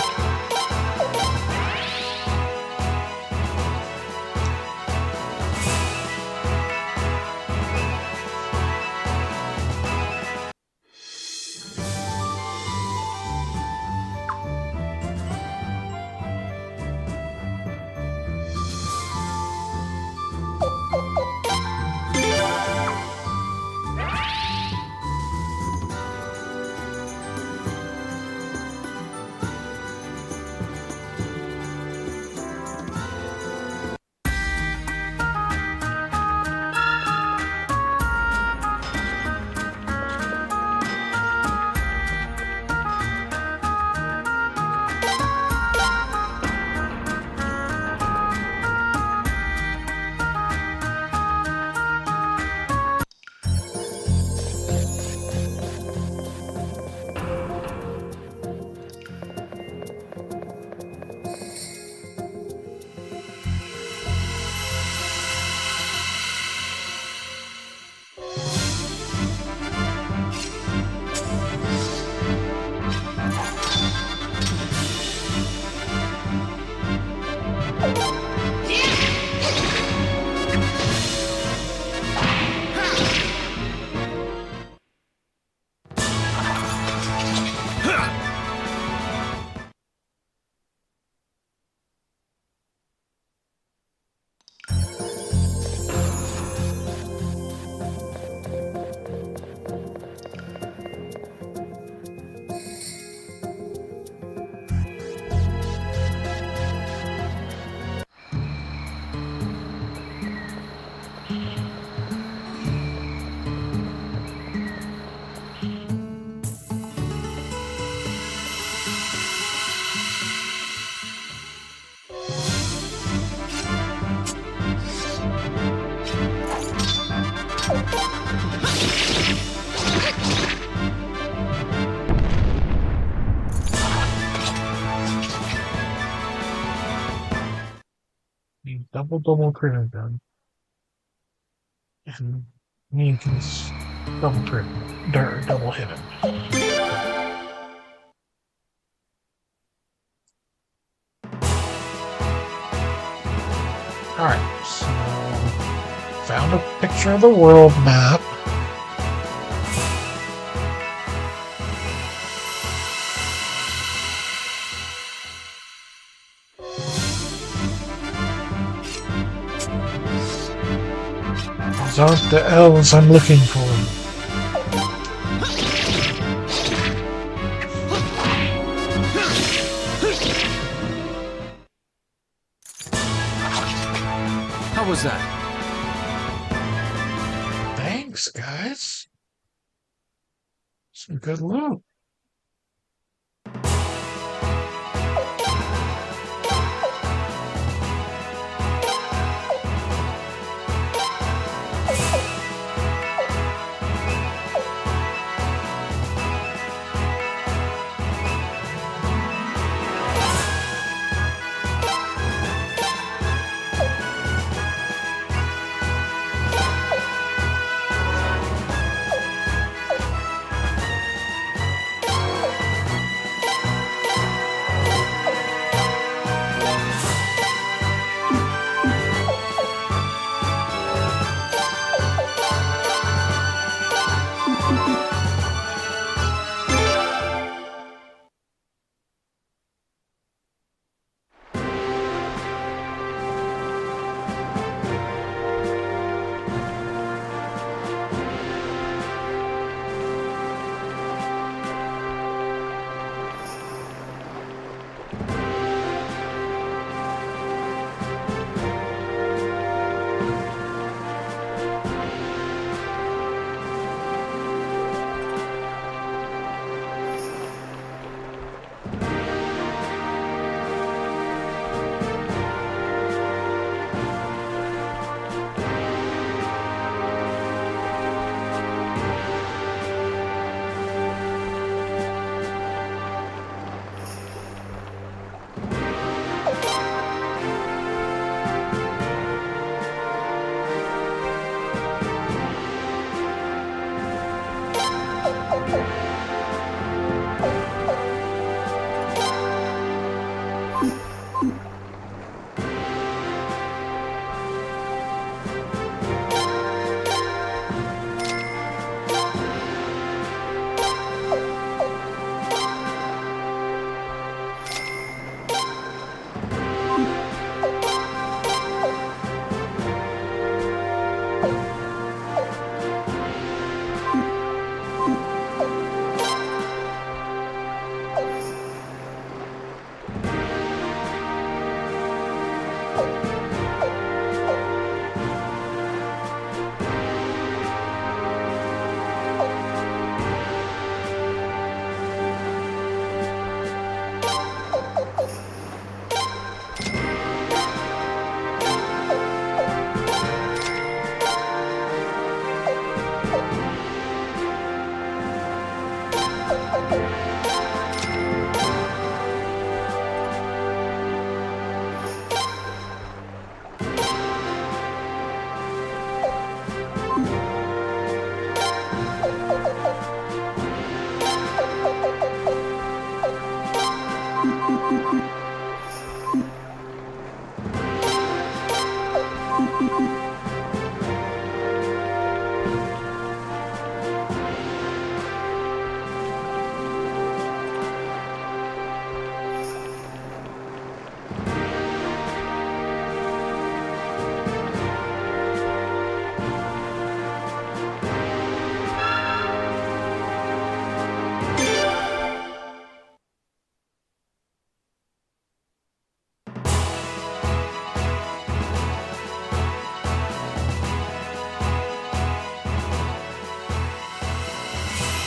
You double critter gun. And you can double crit, double hit it. Alright, so found a picture of the world map. These aren't the elves I'm looking for. How was that? Thanks, guys. Some good loot.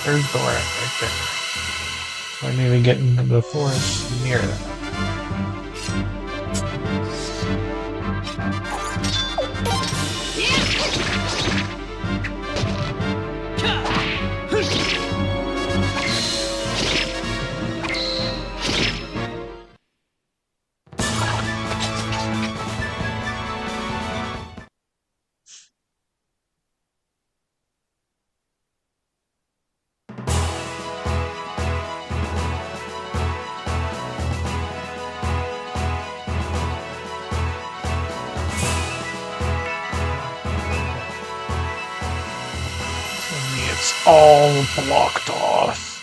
There's the rat right there. So I need to get into the forest near that. all blocked off.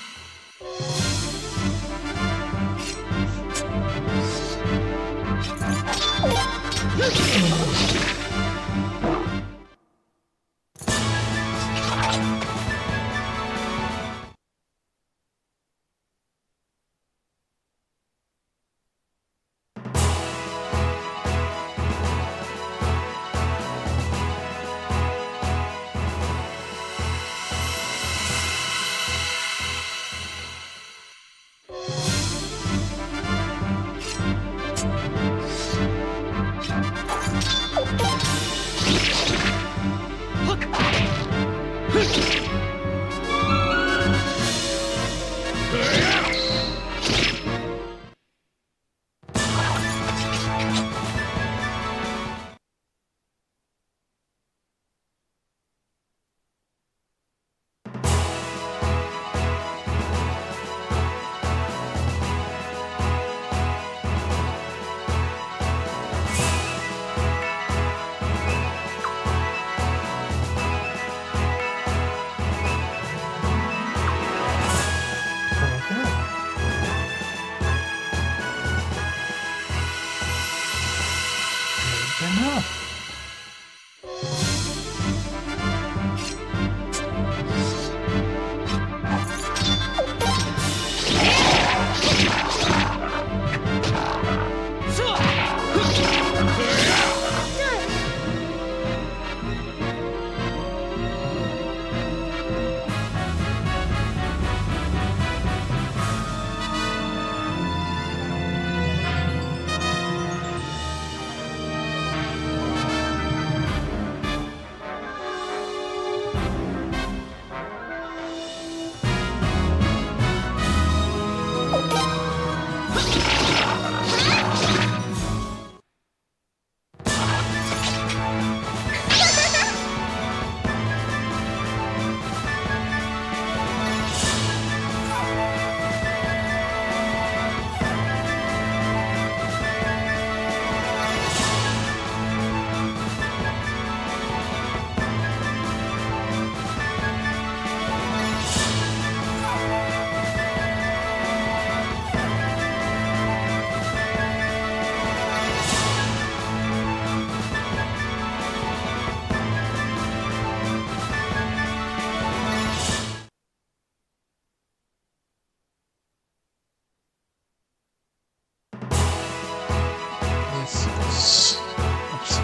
Oops.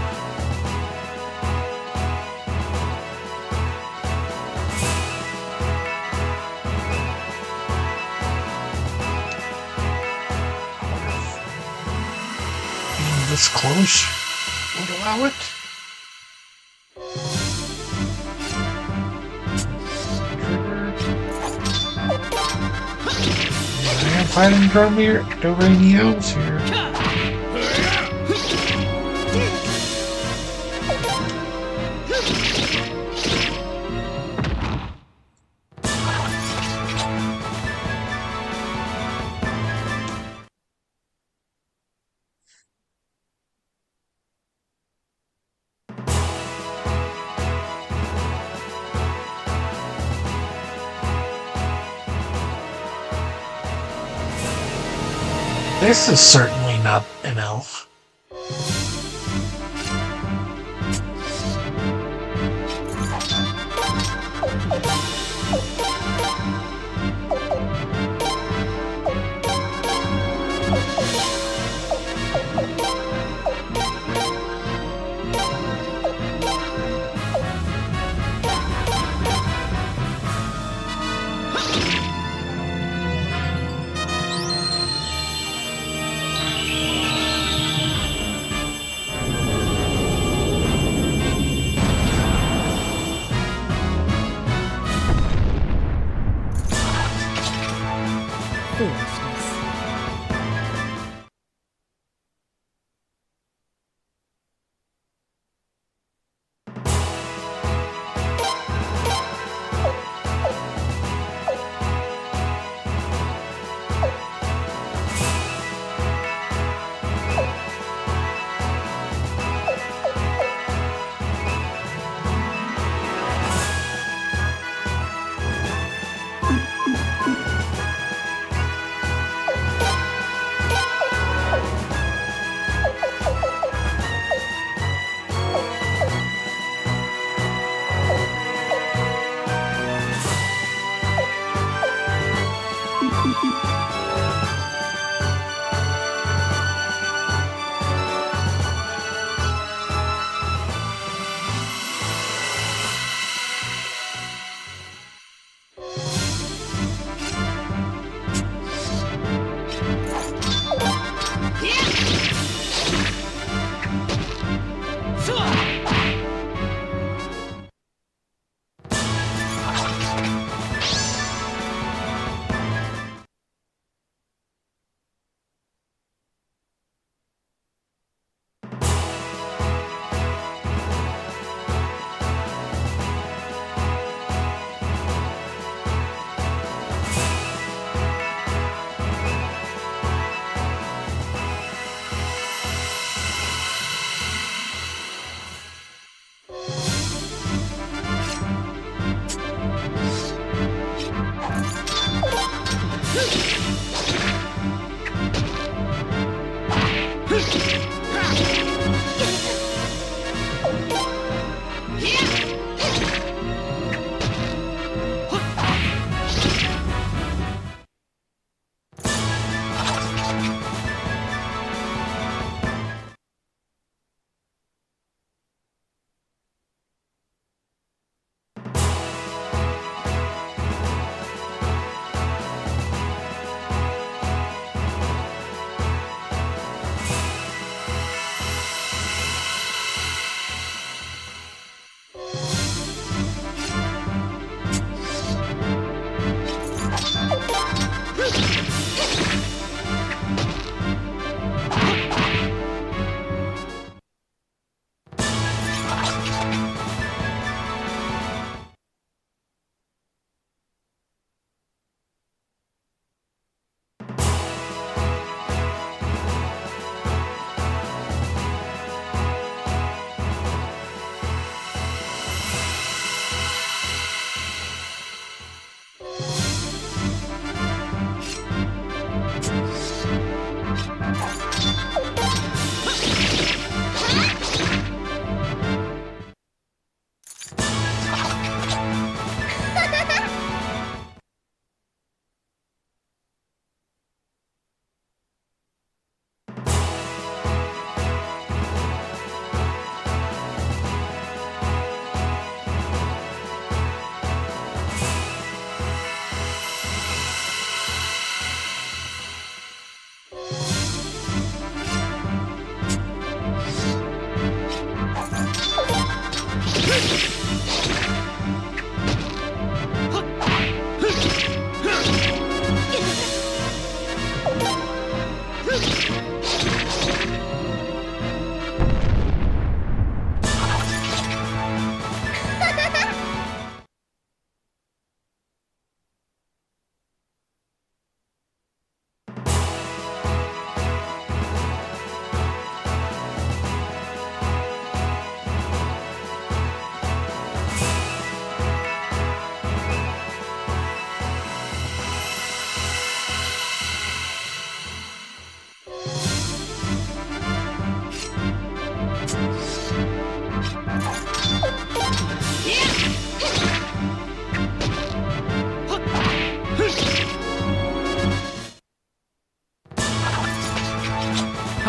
Being this close would allow it. I am fighting Doranios here. This is certainly not an elf.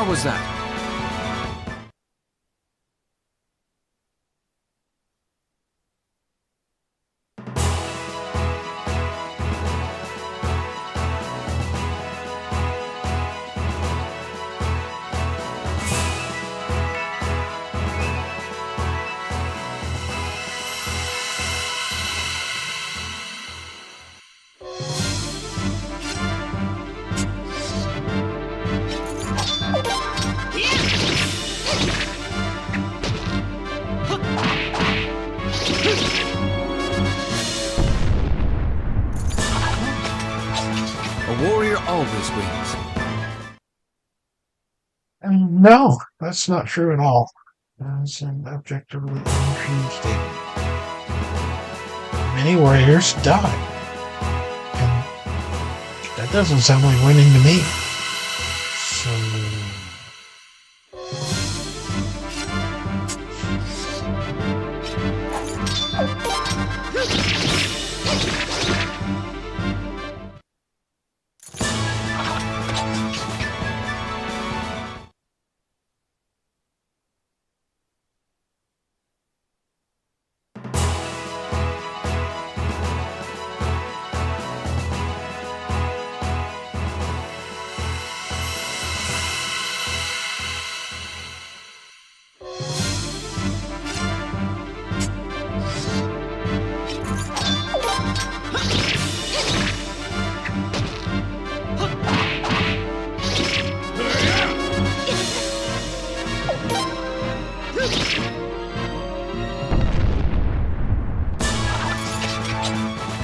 was that? A warrior always wins. And no, that's not true at all. That's an objectively untrue statement. Many warriors die. And that doesn't sound like winning to me. So...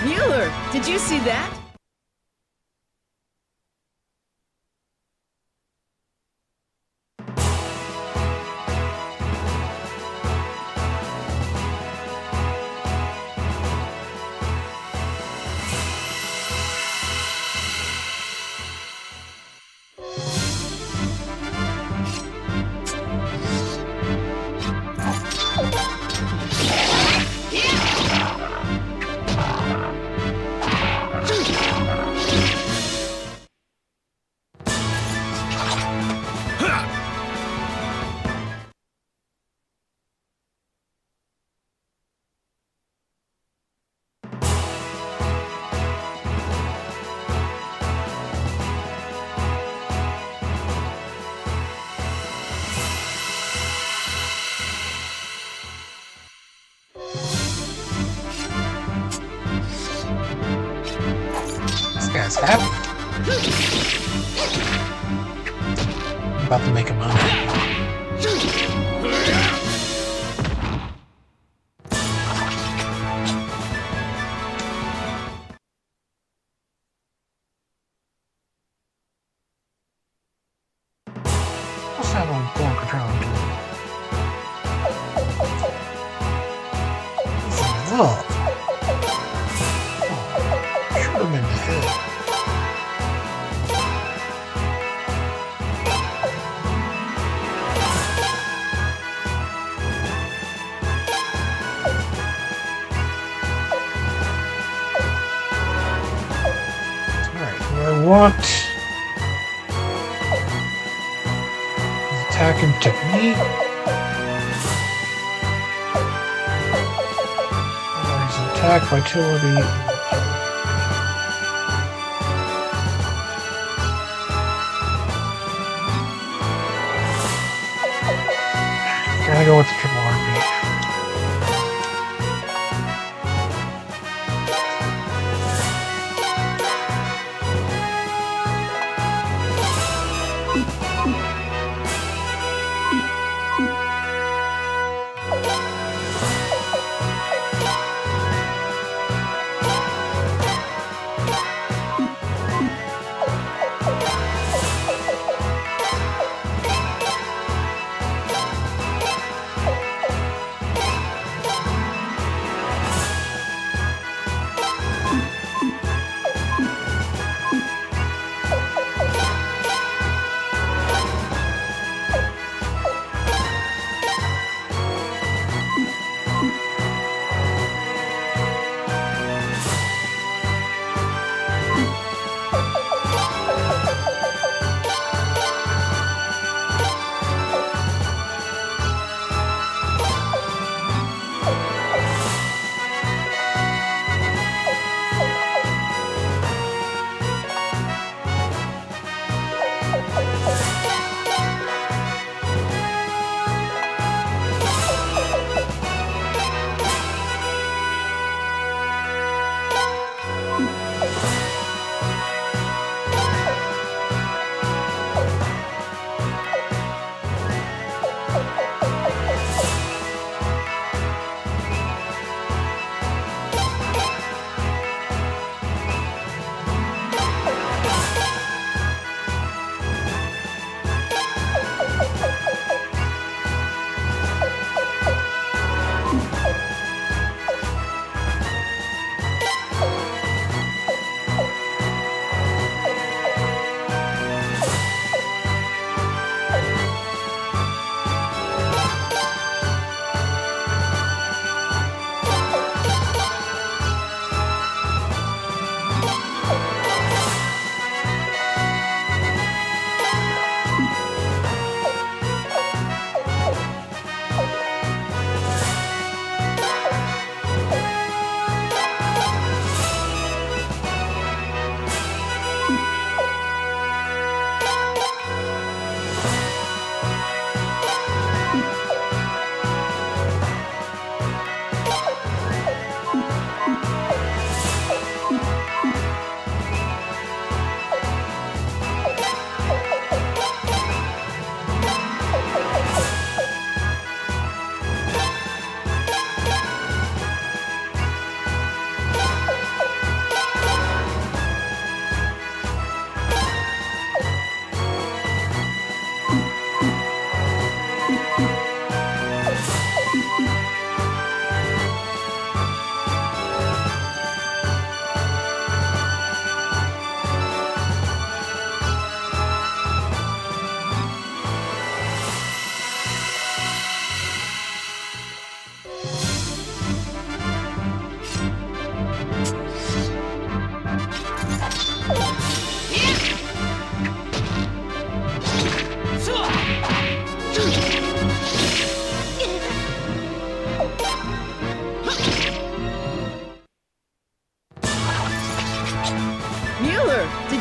Mueller, did you see that? This guy's happy. I'm about to make him unhappy. What's that old Gorgatron doing? He's in love. Oh, shoot him in the head. Alright, what I want is attack and technique. There's attack, vitality. Gotta go with the triple RP.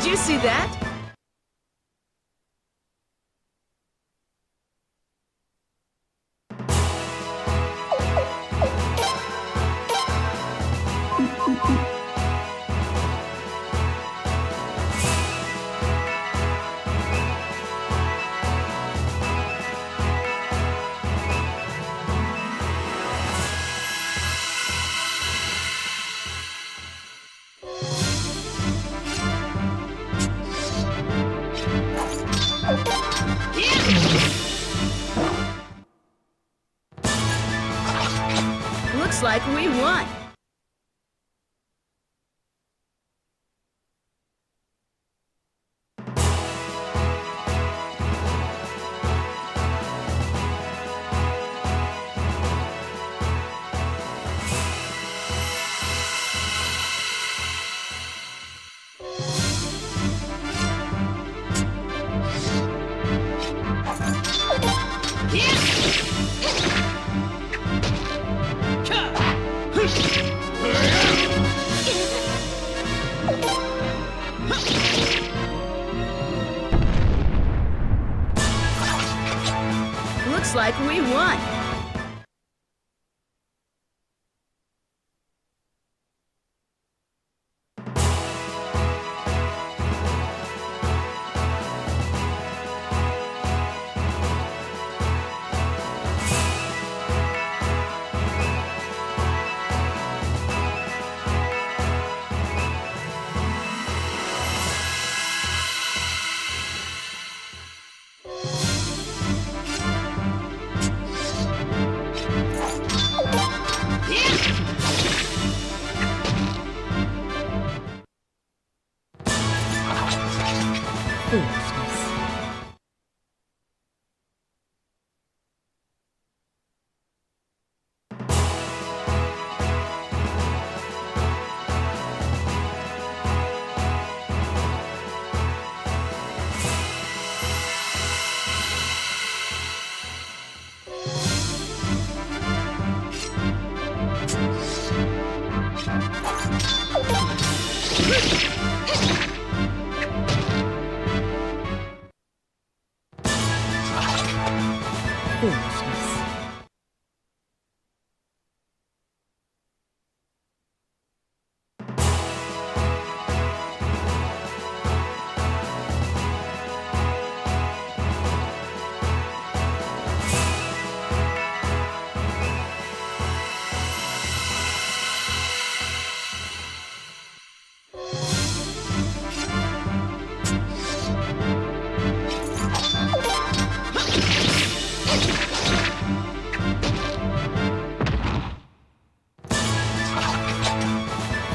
Did you see that? Looks like we won. Looks like we won. Foolishness. Foolishness.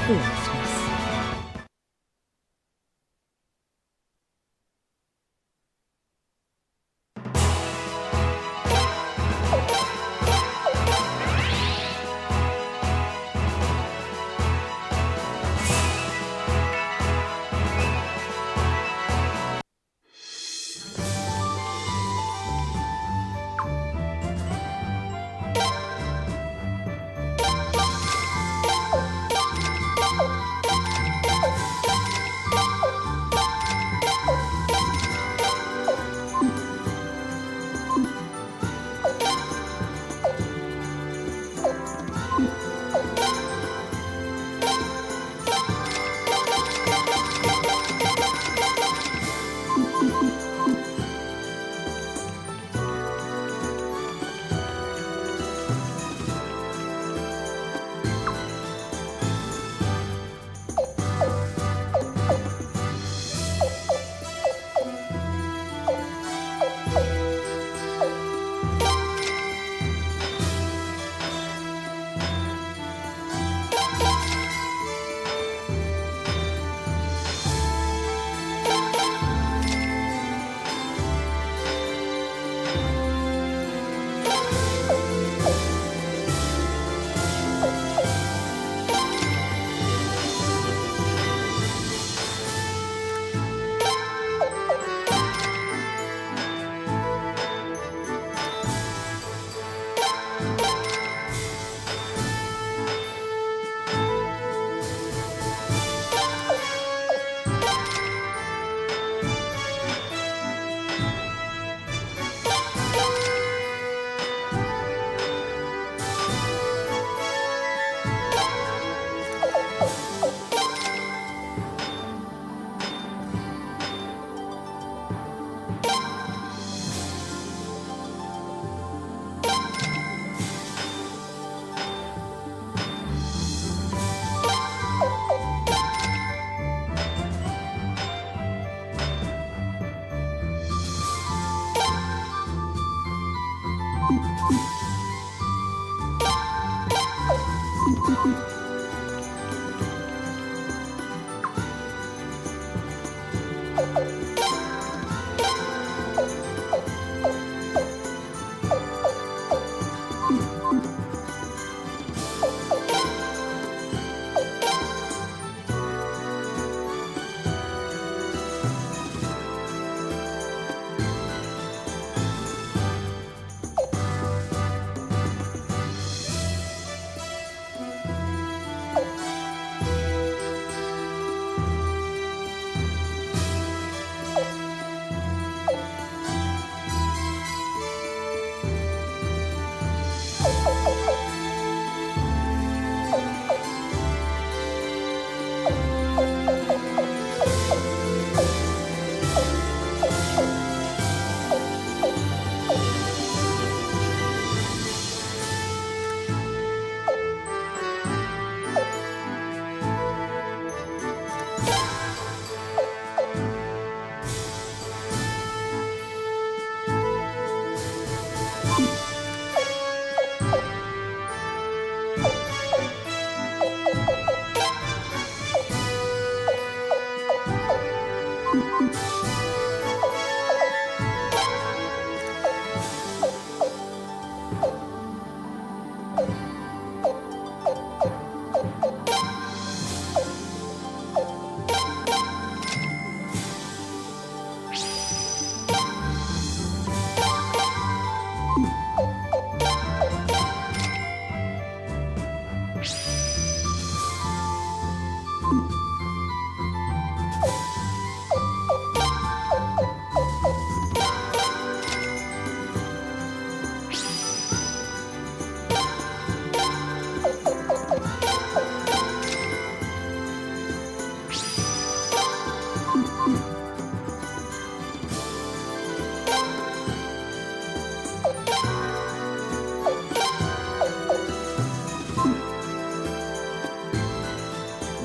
Foolishness.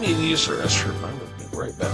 Need to use the restroom. I will be right back.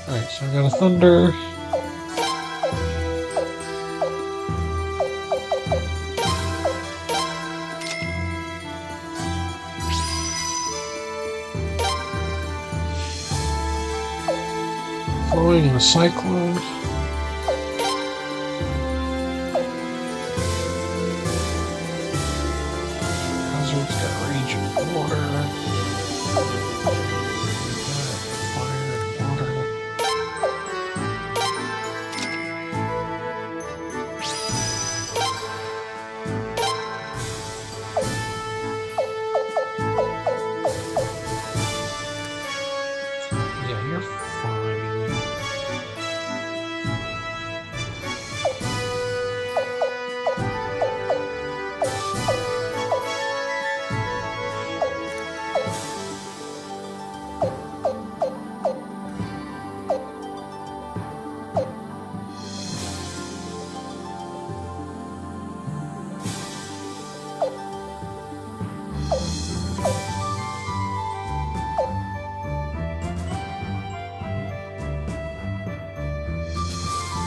Alright, so I got a thunder. Flowing and a cyclone. Hazards got raging water. Fire and water. Yeah, you're fine.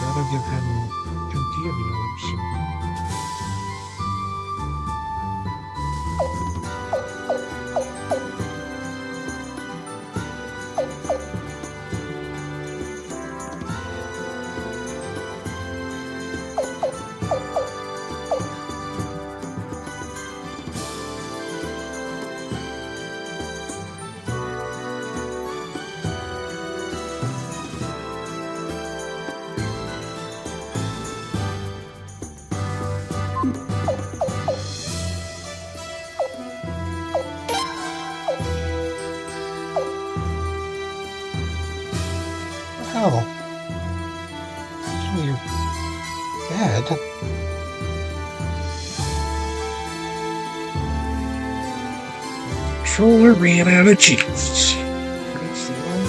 Gotta give him continuum. How? You're bad. Controller ran out of juice. That's the one.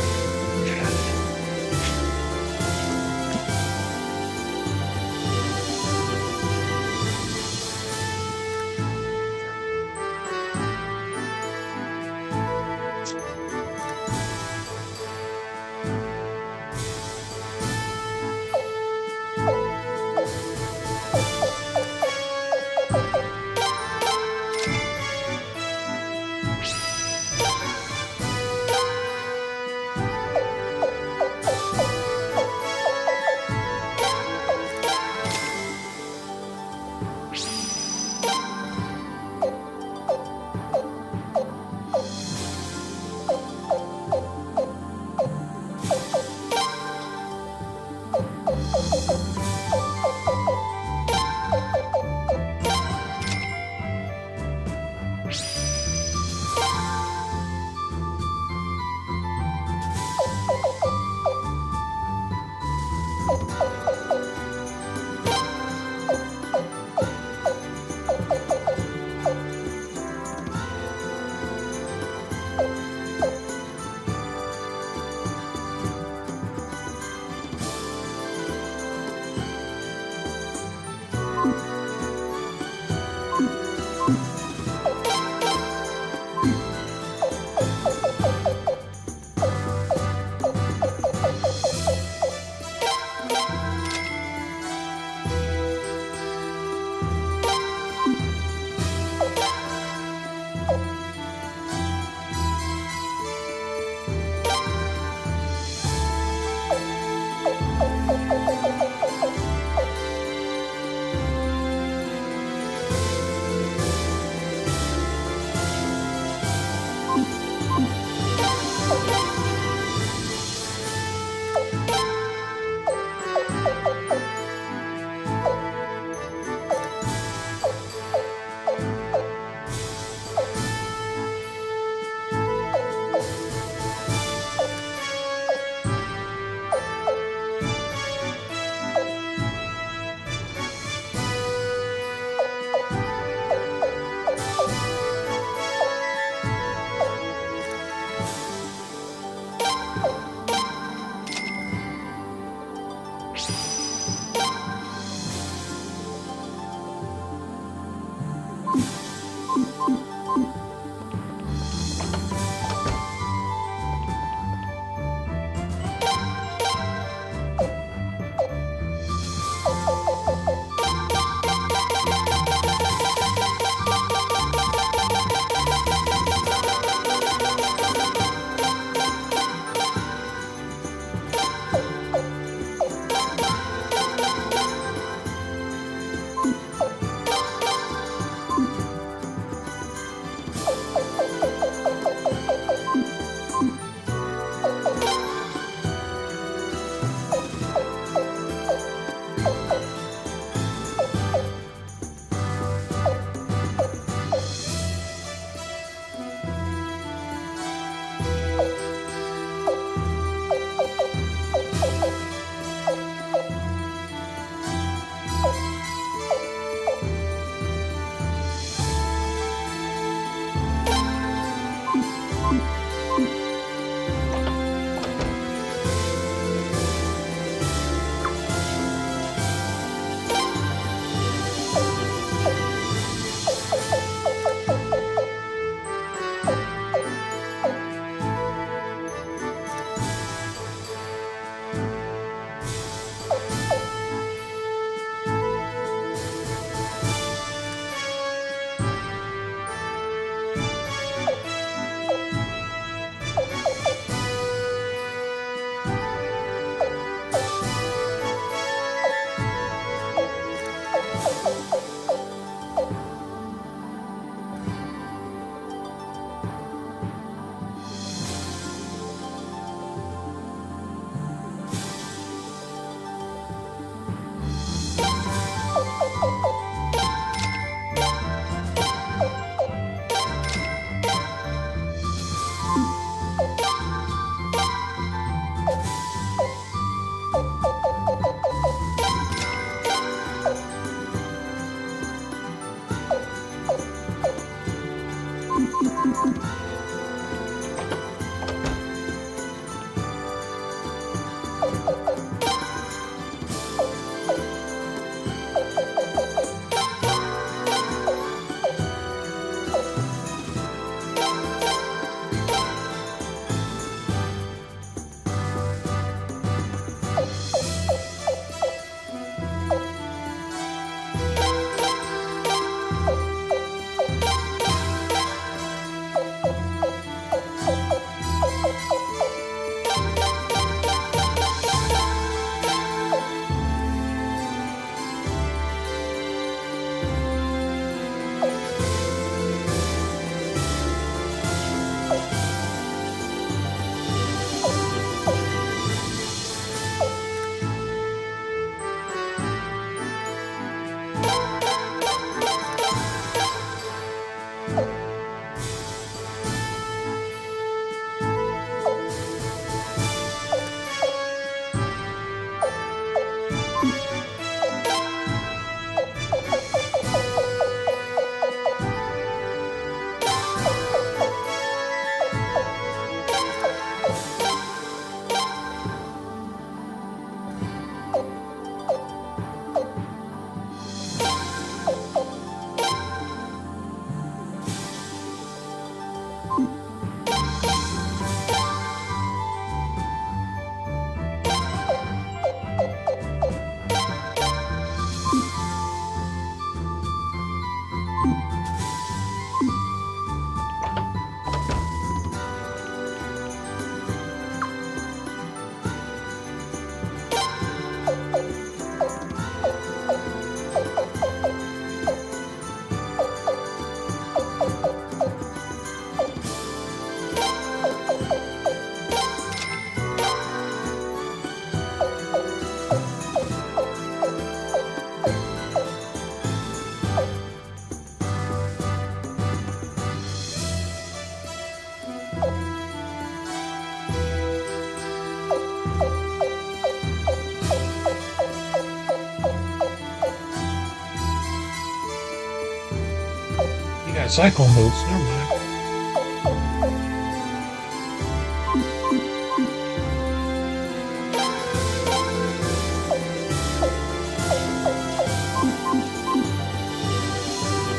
Yeah, cycle moves. Never mind.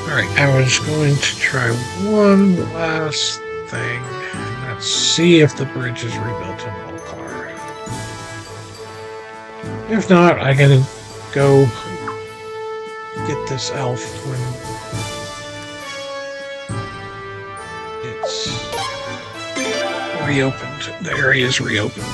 Alright, I was going to try one last thing. Let's see if the bridge is rebuilt in Volcar. If not, I gotta go get this elf when it's reopened. The area is reopened.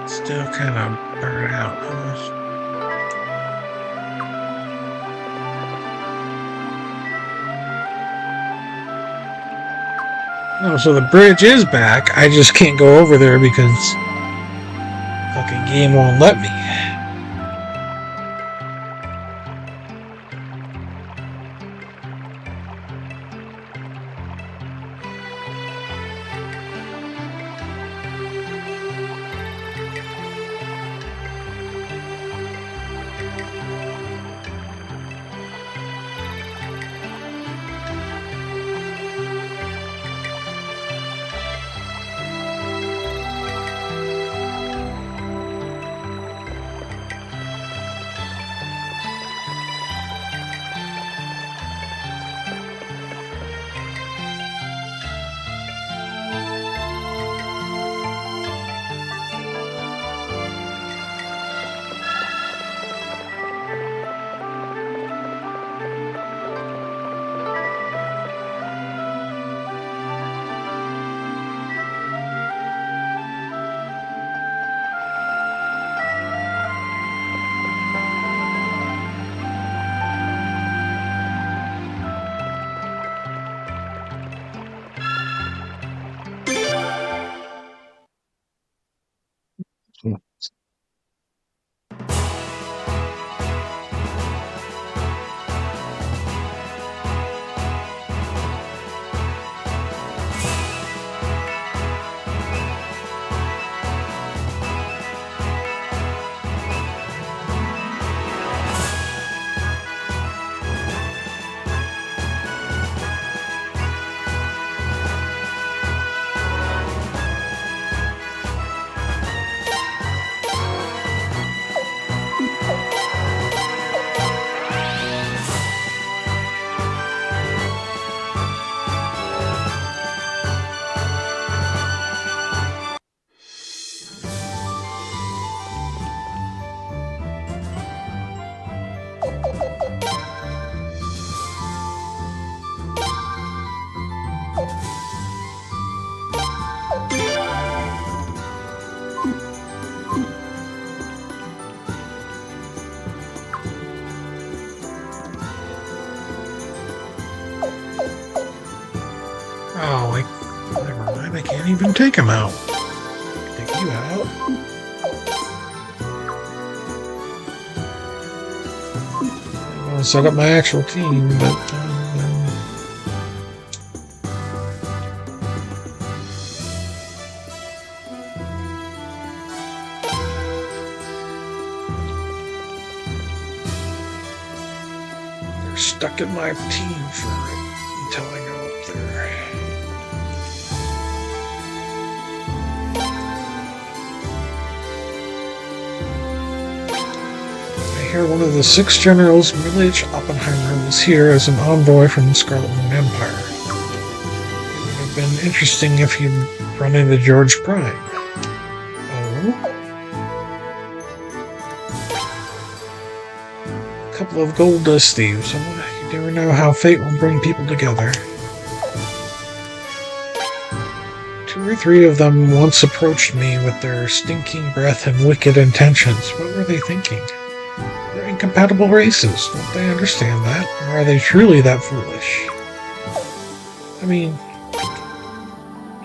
Still kind of burnt out. Oh, so the bridge is back. I just can't go over there because fucking game won't let me. Oh, never mind. I can't even take him out. Take you out. Well, so I got my actual team, but they're stuck in my team until I go up there. I hear one of the 6 generals, Milich Oppenheimer, was here as an envoy from the Scarlet Moon Empire. It would have been interesting if he'd run into George Prime. Oh? couple of gold dust thieves. You never know how fate will bring people together. 2 or 3 of them once approached me with their stinking breath and wicked intentions. What were they thinking? They're incompatible races. Don't they understand that? Or are they truly that foolish? I mean,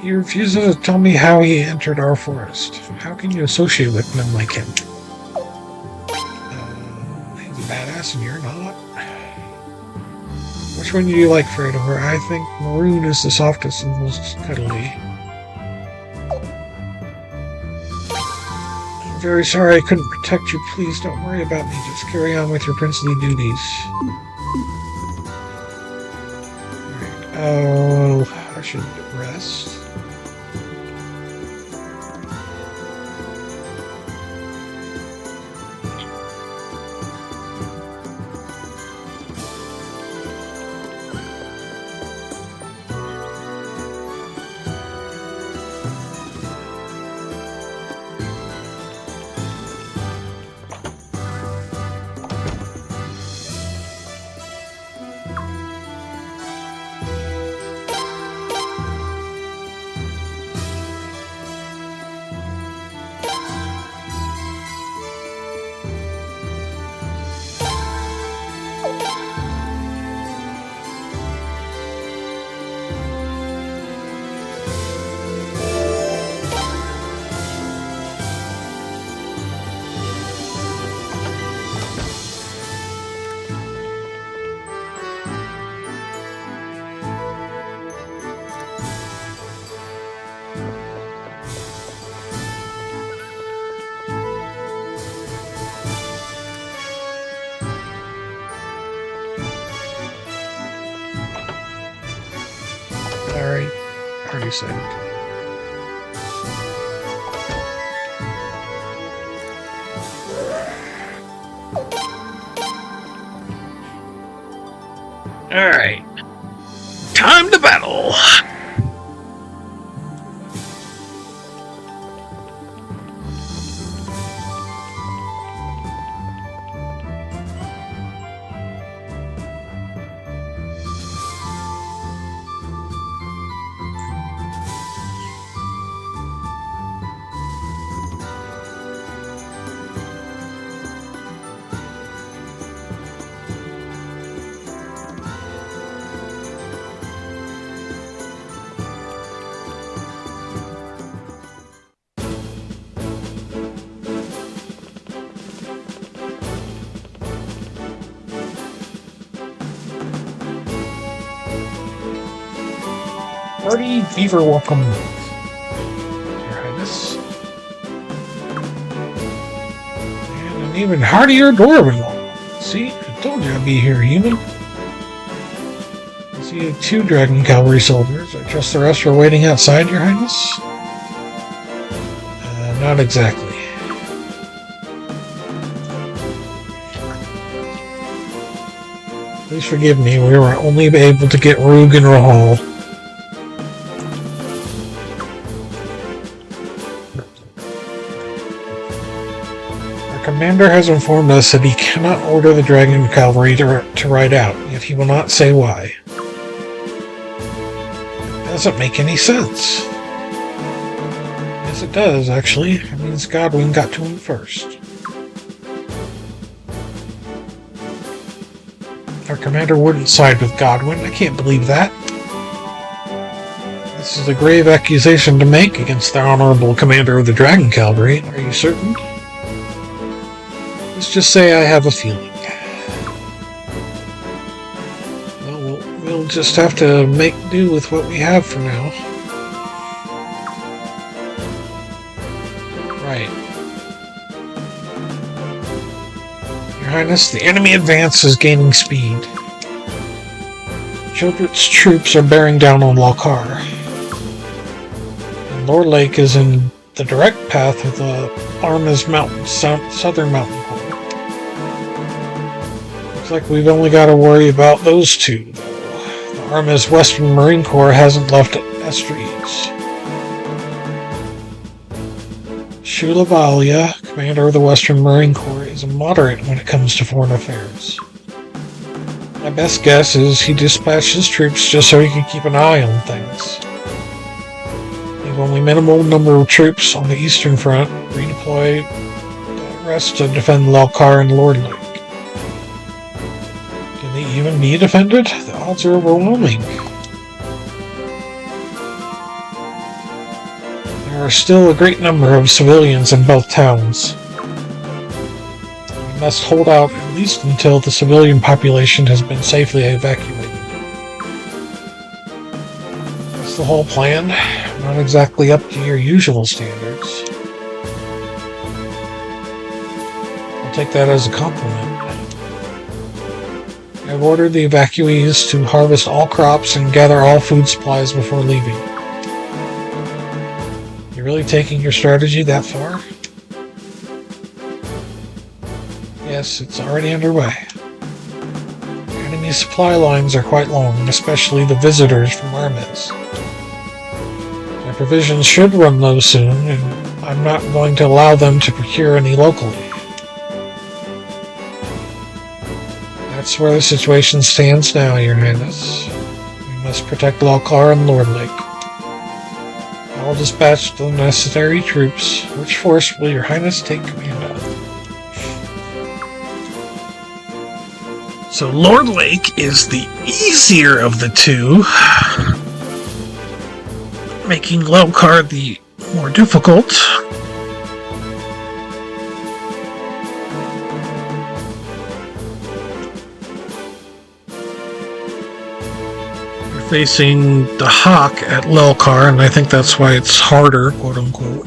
he refuses to tell me how he entered our forest. How can you associate with men like him? He's a badass and you're not. Which one do you like, Fredor? I think maroon is the softest and most cuddly. I'm very sorry I couldn't protect you. Please don't worry about me. Just carry on with your princely duties. Alright, oh, I should rest. Alright, party saved. Alright. Time to battle! Party Fever welcome, Your Highness. And an even heartier doorbell. See, I told you I'd be here, human. I see 2 Dragon Cavalry soldiers. I trust the rest are waiting outside, Your Highness? Not exactly. Please forgive me, we were only able to get Rug and Rahal. Commander has informed us that he cannot order the Dragon Cavalry to ride out, yet he will not say why. It doesn't make any sense. Yes, it does, actually. It means Godwin got to him first. Our commander wouldn't side with Godwin. I can't believe that. This is a grave accusation to make against the honorable commander of the Dragon Cavalry. Are you certain? Let's just say I have a feeling. Well, we'll just have to make do with what we have for now. Right. Your Highness, the enemy advance is gaining speed. Childred's troops are bearing down on Lokar. And Lord Lake is in the direct path of the Arma's mountain, southern mountain. Looks like we've only got to worry about those 2, though. The Arma's Western Marine Corps hasn't left Estrides. Shulavalia, commander of the Western Marine Corps, is a moderate when it comes to foreign affairs. My best guess is he dispatched his troops just so he could keep an eye on things. Leave only minimal number of troops on the Eastern Front, redeploy the rest to defend Lelkar and Lord Lake. Can they even be defended? The odds are overwhelming. There are still a great number of civilians in both towns. We must hold out at least until the civilian population has been safely evacuated. That's the whole plan. Not exactly up to your usual standards. I'll take that as a compliment. I've ordered the evacuees to harvest all crops and gather all food supplies before leaving. You're really taking your strategy that far? Yes, it's already underway. Enemy supply lines are quite long, especially the visitors from Armids. My provisions should run low soon, and I'm not going to allow them to procure any locally. That's where the situation stands now, Your Highness. We must protect Lelkar and Lord Lake. I'll dispatch the necessary troops. Which force will Your Highness take command of? So Lord Lake is the easier of the two, making Lelkar the more difficult. Facing the Hawk at Lelkar, and I think that's why it's harder, quote unquote.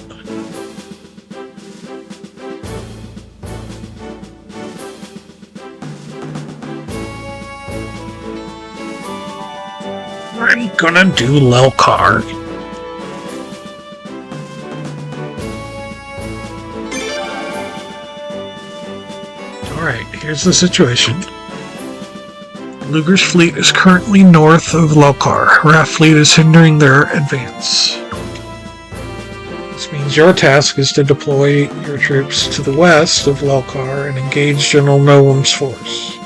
I'm gonna do Lelkar. Alright, here's the situation. Luger's fleet is currently north of Lelkar. Raft fleet is hindering their advance. This means your task is to deploy your troops to the west of Lelkar and engage General Noam's force.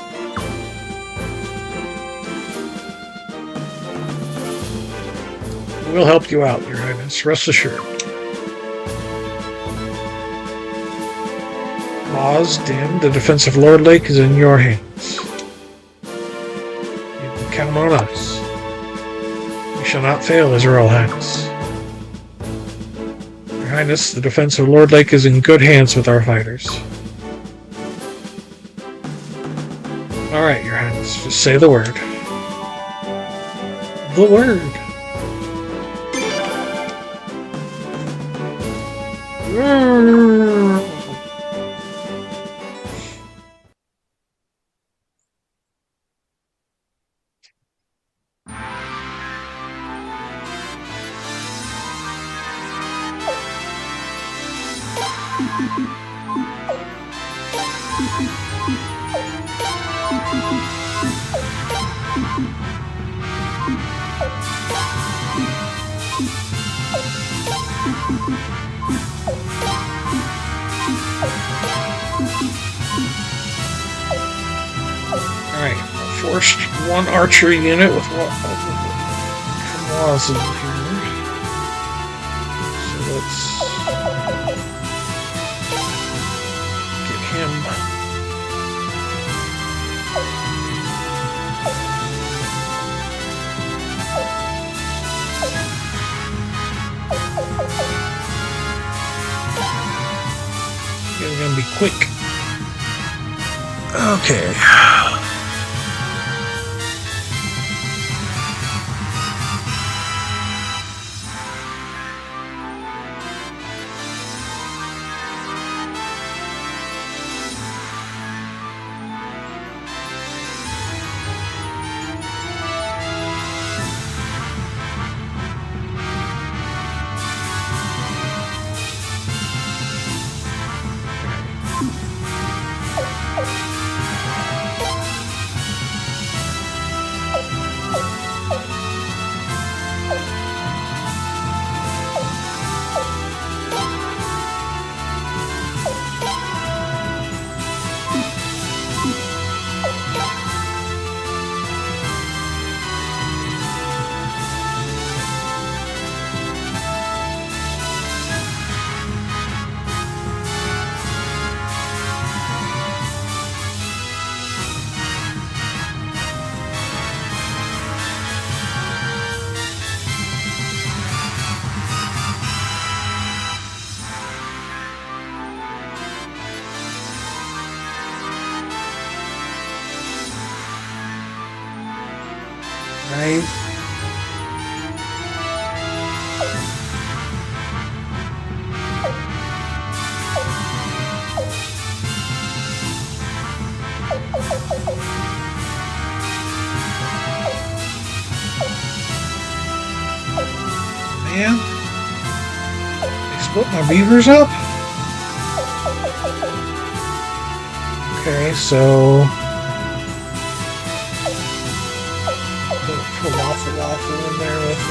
We'll help you out, Your Highness, rest assured. Oz, Din, the defense of Lord Lake is in your hands. Count on us. We shall not fail, His Royal Highness. Your Highness, the defense of Lord Lake is in good hands with our fighters. Alright, Your Highness, just say the word. The word. Forced one archery unit with from Wazoo here. So let's get him. It's gonna be quick. Okay. Split my beavers up? Okay, so... Put falafel in there with it.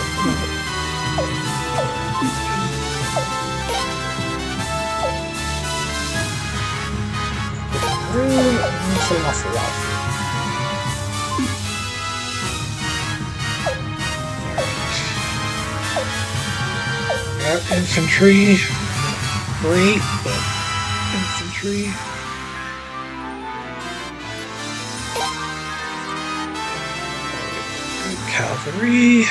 Falafel. Got infantry. Great, but infantry. Good cavalry.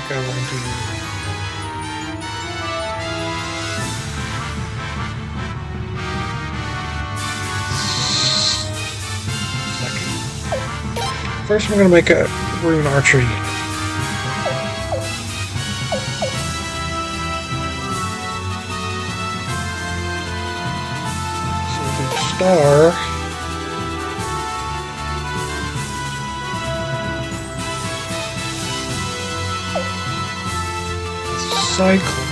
I want to do second. First, I'm going to make a rune archer unit. So we'll do star. Cycle.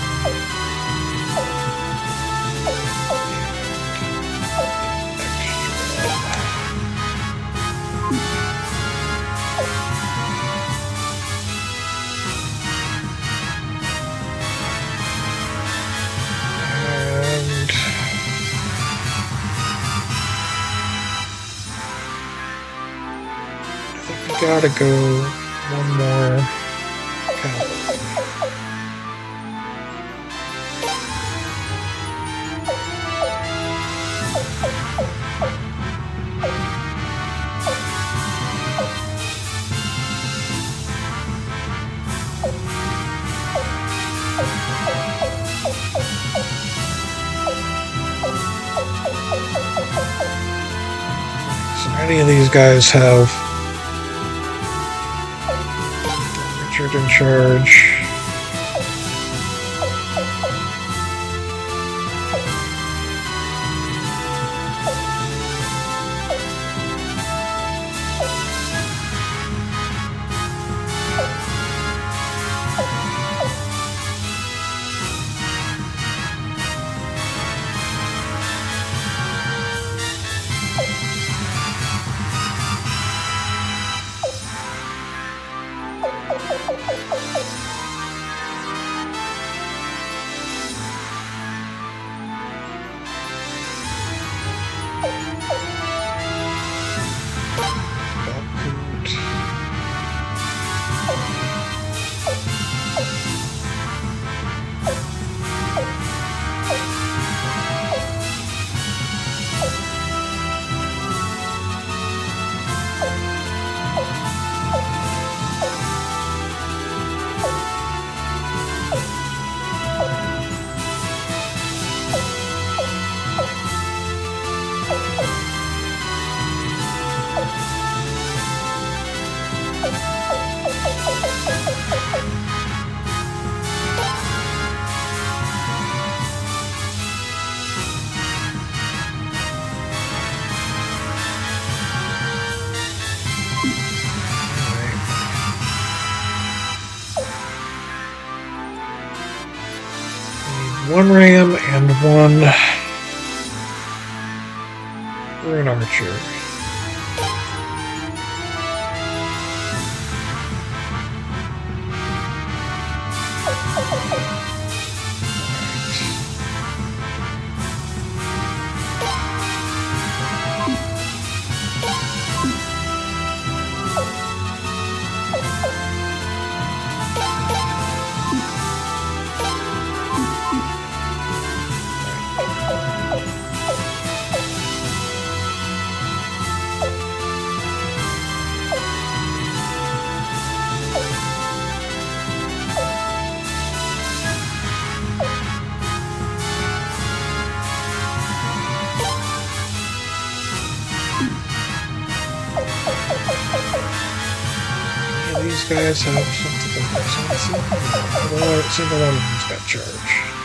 And I think we gotta go one more cavalry. Any of these guys have Richard in charge. One ram and one rune archer. these guys have something to single one of them's got charge.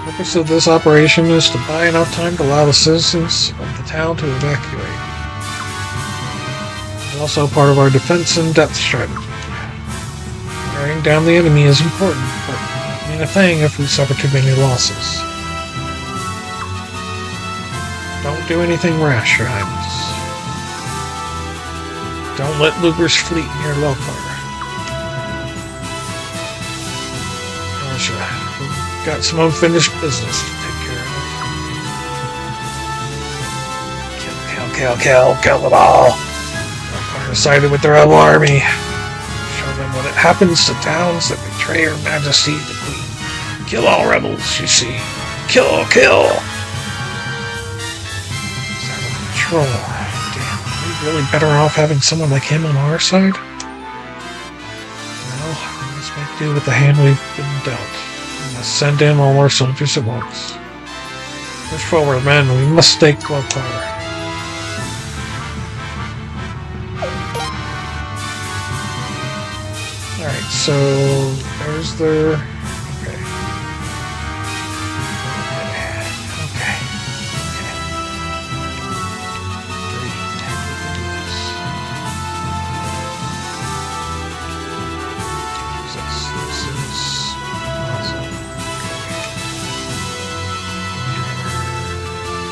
The purpose of this operation is to buy enough time to allow the citizens of the town to evacuate. It's also part of our defense and depth strategy. Wearing down the enemy is important, but it won't mean a thing if we suffer too many losses. Don't do anything rash, Your Highness. Don't let Luger's fleet near Lelkar. We've got some unfinished business to take care of. Kill them all. Empire sided with the rebel army. Show them what happens to towns that betray Her Majesty the Queen. Kill all rebels, you see. Kill! He's out of control. Damn, are we really better off having someone like him on our side? Well, let's make do with the hand we've been dealt. We must send in all our soldiers at once. Push forward, men. We must stay close. Alright, so there's their... Okay. This is awesome.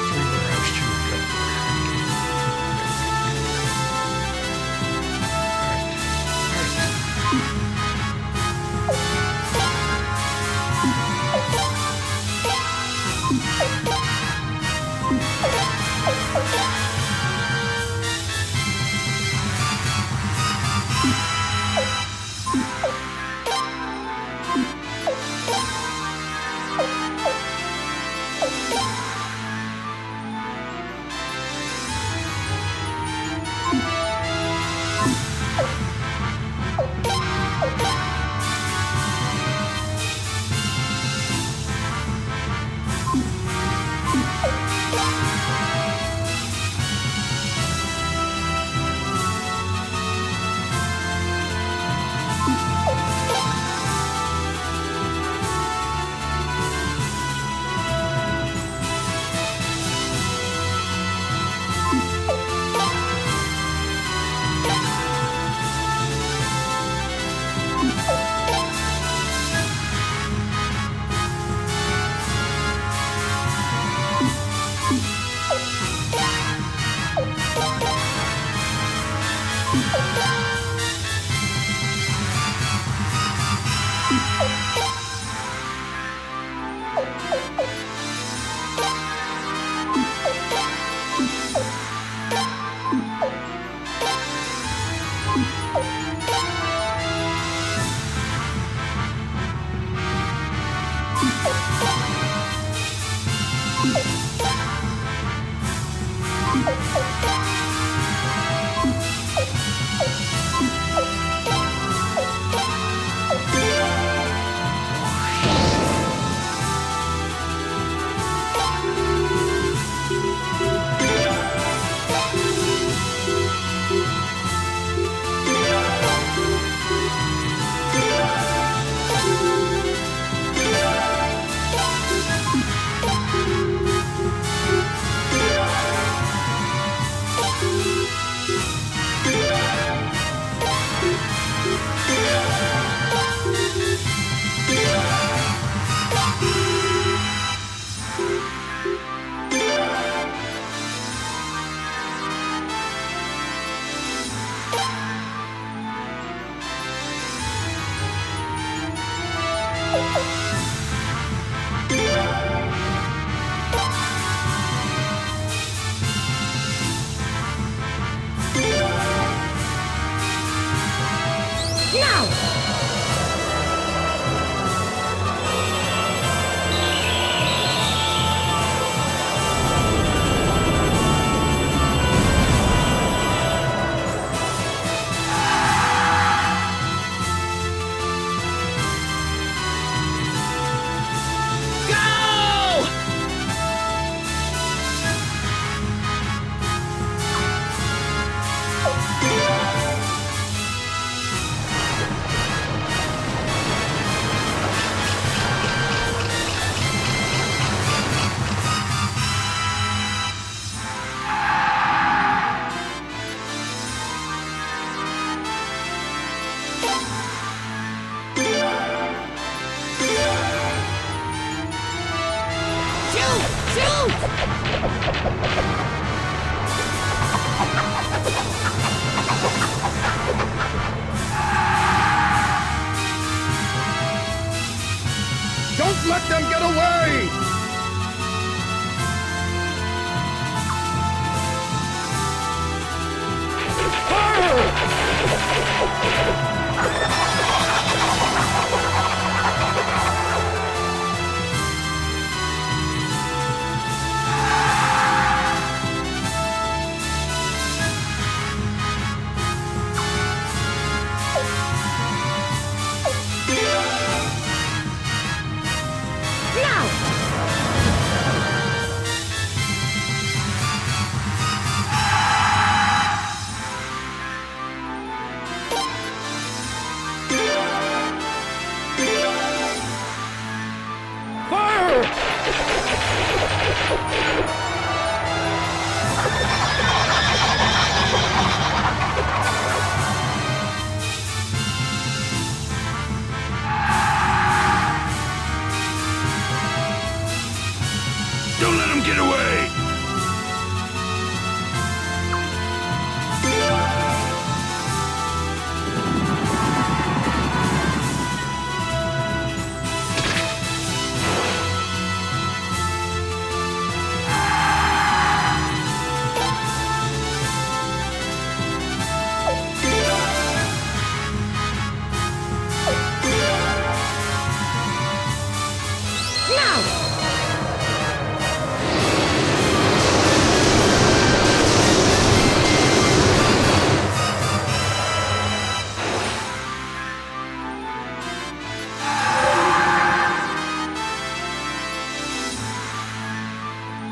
Three warehouse, two Don't let him get away!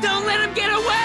Don't let him get away!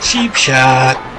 Cheap shot.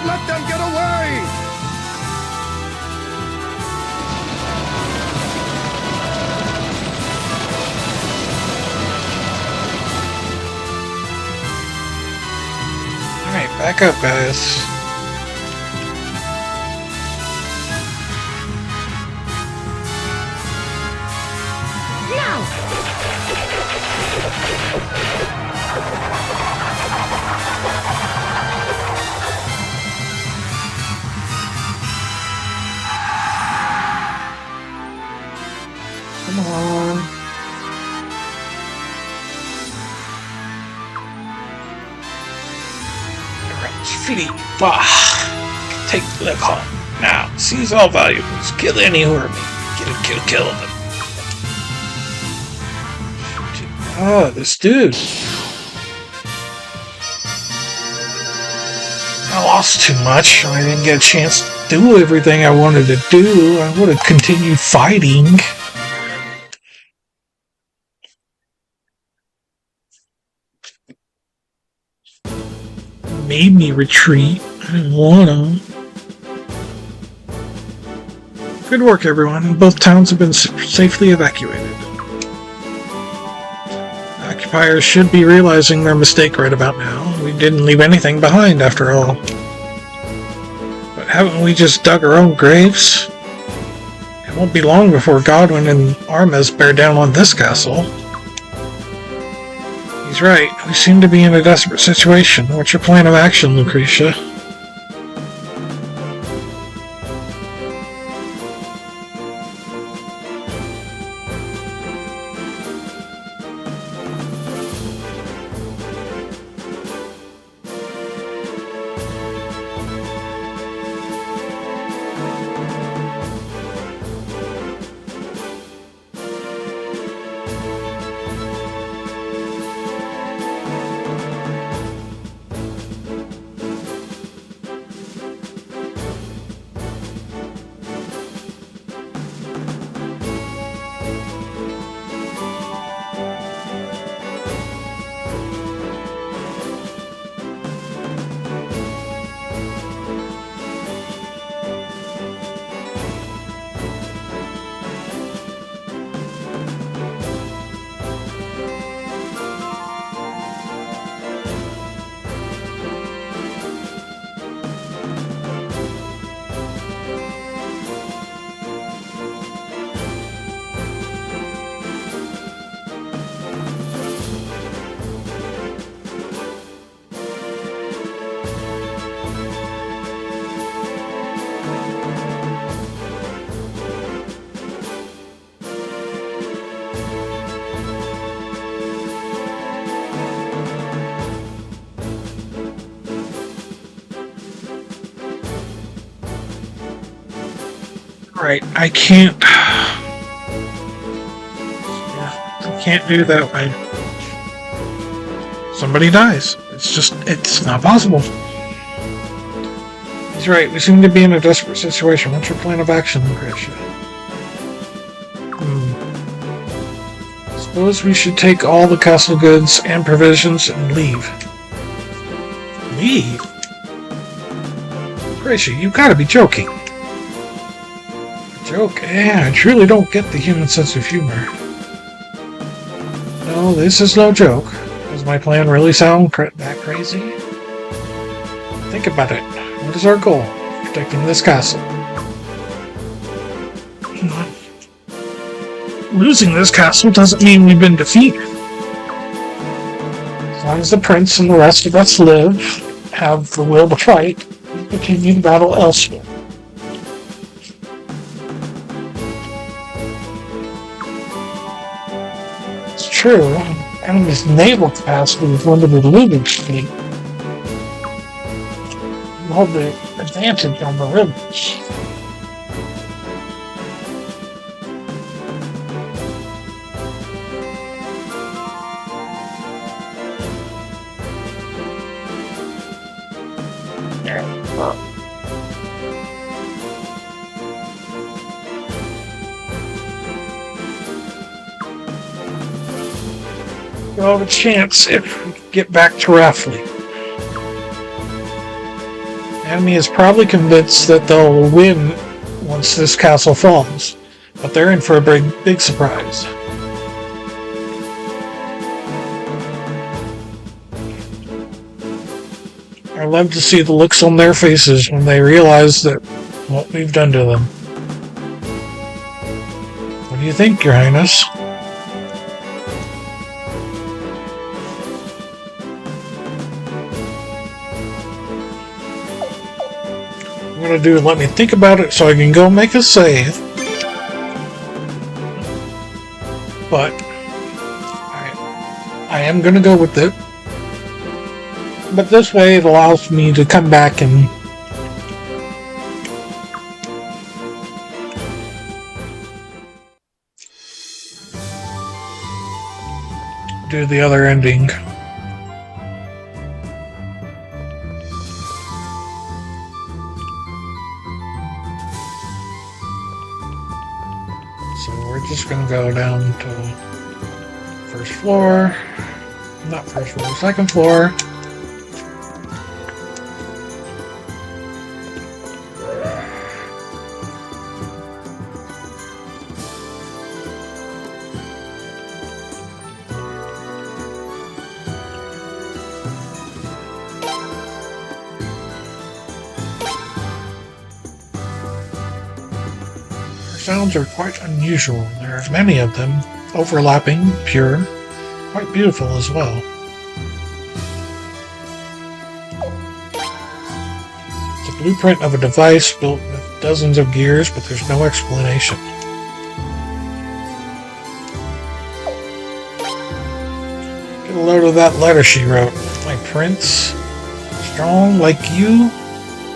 let them get away! Alright, back up, guys. Come on. Flee. Bah. Take the call. Now, seize all valuables. Kill any who are me. Kill them. Oh, this dude. I lost too much. I didn't get a chance to do everything I wanted to do. I would have continued fighting. Made me retreat. I didn't want to. Good work, everyone. Both towns have been safely evacuated. Occupiers should be realizing their mistake right about now. We didn't leave anything behind, after all. But haven't we just dug our own graves? It won't be long before Godwin and Armas bear down on this castle. He's right. We seem to be in a desperate situation. What's your plan of action, Lucretia? Right, I can't... Yeah, I can't do that way. Somebody dies. It's not possible. He's right, we seem to be in a desperate situation. What's your plan of action, Lucretia? Suppose we should take all the castle goods and provisions and leave. Leave? Lucretia, you gotta be joking. Joke? Yeah, I truly don't get the human sense of humor. No, this is no joke. Does my plan really sound that crazy? Think about it. What is our goal? Protecting this castle. Losing this castle doesn't mean we've been defeated. As long as the prince and the rest of us live, have the will to fight, we continue the battle elsewhere. True, enemy's naval capacity is limited to looting speed. You hold the advantage on the rivers. We'll have a chance if we get back to Raffley. enemy is probably convinced that they'll win once this castle falls, but they're in for a big surprise. I love to see the looks on their faces when they realize that what we've done to them. What do you think, Your Highness? I'm gonna do let me think about it so I can go make a save. But I am gonna go with it. But this way it allows me to come back and do the other ending. So we're just gonna go down to first floor, not first floor, second floor. Sounds are quite unusual. There are many of them, overlapping, pure, quite beautiful as well. It's a blueprint of a device built with dozens of gears, but there's no explanation. Get a load of that letter she wrote. My prince, strong like you?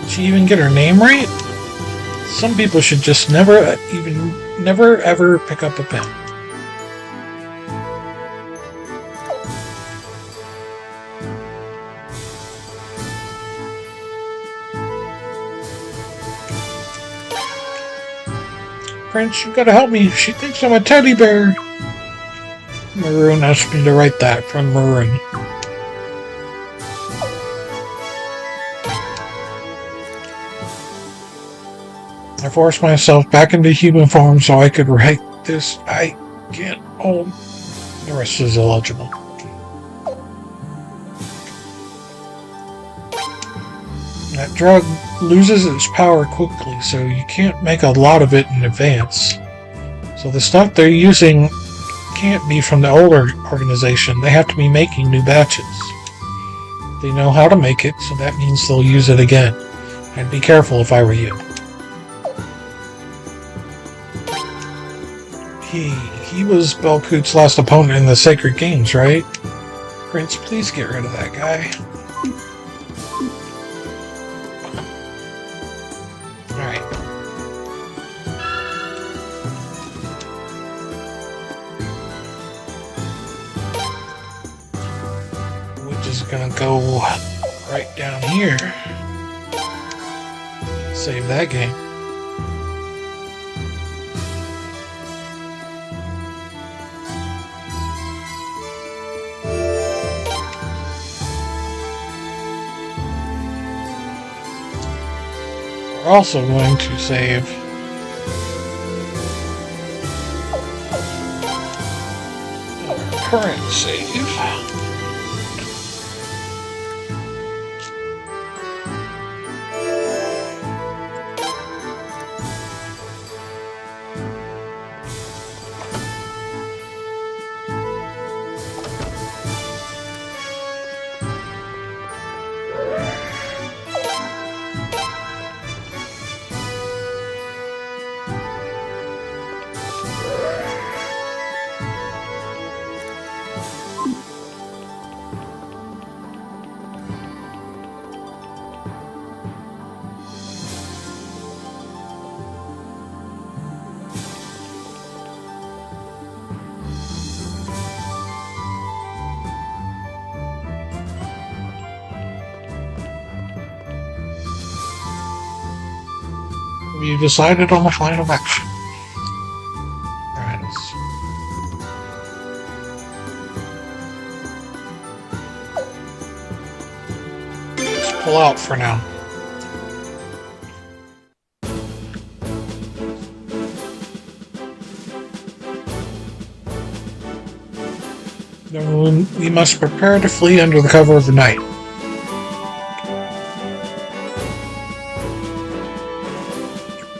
Did she even get her name right? Some people should just never ever pick up a pen. Prince, you gotta help me. She thinks I'm a teddy bear. Maroon asked me to write that from Maroon. I forced myself back into human form so I could write this. I can't hold. The rest is illegible. That drug loses its power quickly, so you can't make a lot of it in advance. So the stuff they're using can't be from the older organization. They have to be making new batches. They know how to make it, so that means they'll use it again. I'd be careful if I were you. He was Belkoot's last opponent in the Sacred Games, right? Prince, please get rid of that guy. Alright. We're just gonna go right down here. Save that game. We're also going to save our current save. We decided on the plan of action. Alright, let's pull out for now. we must prepare to flee under the cover of the night.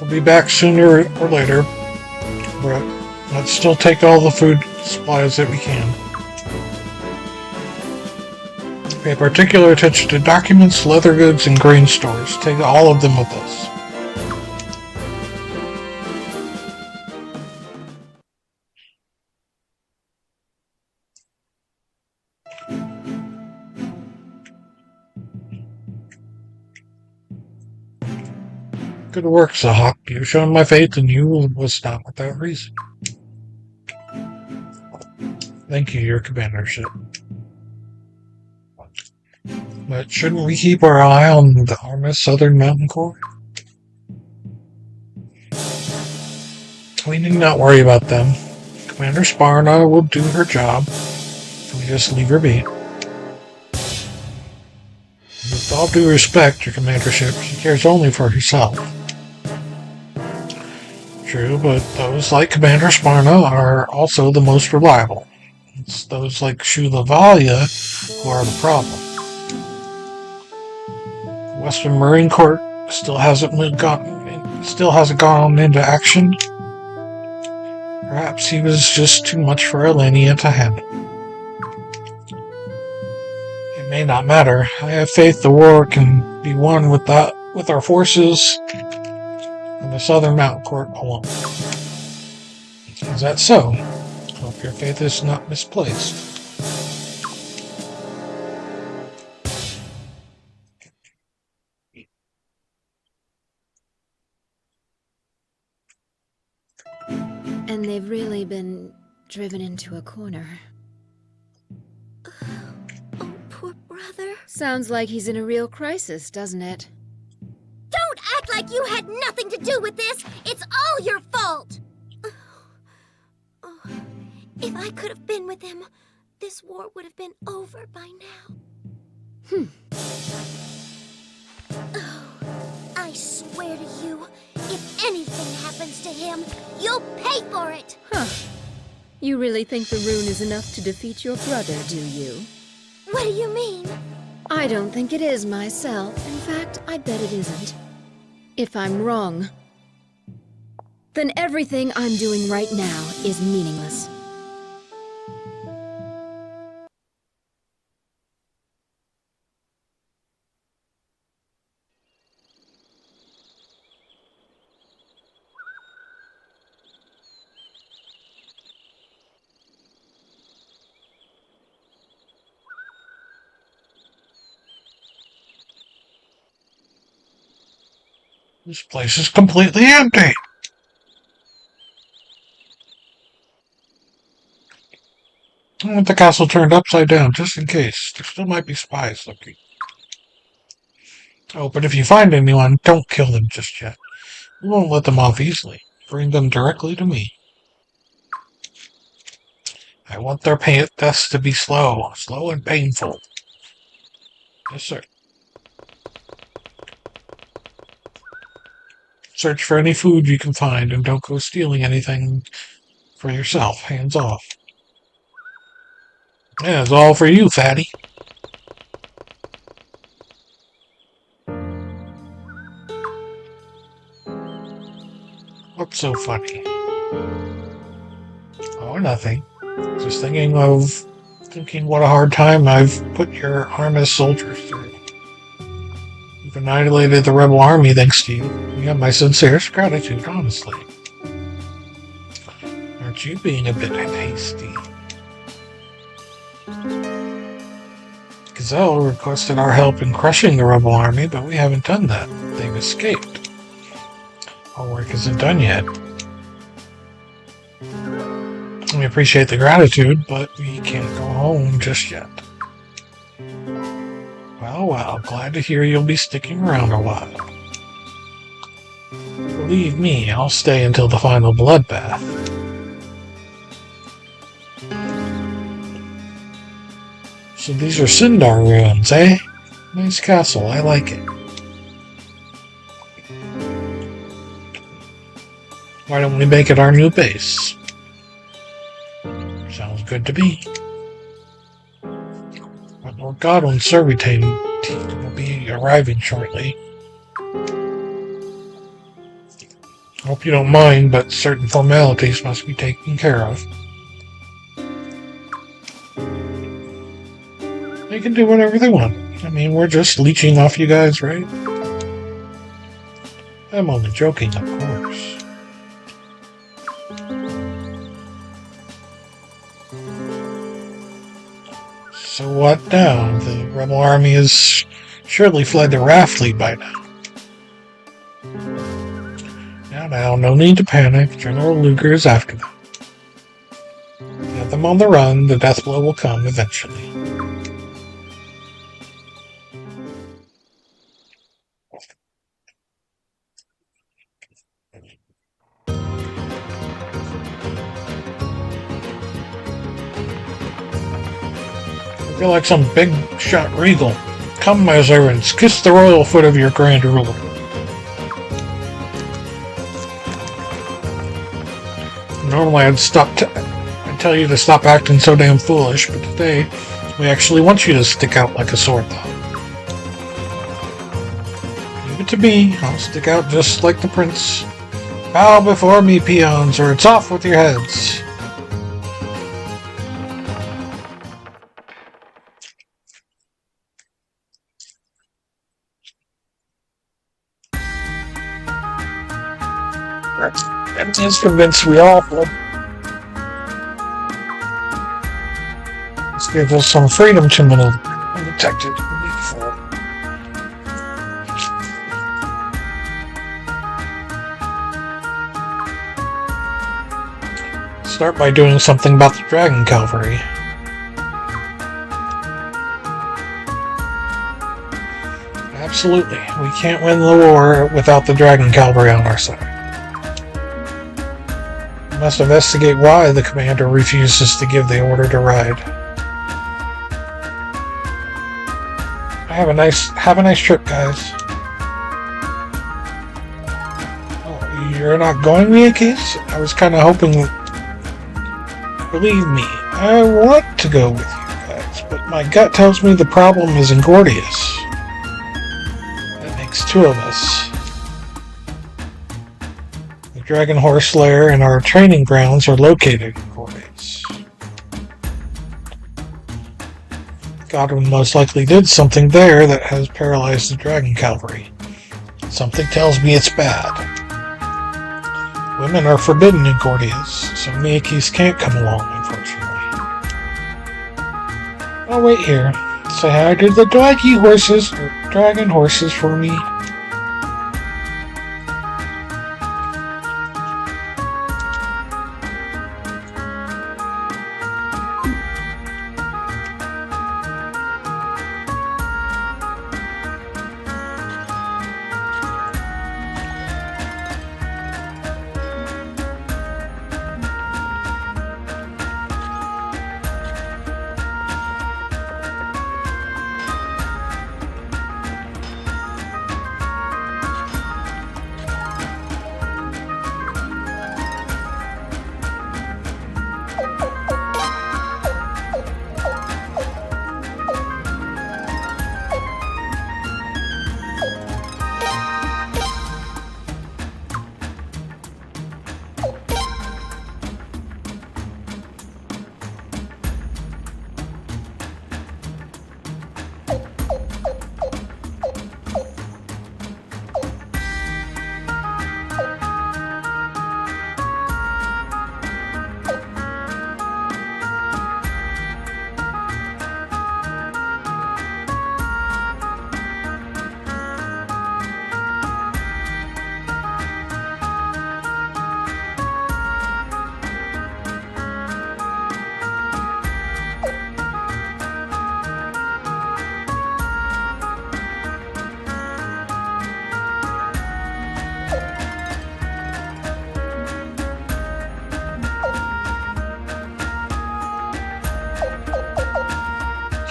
We'll be back sooner or later, but let's still take all the food supplies that we can. Pay particular attention to documents, leather goods, and grain stores. Take all of them with us. Good work, Sahak. You've shown my faith in you was not without reason. Thank you, your commandership. But shouldn't we keep our eye on the Armis Southern Mountain Corps? We need not worry about them. Commander Sparna will do her job. We just leave her be. With all due respect, your commandership, she cares only for herself. True, but those like Commander Sparna are also the most reliable. It's those like Shulavalia who are the problem. The Western Marine Corps still hasn't gone into action. Perhaps he was just too much for Elenia to handle. It may not matter. I have faith the war can be won with our forces and the Southern Mountain Court alone. Is that so? Hope your faith is not misplaced. And they've really been driven into a corner. Oh, poor brother. Sounds like he's in a real crisis, doesn't it? Don't act like you had nothing to do with this! It's all your fault! Oh, if I could have been with him, this war would have been over by now. Oh, I swear to you, if anything happens to him, you'll pay for it! Huh. You really think the rune is enough to defeat your brother, do you? What do you mean? I don't think it is myself. In fact, I bet it isn't. If I'm wrong, then everything I'm doing right now is meaningless. This place is completely empty. I want the castle turned upside down, just in case. There still might be spies looking. Oh, but if you find anyone, don't kill them just yet. We won't let them off easily. Bring them directly to me. I want their deaths to be slow and painful. Yes, sir. Search for any food you can find, and don't go stealing anything for yourself. Hands off. Yeah, it's all for you, fatty. What's so funny? Oh, nothing. Just thinking what a hard time I've put your Armis soldiers through. You've annihilated the rebel army thanks to you. You have my sincerest gratitude, honestly. Aren't you being a bit hasty? Gazelle requested our help in crushing the rebel army, but we haven't done that. They've escaped. Our work isn't done yet. We appreciate the gratitude, but we can't go home just yet. Well, glad to hear you'll be sticking around a while. Believe me, I'll stay until the final bloodbath. So these are Sindar ruins, eh? Nice castle, I like it. Why don't we make it our new base? Sounds good to me. Lord Godwin's servitine will be arriving shortly. Hope you don't mind, but certain formalities must be taken care of. They can do whatever they want. I mean, we're just leeching off you guys, right? I'm only joking, of course. So what now? The rebel army has surely fled to Raffleet by now. Now, no need to panic. General Luger is after them. Get them on the run, the death blow will come eventually. I feel like some big shot regal. Come, my servants, kiss the royal foot of your grand ruler. Normally I'd tell you to stop acting so damn foolish, but today we actually want you to stick out like a sore thumb. Leave it to me, I'll stick out just like the prince. Bow before me, peons, or it's off with your heads. Is convinced we all would. This gives us some freedom to maneuver undetected. Start by doing something about the dragon cavalry. Absolutely, we can't win the war without the dragon cavalry on our side. We must investigate why the commander refuses to give the order to ride. Have a nice trip, guys. Oh, you're not going, Miyakis? I was kind of hoping that... Believe me, I want to go with you guys, but my gut tells me the problem is in Gordius. That makes two of us. The Dragon Horse Lair and our training grounds are located in Gordius. Godwin most likely did something there that has paralyzed the Dragon Cavalry. Something tells me it's bad. Women are forbidden in Gordius, so Miyakis can't come along, unfortunately. I'll wait here. Say hi to the dragon horses for me.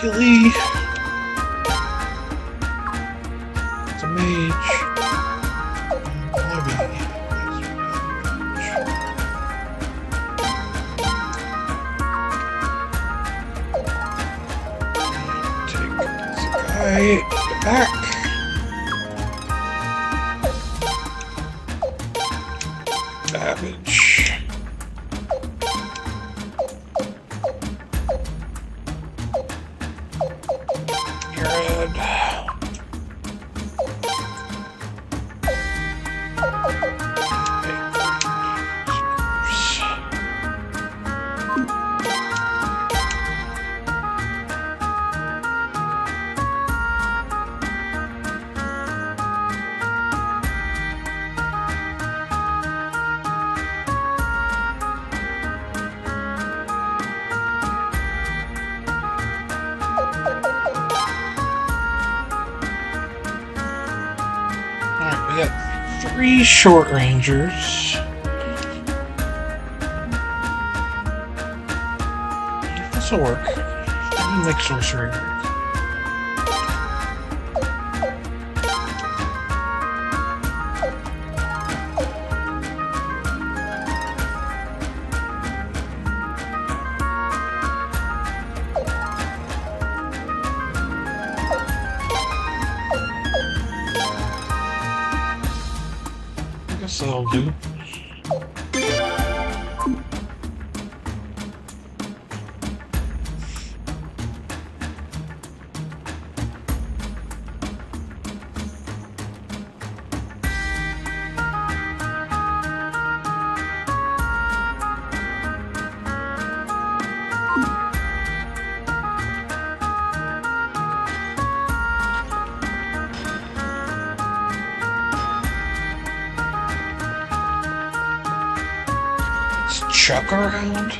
Gilly. It's a mage. Take Right back. Savage. Red. Alright, we got 3 short rangers. This will work. Make sorcery work. I guess that'll do. Chuck around?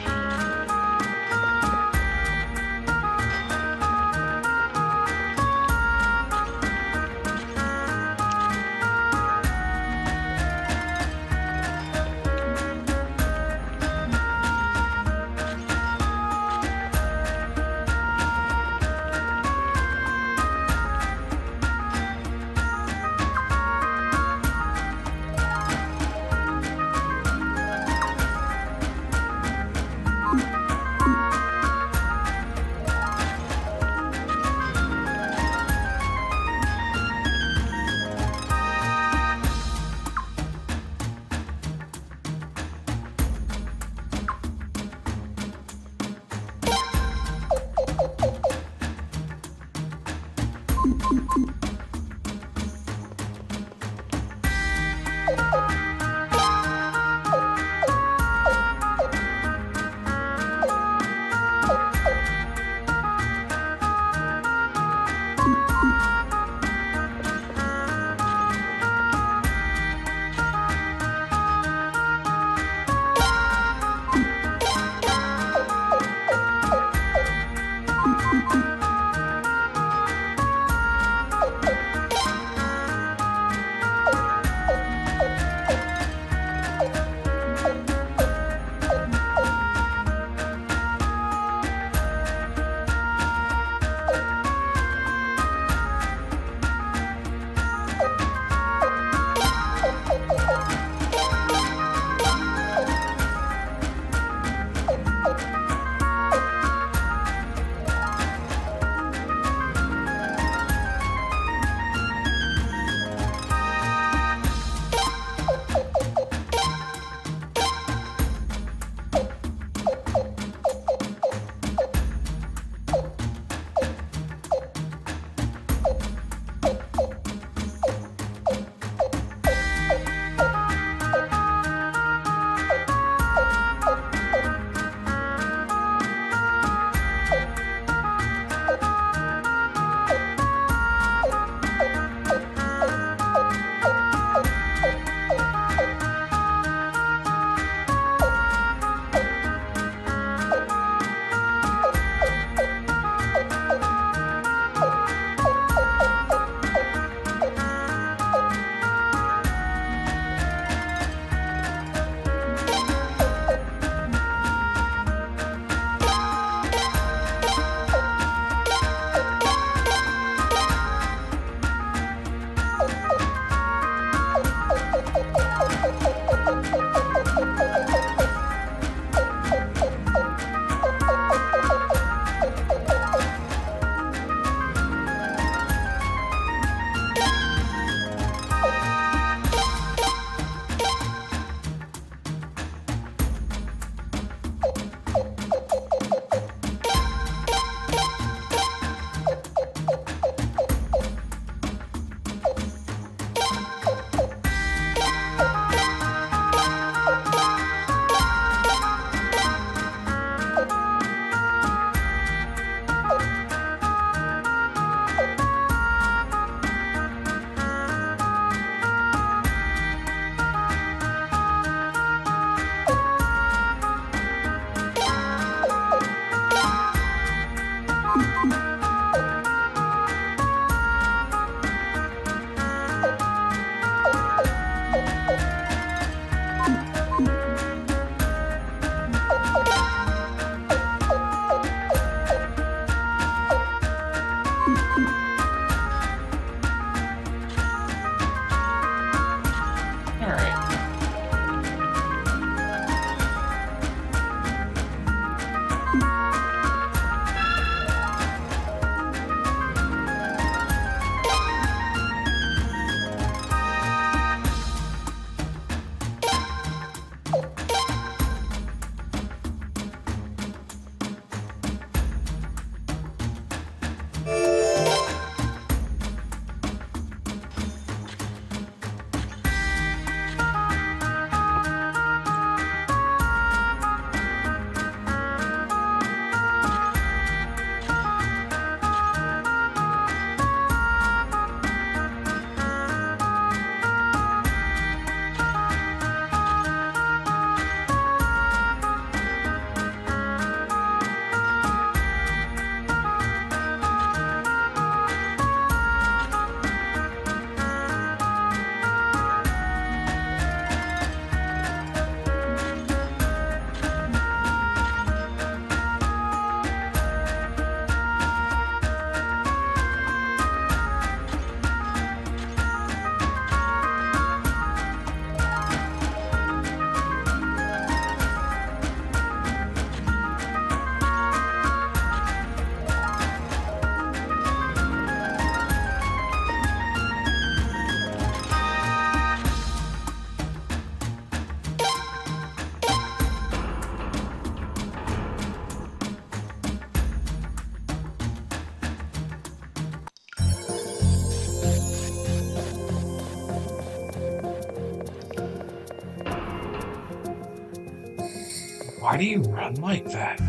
Why do you run like that?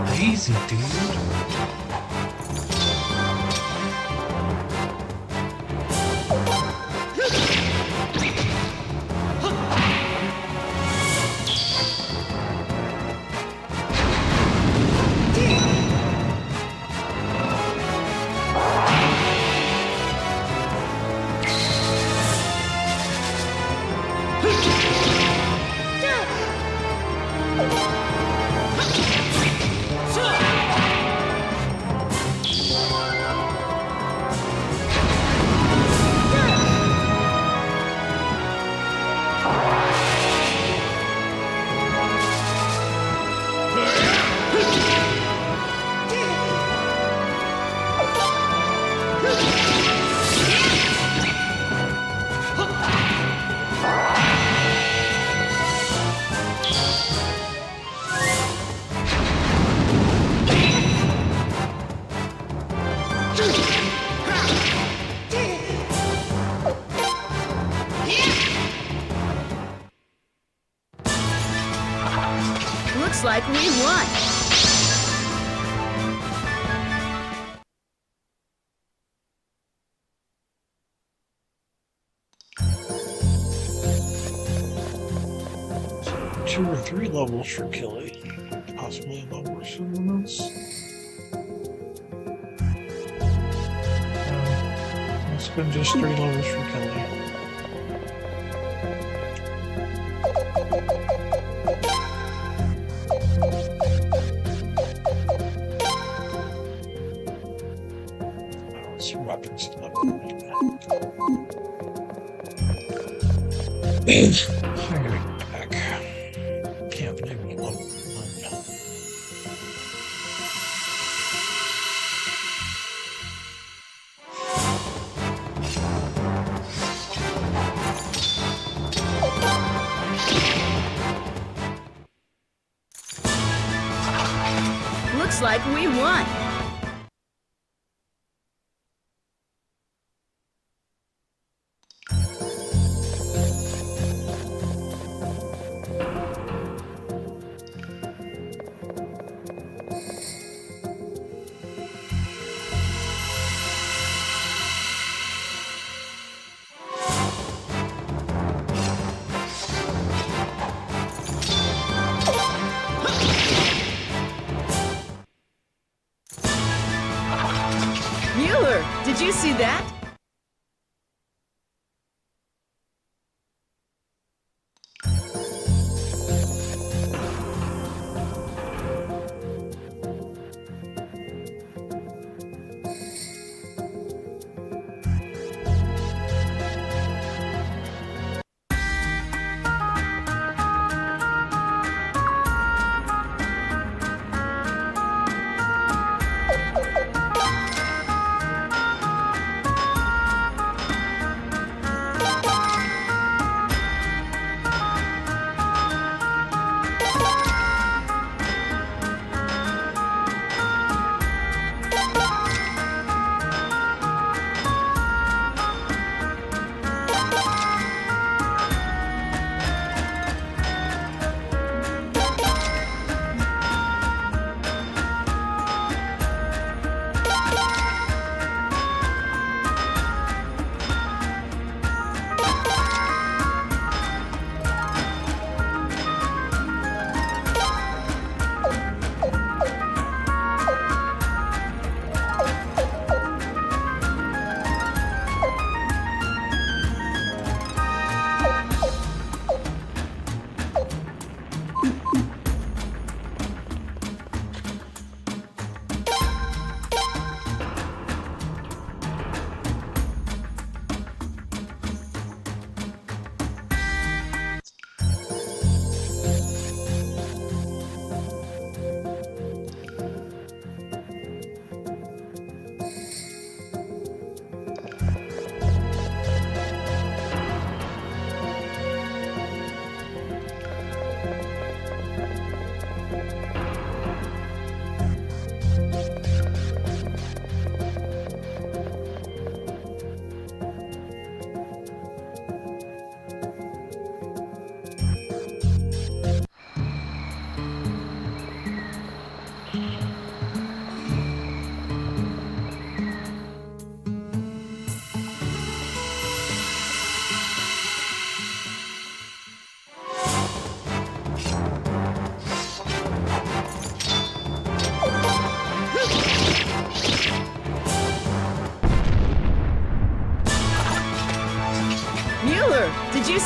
Lazy, dude. Looks like we won. So 2 or 3 levels for Killy. Possibly a level or someone else. It's been just 3 levels for Kelly. It's weapons level right now. I gotta go back. Can't believe we level 1. Looks like we won. Mueller, did you see that?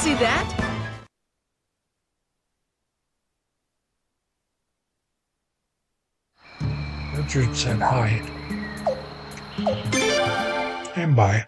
see that? Richard said hi. And bye.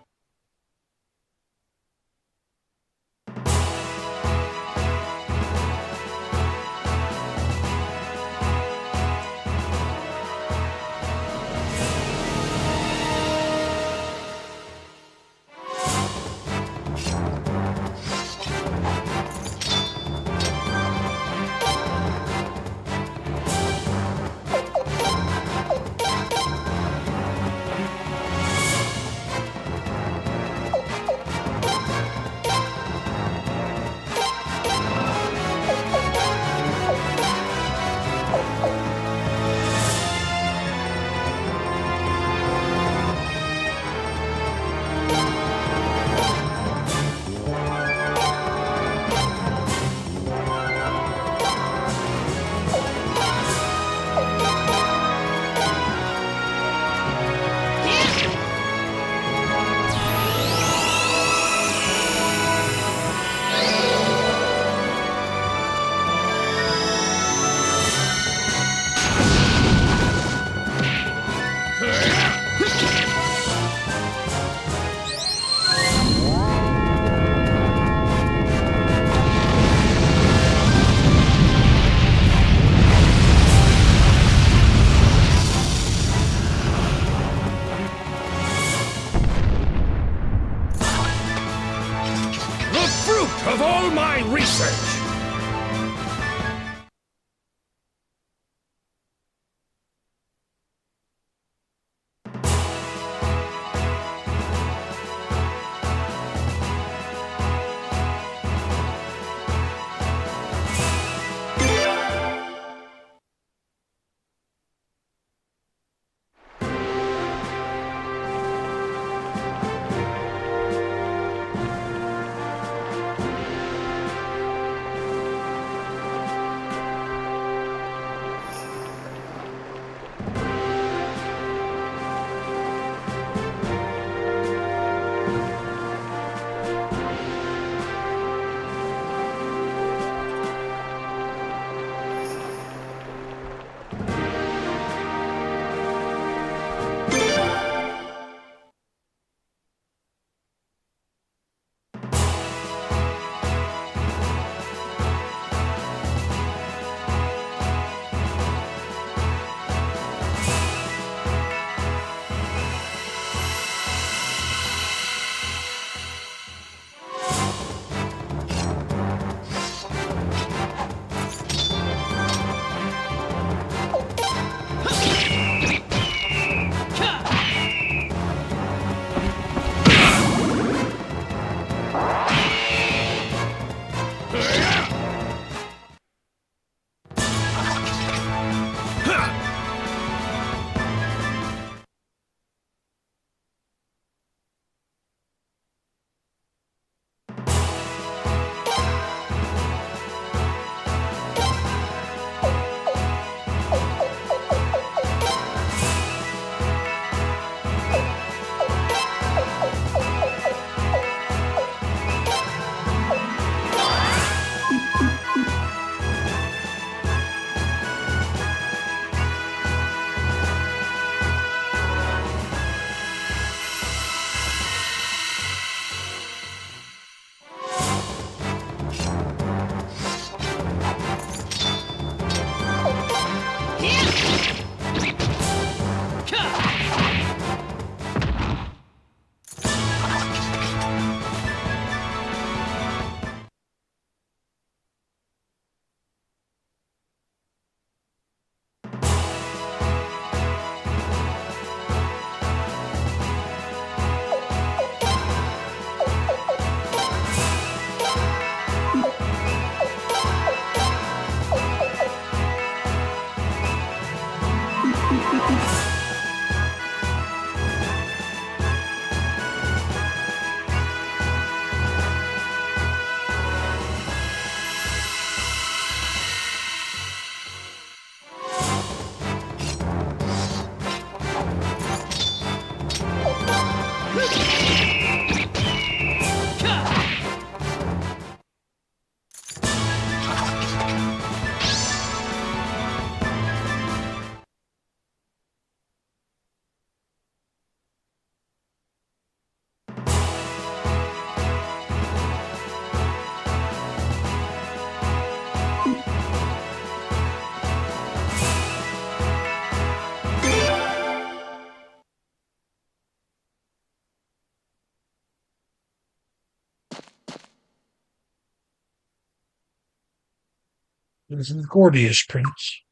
This is Gordius Prince.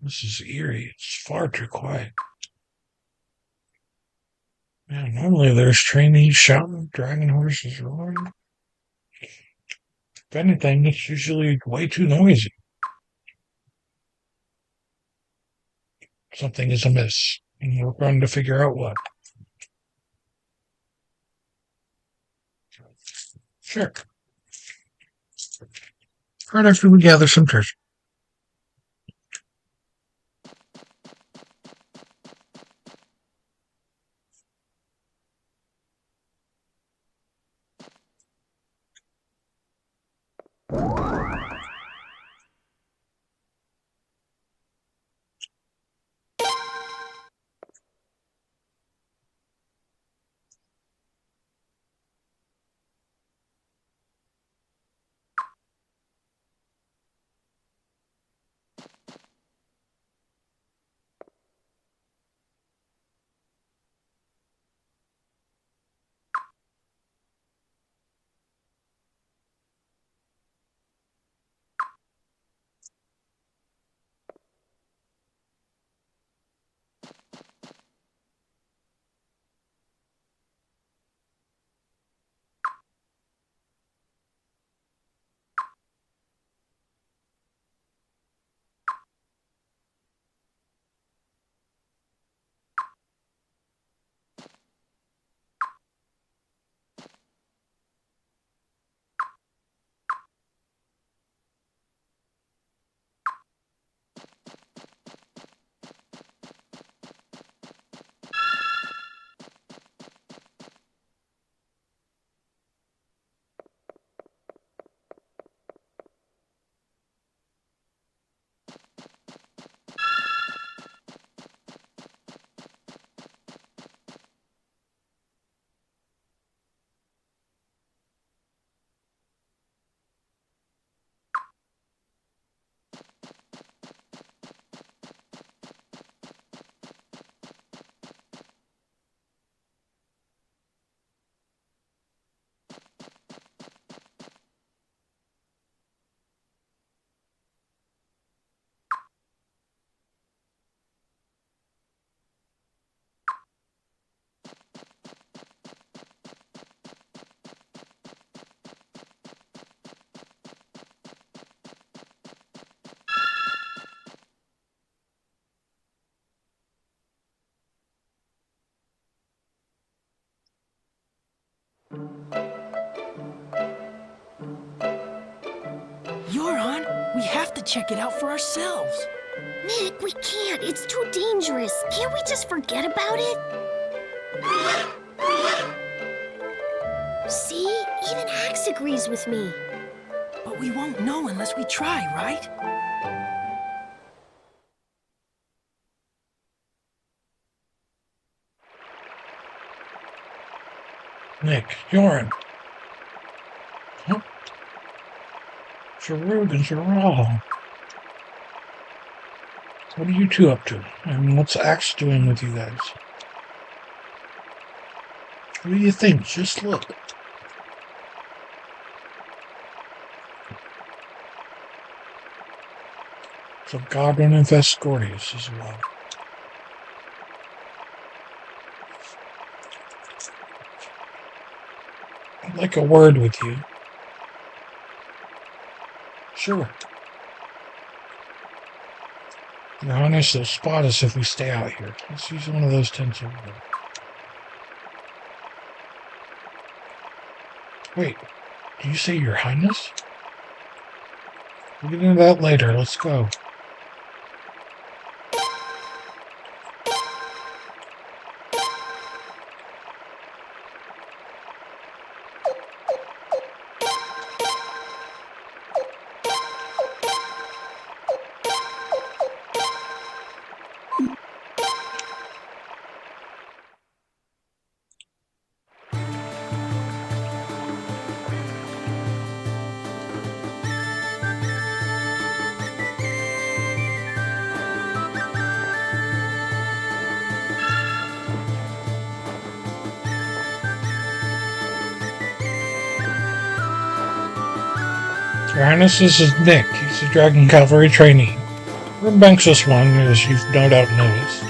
This is eerie. It's far too quiet. Man, normally there's trainees shouting, dragging horses roaring. If anything, it's usually way too noisy. Something is amiss, and we're going to figure out what. Sure. Right after we gather some treasure. Yoron, we have to check it out for ourselves. Nick, we can't. It's too dangerous. Can't we just forget about it? See? Even Axe agrees with me. But we won't know unless we try, right? Nick, Yoren. Huh? Sharud and Sharal. What are you two up to? And what's Axe doing with you guys? What do you think? Just look. So Goblin infests Gordius as well. I'd like a word with you. Sure. Your Highness will spot us if we stay out here. Let's use one of those tents over there. Wait, do you say Your Highness? We'll get into that later. Let's go. Your Highness, this is Nick. He's a Dragon Cavalry trainee. Rambunctious one, as you've no doubt noticed.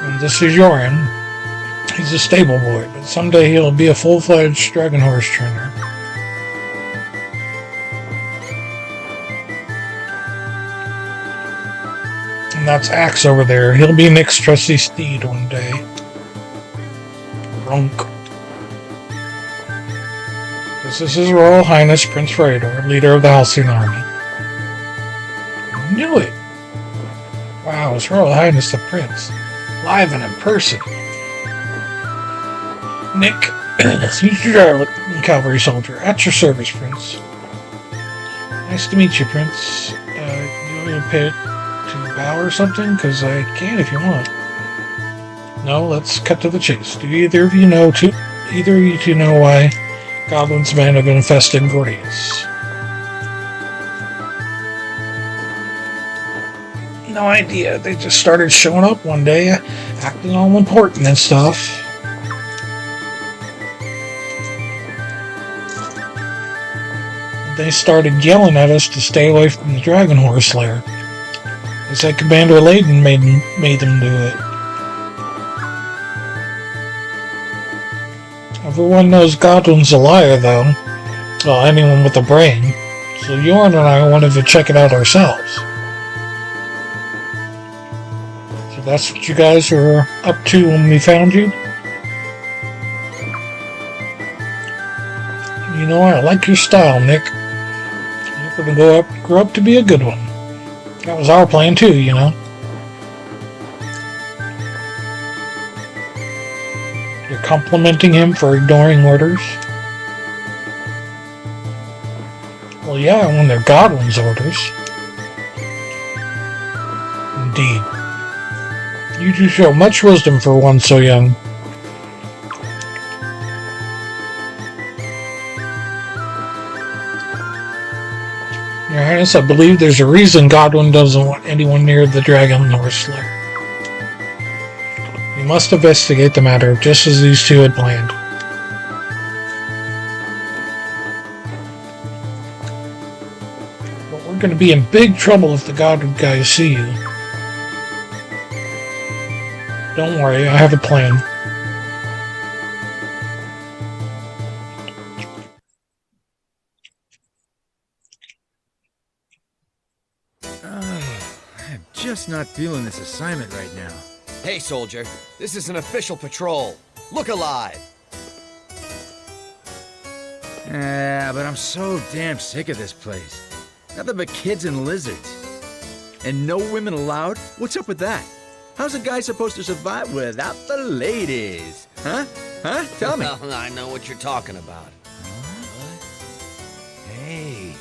And this is Yorin. He's a stable boy, but someday he'll be a full-fledged dragon horse trainer. And that's Axe over there. He'll be Nick's trusty steed one day. Bronk. This is His Royal Highness Prince Rhaedor, leader of the Halcyon Army. I knew it! Wow, His Royal Highness the Prince. Live and in person. Nick, he's your cavalry soldier. At your service, Prince. Nice to meet you, Prince. You want me to pay it to bow or something? Because I can if you want. No, let's cut to the chase. Do either of you two know why Goblin's men have infested Gordius? No idea. They just started showing up one day, acting all important and stuff. They started yelling at us to stay away from the Dragon Horse Lair. They said Commander Layden made them do it. Everyone knows Godwin's a liar, though. Well, anyone with a brain. So Yorn and I wanted to check it out ourselves. So that's what you guys were up to when we found you? You know, I like your style, Nick. You're gonna grow up to be a good one. That was our plan too, you know. You're complimenting him for ignoring orders? Well, yeah, when they're Godwin's orders. Indeed. You do show much wisdom for one so young. Your Highness, I believe there's a reason Godwin doesn't want anyone near the Dragon Horse Lair. We must investigate the matter, just as these two had planned. But we're going to be in big trouble if the Godwin guys see you. Don't worry, I have a plan. I'm just not feeling this assignment right now. Hey, soldier. This is an official patrol. Look alive. Yeah, but I'm so damn sick of this place. Nothing but kids and lizards. And no women allowed? What's up with that? How's a guy supposed to survive without the ladies? Huh? Huh? Tell me. Well, I know what you're talking about. Huh? Hey.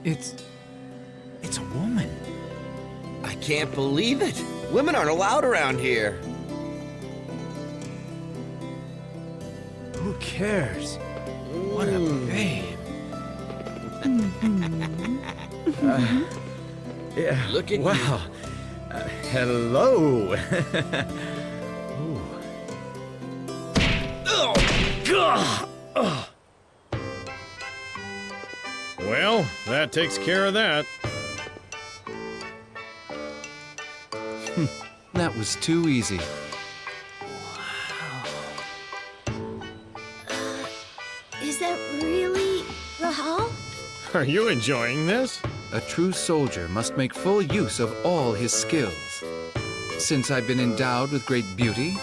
It's a woman. I can't believe it. Women aren't allowed around here. Who cares? What a babe. Yeah. Look at wow. you. Hello. Ooh. Oh, God. Oh. Well, that takes care of that. That was too easy. Is that really Rahal? Are you enjoying this? A true soldier must make full use of all his skills. Since I've been endowed with great beauty,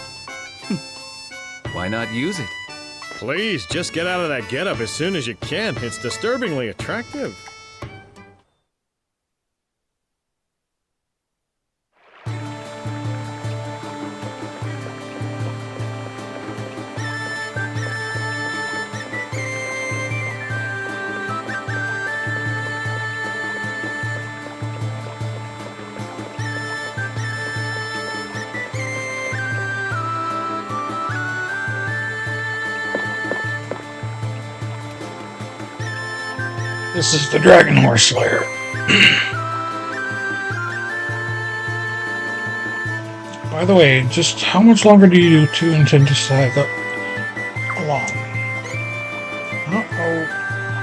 why not use it? Please, just get out of that getup as soon as you can. It's disturbingly attractive. This is the Dragon Horse Lair. By the way, just how much longer do you two intend to stay along? Uh-oh.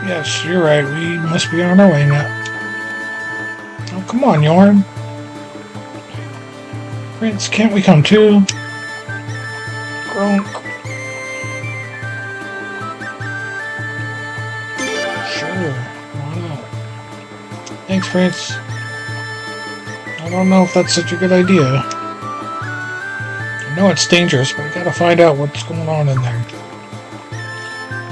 Yes, you're right. We must be on our way now. Oh, come on, Yorn. Prince, can't we come too? Gronk. Sure, why not? Thanks, Prince. I don't know if that's such a good idea. I know it's dangerous, but I gotta find out what's going on in there.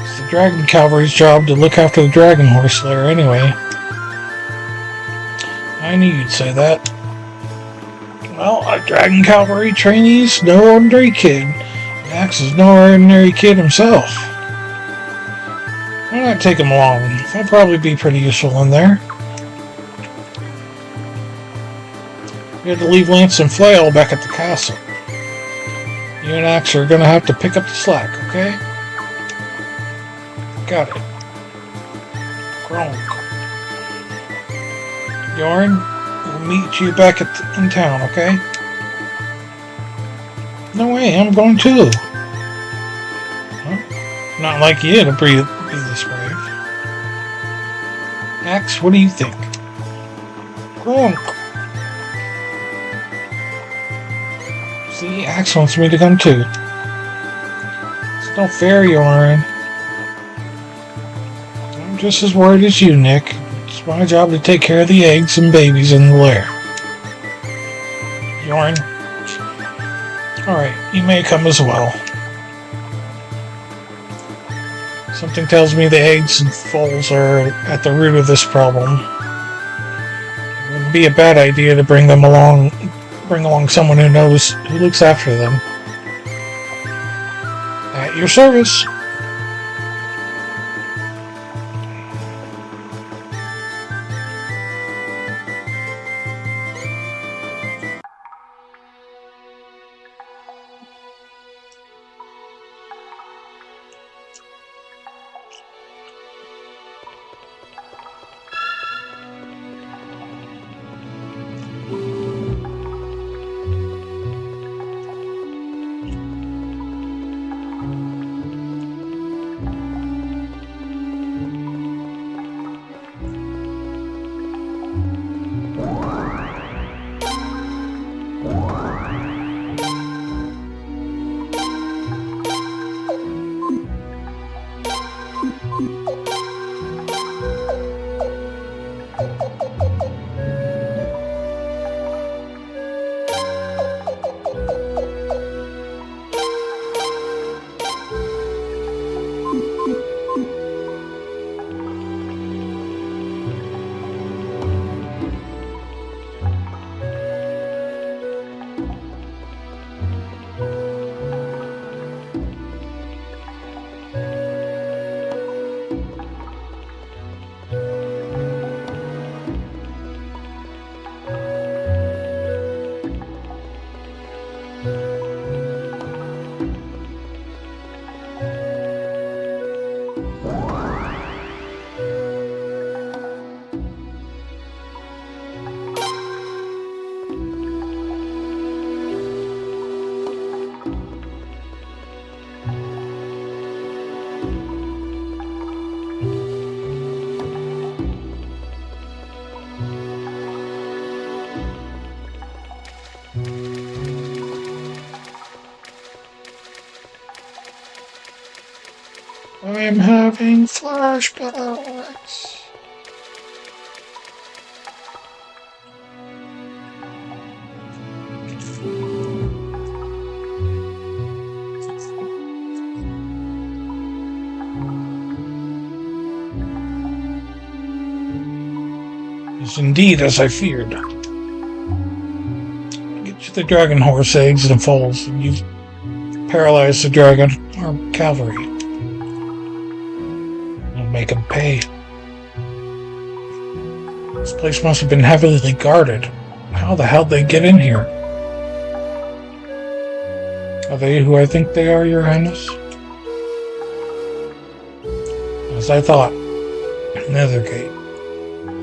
It's the Dragon Cavalry's job to look after the Dragon Horse lair anyway. I knew you'd say that. Well, a Dragon Cavalry trainee's no ordinary kid. Max is no ordinary kid himself. Why not take him along? He'll probably be pretty useful in there. We had to leave Lance and Flail back at the castle. You and Axe are gonna have to pick up the slack, okay? Got it. Gronk. Yorn, we'll meet you back in town, okay? No way, I'm going too. Huh? Not like you to be this brave. Axe, what do you think? Gronk. See, Axe wants me to come too. It's no fair, Yorn. I'm just as worried as you, Nick. It's my job to take care of the eggs and babies in the lair. Yorn. Alright, you may come as well. Something tells me the eggs and foals are at the root of this problem. It wouldn't be a bad idea to bring along someone who looks after them. At your service. I'm having flashbacks. It's indeed as I feared. Get you the dragon horse eggs and foals, and you've paralyzed the dragon or cavalry. Make them pay. This place must have been heavily guarded. How the hell did they get in here? Are they who I think they are, Your Highness? As I thought, Nethergate.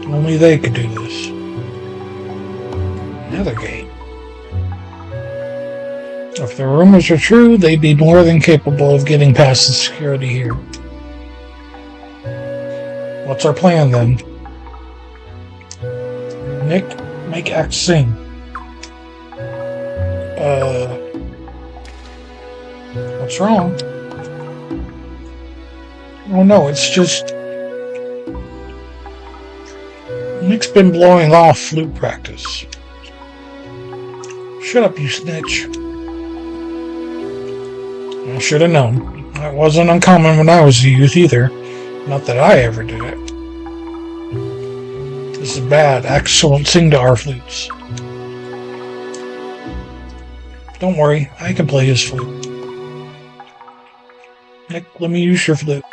Only they could do this. Nethergate. If the rumors are true, they'd be more than capable of getting past the security here. What's our plan then? Nick, make X sing. What's wrong? Oh no, it's just... Nick's been blowing off flute practice. Shut up, you snitch. I should have known. That wasn't uncommon when I was a youth either. Not that I ever did it. This is bad. Axe won't sing to our flutes. Don't worry, I can play his flute. Nick, let me use your flute.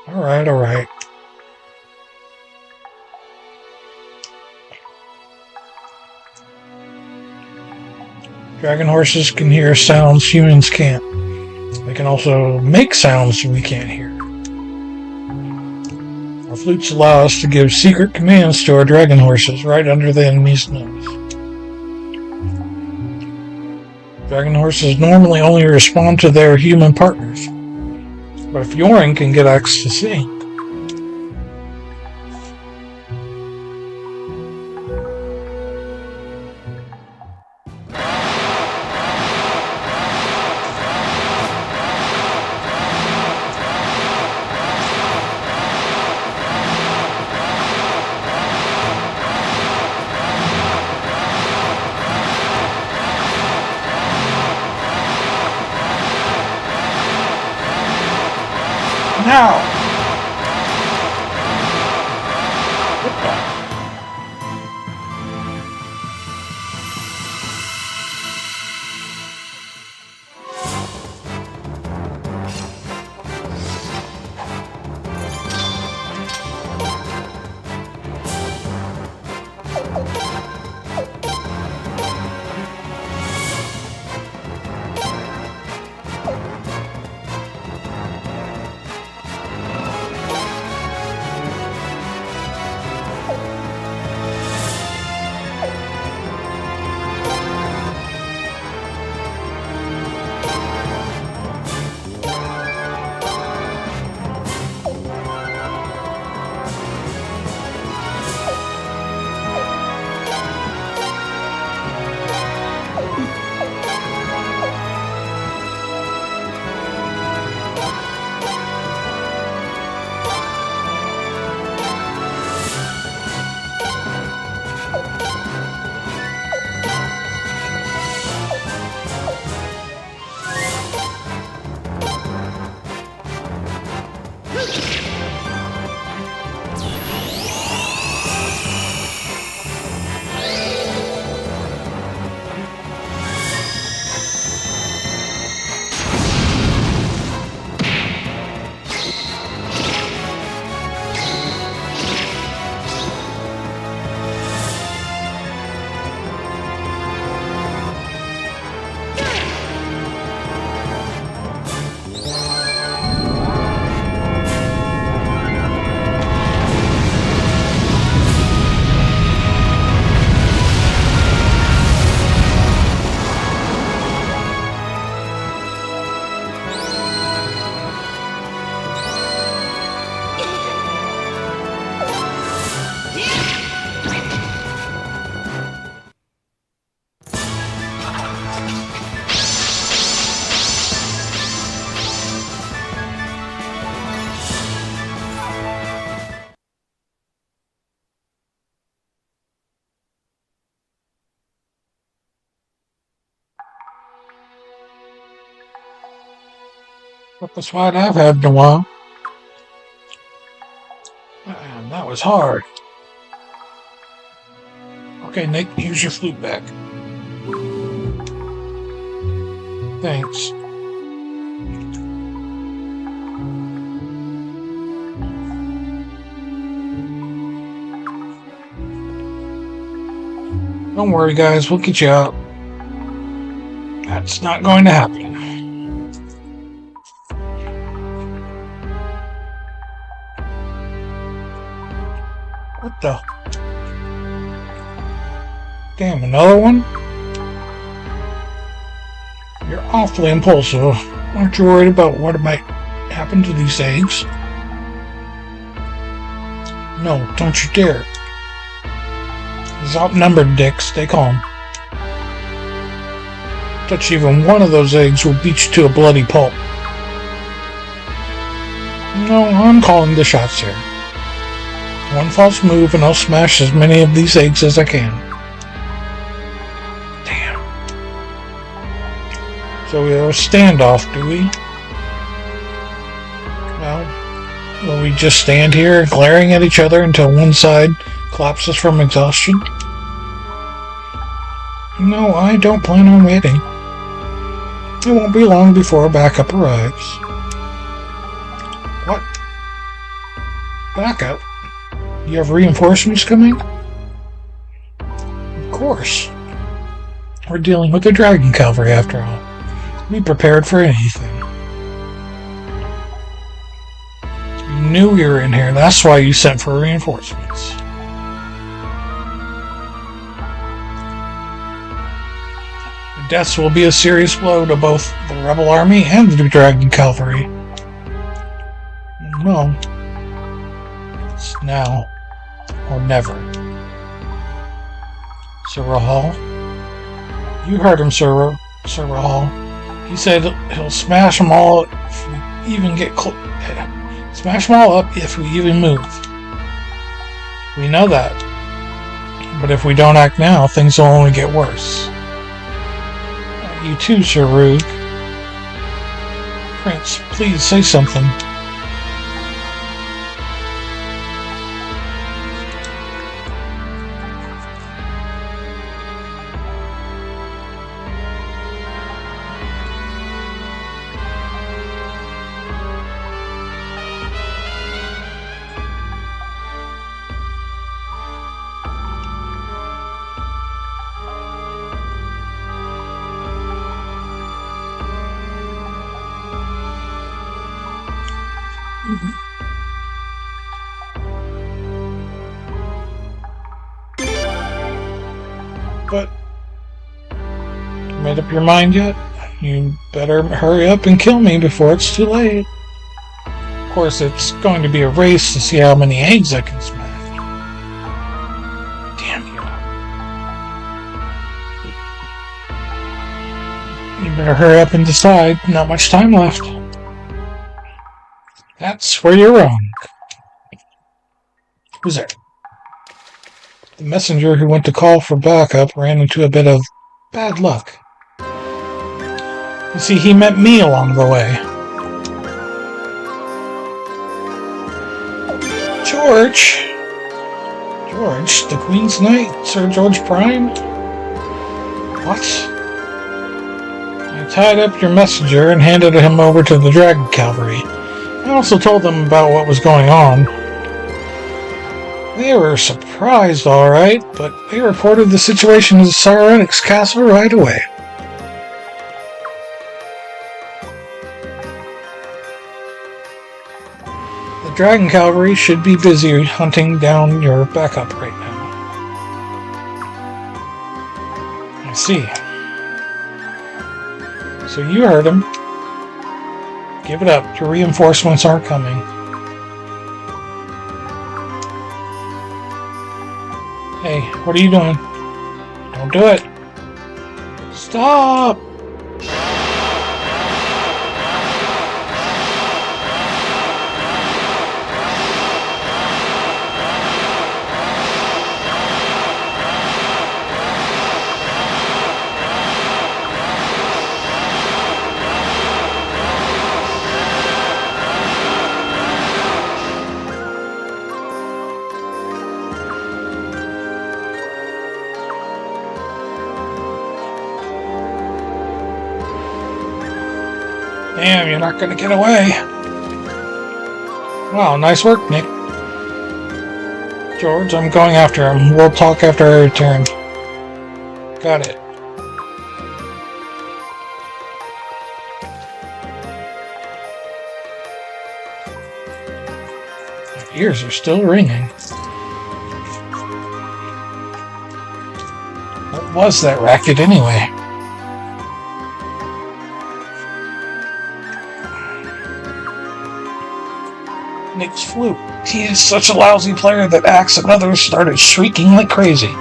Alright, alright. Dragon horses can hear sounds humans can't. They can also make sounds we can't hear. Our flutes allow us to give secret commands to our dragon horses right under the enemy's nose. Dragon horses normally only respond to their human partners. But if Yorin can get X to sing, now! That's what I've had in a while. Man, that was hard. Okay, Nick, here's your flute back. Thanks. Don't worry, guys, we'll get you out. That's not going to happen. What the? Damn, another one? You're awfully impulsive. Aren't you worried about what might happen to these eggs? No, don't you dare. He's outnumbered, Dick. Stay calm. Touch even one of those eggs will beat you to a bloody pulp. No, I'm calling the shots here. One false move and I'll smash as many of these eggs as I can. Damn. So we have a standoff, do we? Well, will we just stand here glaring at each other until one side collapses from exhaustion? No, I don't plan on waiting. It won't be long before backup arrives. What? Backup? You have reinforcements coming? Of course. We're dealing with the Dragon Cavalry after all. Be prepared for anything. You knew we were in here, that's why you sent for reinforcements. The deaths will be a serious blow to both the Rebel Army and the Dragon Cavalry. No. It's now or never. Sir Rahal? You heard him, Sir Rahal. He said he'll smash them all if we even get smash them all up if we even move. We know that. But if we don't act now, things will only get worse. You too, Sir Roog. Prince, please say something. But, made up your mind yet? You better hurry up and kill me before it's too late. Of course, it's going to be a race to see how many eggs I can smash. Damn you. You better hurry up and decide. Not much time left. That's where you're wrong. Who's there? The messenger who went to call for backup ran into a bit of bad luck. You see, he met me along the way. George? George, the Queen's Knight, Sir George Prime? What? I tied up your messenger and handed him over to the Dragon Cavalry. I also told them about what was going on. They were surprised, all right, but they reported the situation to Cyrenix Castle right away. The Dragon Cavalry should be busy hunting down your backup right now. I see. So you heard him. Give it up. Your reinforcements aren't coming. Hey, what are you doing? Don't do it. Stop! Damn, you're not gonna get away. Wow, nice work, Nick. George, I'm going after him. We'll talk after I return. Got it. My ears are still ringing. What was that racket anyway? Nick's flute. He is such a lousy player that Axe and others started shrieking like crazy.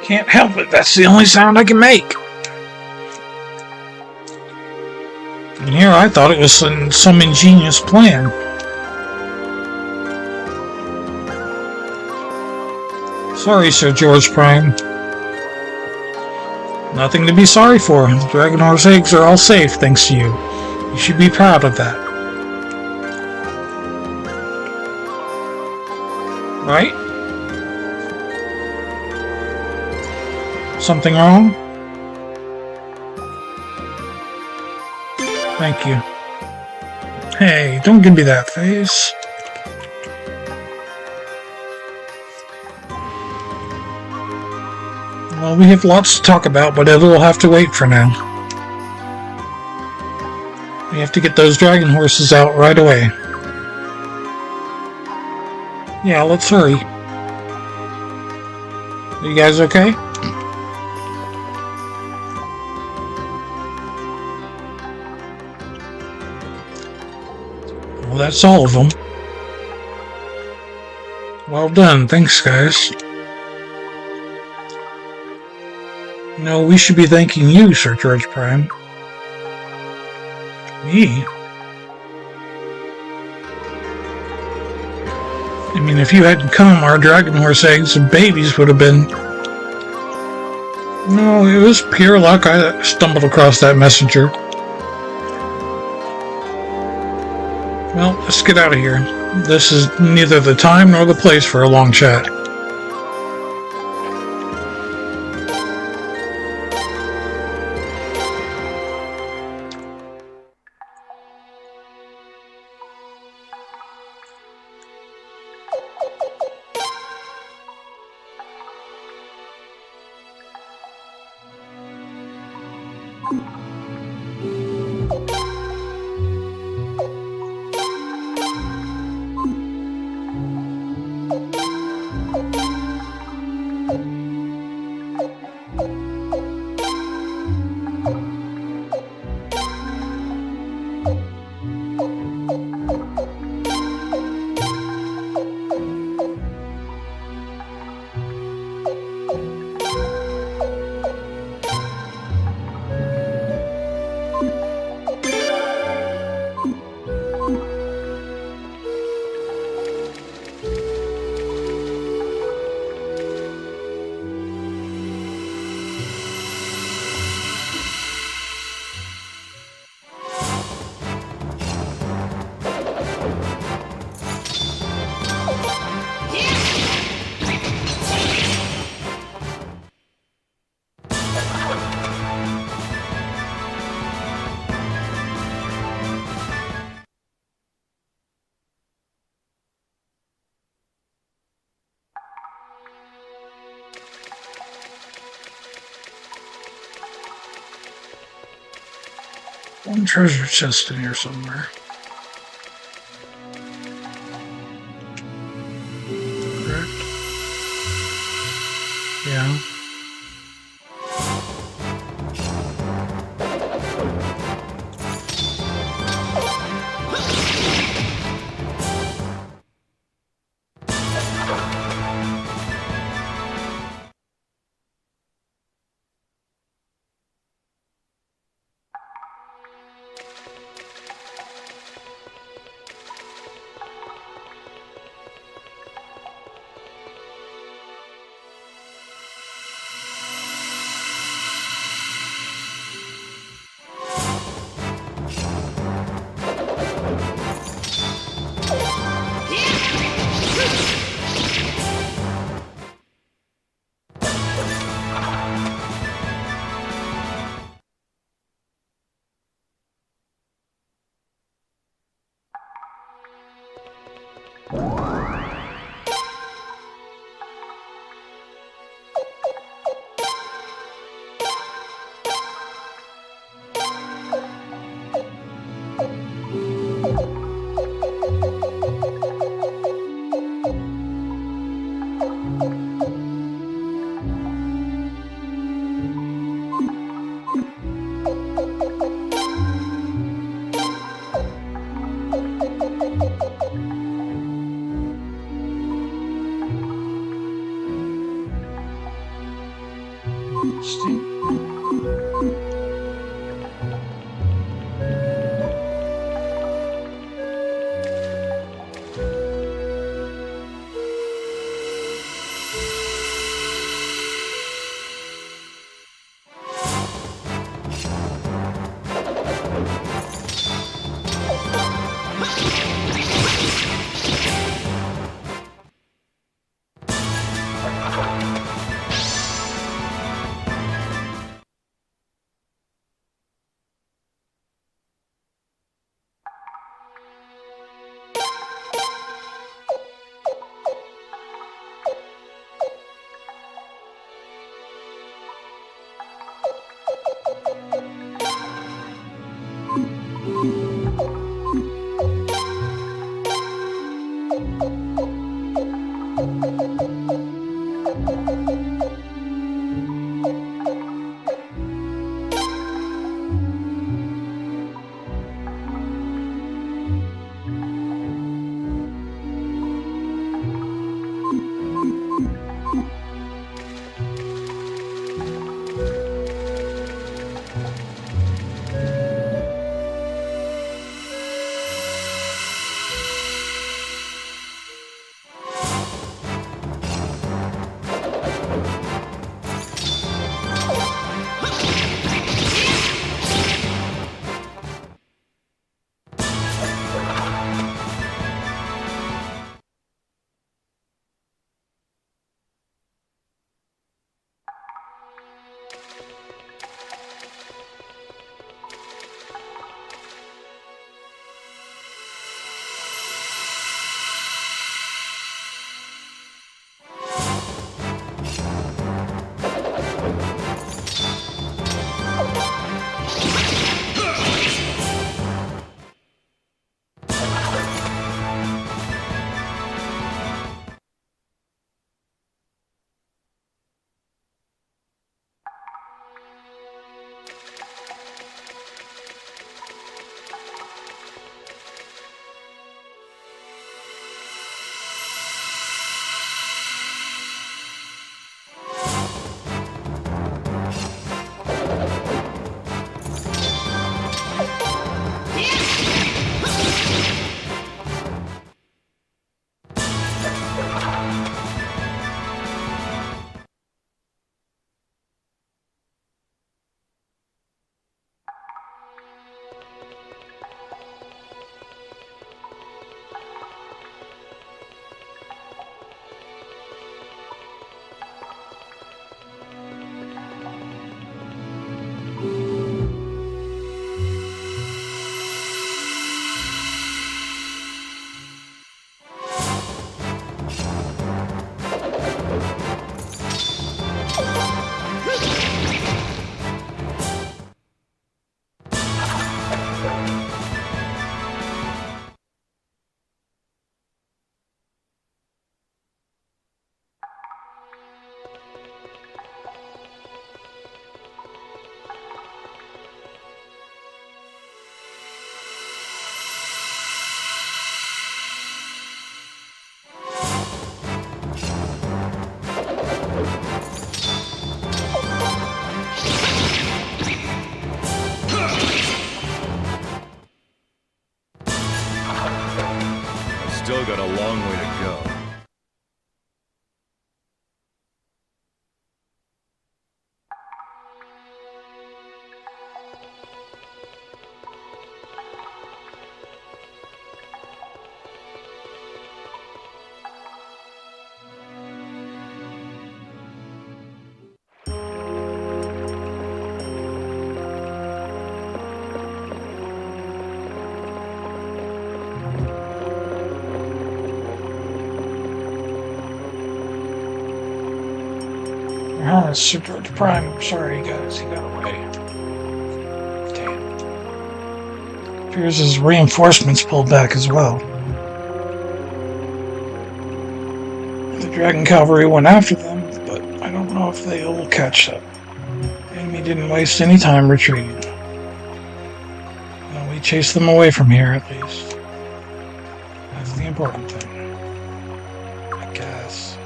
Can't help it, that's the only sound I can make. And here I thought it was some ingenious plan. Sorry, Sir George Prime. Nothing to be sorry for. The Dragon Horse eggs are all safe thanks to you. You should be proud of that. Right? Something wrong? Thank you. Hey, don't give me that face. Well, we have lots to talk about, but it'll have to wait for now. We have to get those dragon horses out right away. Yeah, let's hurry. Are you guys okay? Well, that's all of them. Well done, thanks guys. No, we should be thanking you, Sir George Prime. Me? I mean, if you hadn't come, our dragon horse eggs and babies would have been... No, it was pure luck I stumbled across that messenger. Well, let's get out of here. This is neither the time nor the place for a long chat. One treasure chest in here somewhere. Correct? Yeah. Still got a long way to go. Ah, Super Prime. Sorry, guys, he got away. Damn. Appears his reinforcements pulled back as well. The Dragon Cavalry went after them, but I don't know if they'll catch up. The enemy didn't waste any time retreating. Well, we chased them away from here, at least. That's the important thing. I guess.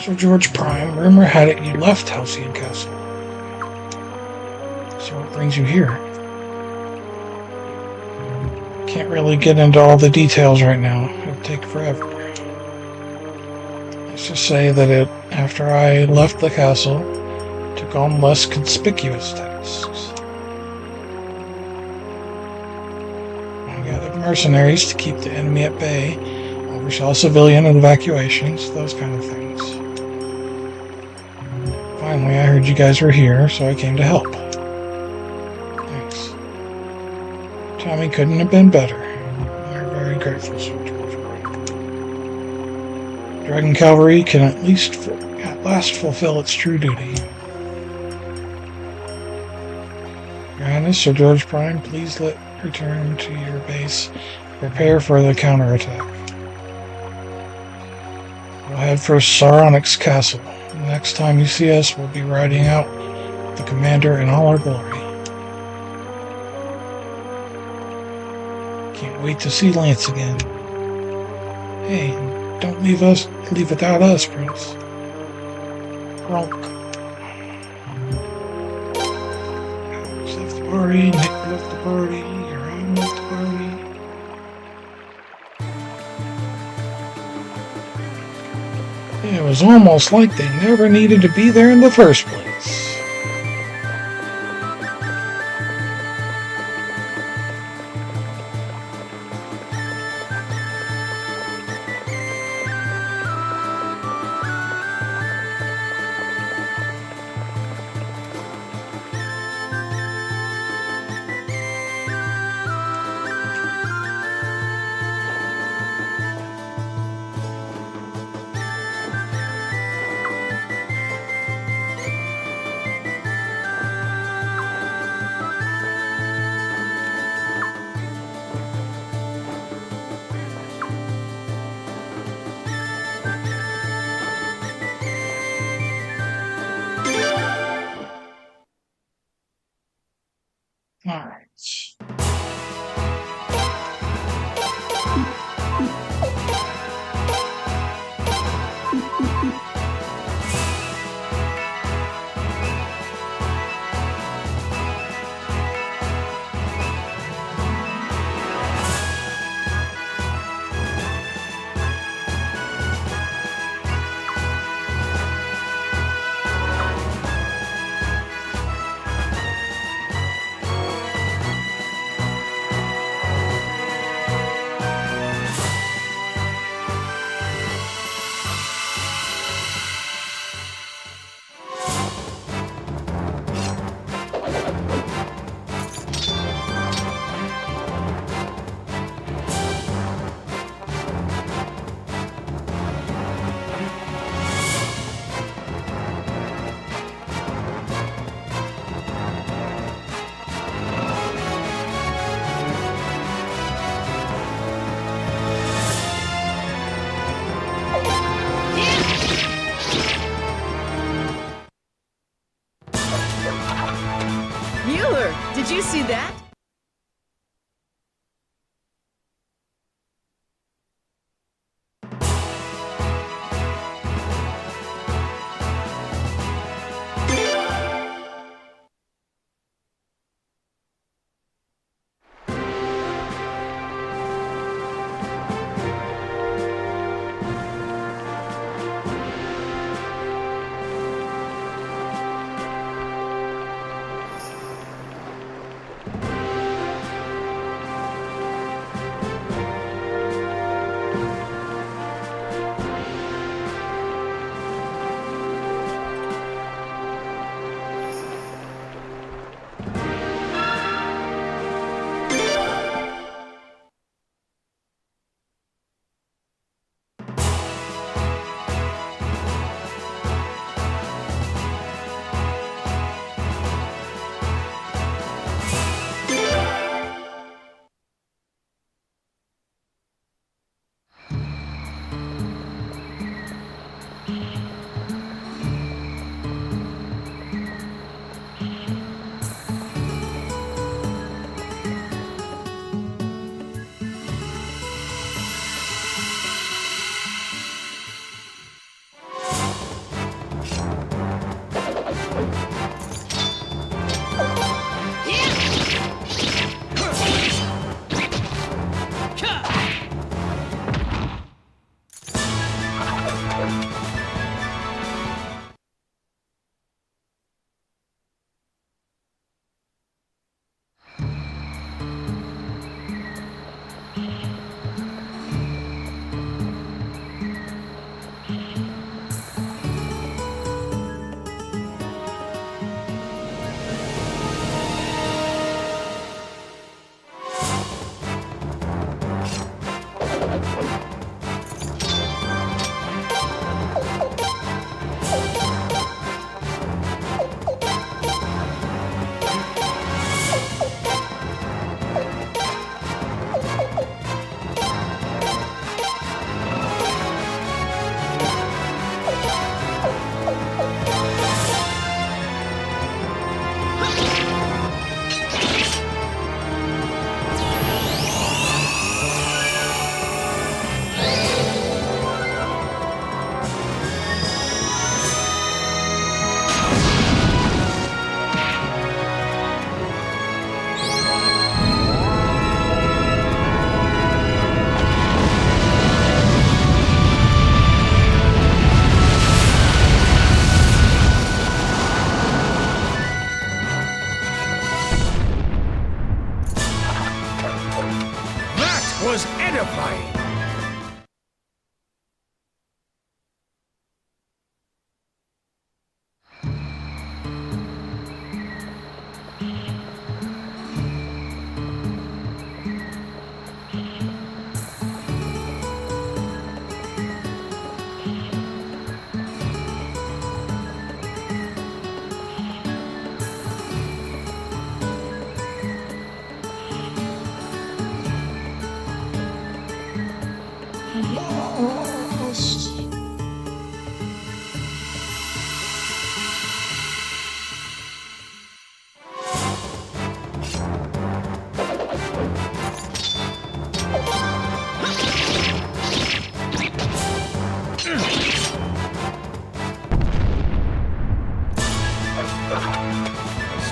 So George Prime, rumor had it you left Halcyon Castle. So what brings you here? Can't really get into all the details right now. It'd take forever. Let's just say that after I left the castle, took on less conspicuous tasks. I gathered mercenaries to keep the enemy at bay, oversaw civilian evacuations, those kind of things. Finally, I heard you guys were here, so I came to help. Thanks. Tommy couldn't have been better. We're very grateful, Sir George. Dragon Cavalry can at last fulfill its true duty. Your Highness, Sir George Prime, please return to your base. Prepare for the counterattack. We'll head for Saronix Castle. The next time you see us, we'll be riding out the commander in all our glory. Can't wait to see Lance again. Hey, don't leave without us, Prince. Gronk. Alex left the party, Nick left the party, Aaron left the party. It was almost like they never needed to be there in the first place.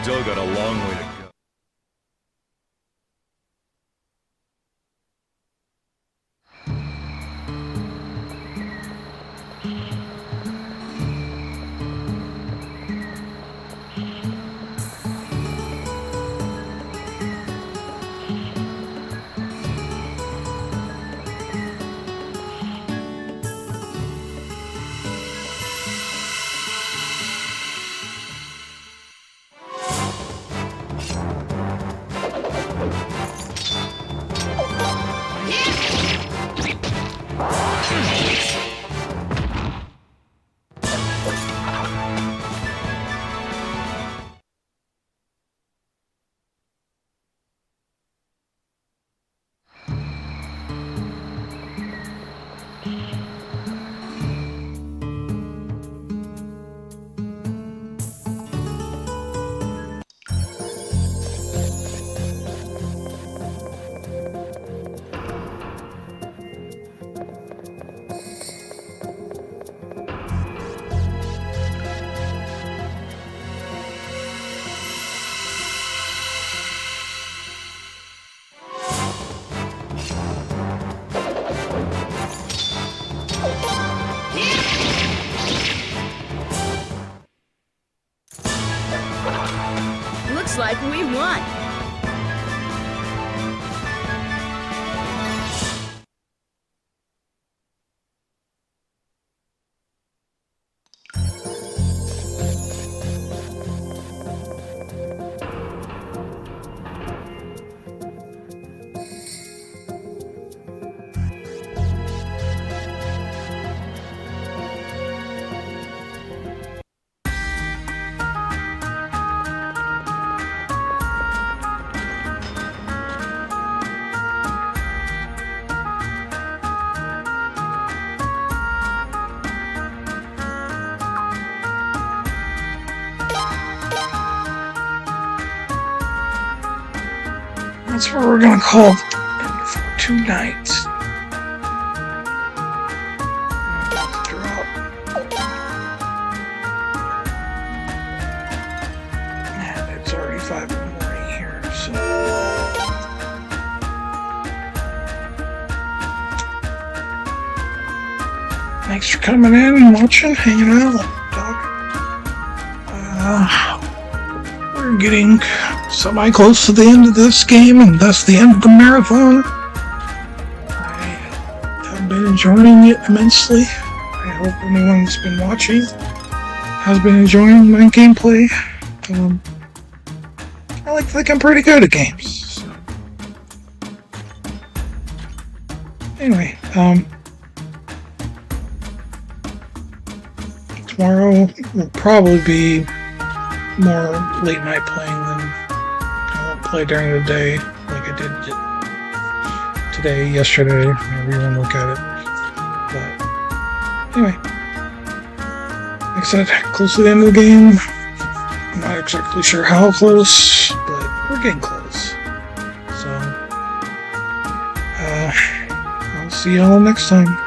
Still got a long way to go. Looks like we won. That's what we're gonna call for tonight. Drop. And it's already 5 in the morning here, so. Thanks for coming in and watching, hanging out, we're getting semi-close to the end of this game, and thus the end of the marathon. I have been enjoying it immensely. I hope anyone that's been watching has been enjoying my gameplay. I like to think I'm pretty good at games. So. Anyway, tomorrow will probably be more late night playing than I won't play during the day like I did today, yesterday, whenever you want to look at it. But anyway, like I said, close to the end of the game. I'm not exactly sure how close, but we're getting close. So, I'll see y'all next time.